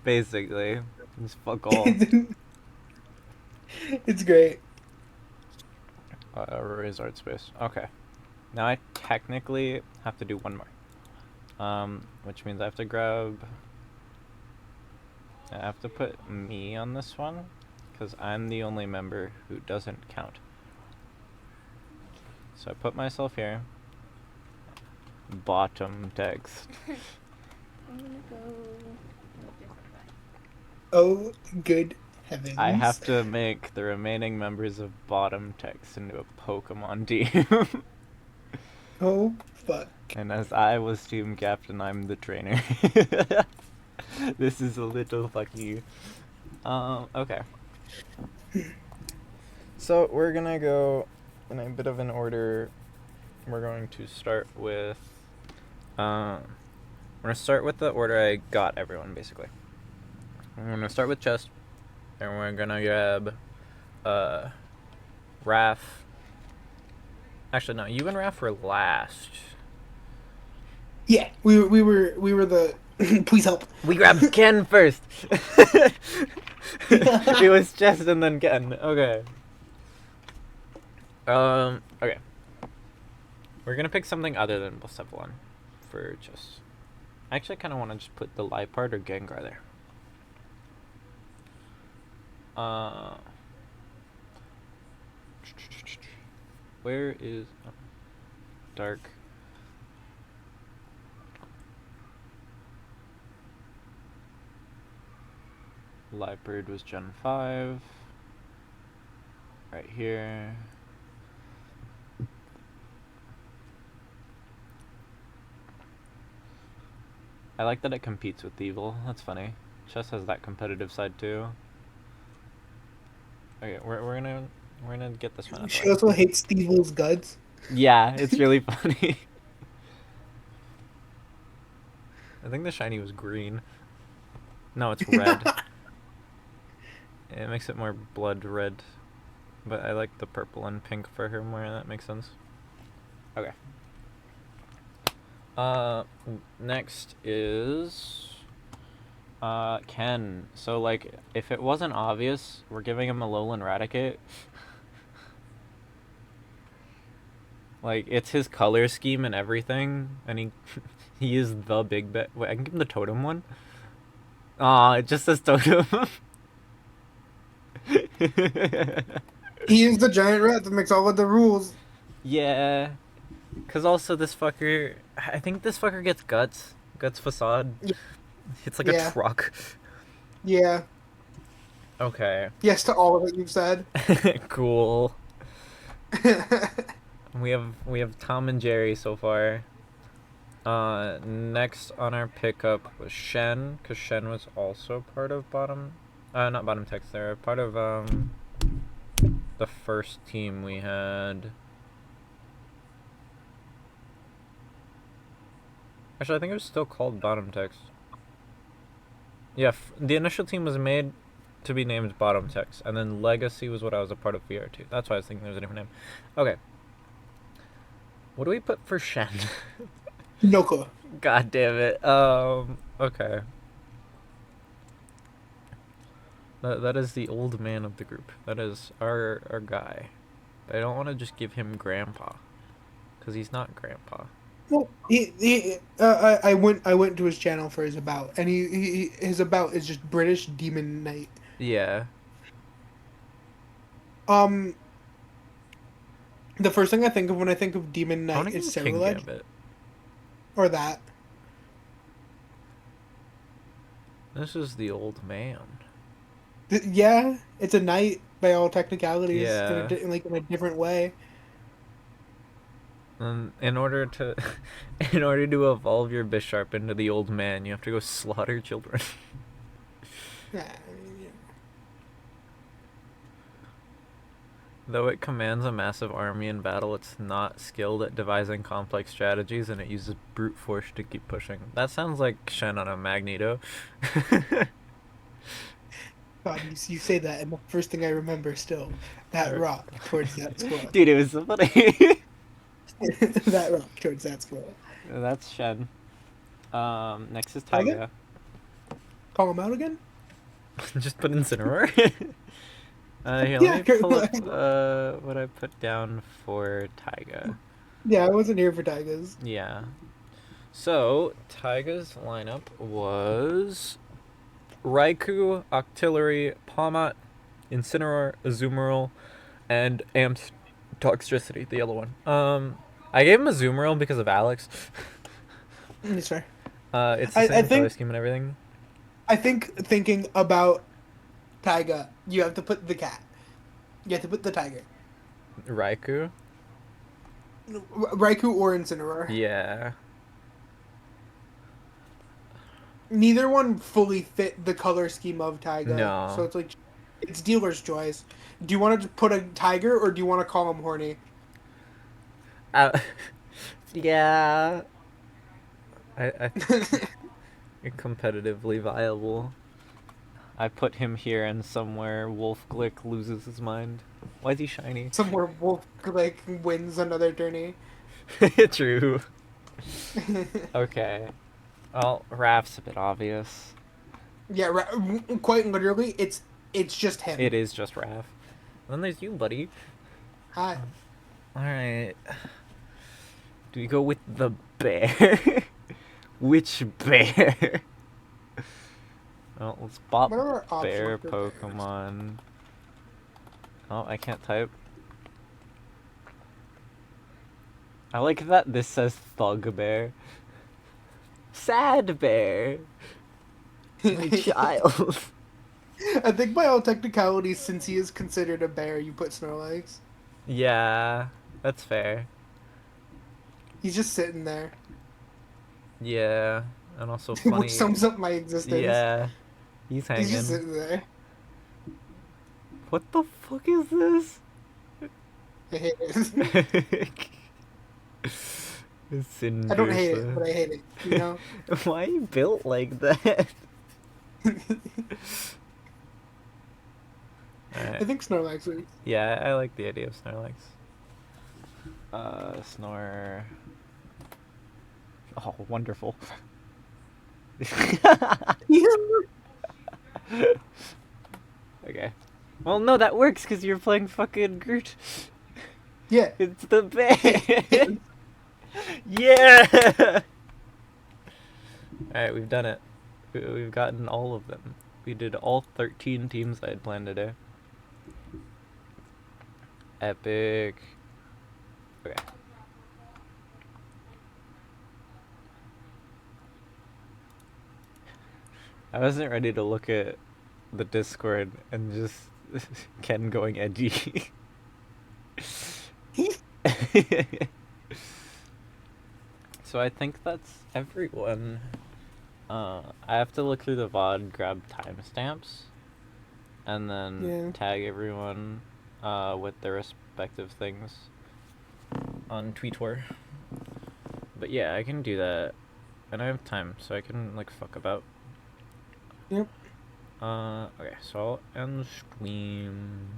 Basically, just fuck all. It's great. Raise art space. Okay. Now I technically have to do one more. Which means I have to put me on this one, because I'm the only member who doesn't count. So I put myself here. Bottom text. I'm gonna go. No, just like that. Oh, good heavens. I have to make the remaining members of bottom text into a Pokemon team. Oh, fuck. And as I was team captain, I'm the trainer. This is a little fucky. Okay. So we're gonna go in a bit of an order. We're going to start with we're gonna start with the order I got everyone, basically. We're gonna start with chest, and we're gonna grab Raph. Actually, no, you and Raph were last. Yeah, we were the please help. We grabbed Ken first. It was chest and then Ken. Okay. Okay. We're gonna pick something other than Blacephalon for chest. I actually kind of want to just put the Liepard or Gengar there. Where is Dark? Liepard was Gen 5. Right here. I like that it competes with Evil. That's funny. Chess has that competitive side too. Okay, we're gonna get this one out of the She way. also hates Stevel's guts. Yeah, it's really funny. I think the shiny was green. No, it's red. It makes it more blood red. But I like the purple and pink for her more, that makes sense. Okay. Next is Ken. So like if it wasn't obvious, we're giving him a Alolan Raticate. Like it's his color scheme and everything, and he is the big bet. Wait, I can give him the totem one. Aw, it just says totem. He is the giant rat that makes all of the rules. Yeah, cause also this fucker, I think this fucker gets guts facade. Yeah. It's like a truck. Yeah. Okay. Yes to all of it you've said. Cool. We have Tom and Jerry so far. Next on our pickup was Shen, because Shen was also part of not bottom text. They're part of the first team we had. Actually, I think it was still called bottom text. Yeah, the initial team was made to be named bottom text, and then Legacy was what I was a part of VR2. That's why I was thinking there was a different name. Okay. What do we put for Shen? No clue. God damn it. Okay. That is the old man of the group. That is our guy. But I don't want to just give him grandpa, because he's not grandpa. Well, I went to his channel for his about, and his about is just British Demon Knight. Yeah. The first thing I think of when I think of Demon I want Knight to is give King Cerulege, Gambit. or that. This is the old man. Yeah, it's a knight by all technicalities, Yeah. in a different way. In order to evolve your Bisharp into the old man, you have to go slaughter children. Yeah. Though it commands a massive army in battle, it's not skilled at devising complex strategies, and it uses brute force to keep pushing. That sounds like Shen on a Magneto. God, you say that, and the first thing I remember still, that rock towards that squirrel. Dude, it was so funny. That rock towards that squirrel. That's Shen. Next is Okay. Taiga. Call him out again? Just put Incineroar. Here, Yeah, let me pull up what I put down for Taiga. Yeah, I wasn't here for Tigers. Yeah. So, Taiga's lineup was Raikou, Octillery, Palmot, Incineroar, Azumarill, and Amped Toxtricity, the yellow one. I gave him Azumarill because of Alex. That's fair. It's the same color scheme and everything. I think thinking about Taiga, you have to put the cat. You have to put the tiger. Raikou? Raikou or Incineroar. Yeah. Neither one fully fit the color scheme of Taiga. No. So it's dealer's choice. Do you want to put a tiger or do you want to call him horny? Yeah. I think competitively viable. I put him here, and somewhere Wolf Glick loses his mind. Why is he shiny? Somewhere Wolf wins another tourney. True. Okay. Well, Raph's a bit obvious. Yeah, quite literally, it's just him. It is just Raph. And then there's you, buddy. Hi. Alright. Do we go with the bear? Which bear? Well, let's bop bear Pokemon. Oh, I can't type. I like that this says Thug Bear. Sad Bear. My child. I think by all technicalities, since he is considered a bear, you put Snorlax. Yeah, that's fair. He's just sitting there. Yeah, and also funny. Which sums up my existence. Yeah, he's hanging. He's just sitting there. What the fuck is this? I hate it. It's in I don't hate it, but I hate it. You know? Why are you built like that? I think Snorlax is. Yeah, I like the idea of Snorlax. Snore. Oh, wonderful. Okay. Well, no, that works because you're playing fucking Groot. Yeah. It's the bear. Yeah. Alright, we've done it. We've gotten all of them. We did all 13 teams I had planned today. Epic. Okay. I wasn't ready to look at the Discord and just Ken going edgy. So I think that's everyone. I have to look through the VOD, grab timestamps, and then Yeah. tag everyone with their respective things on Twitter. But yeah, I can do that, and I have time, so I can like fuck about. Yep. Okay, so I'll end stream.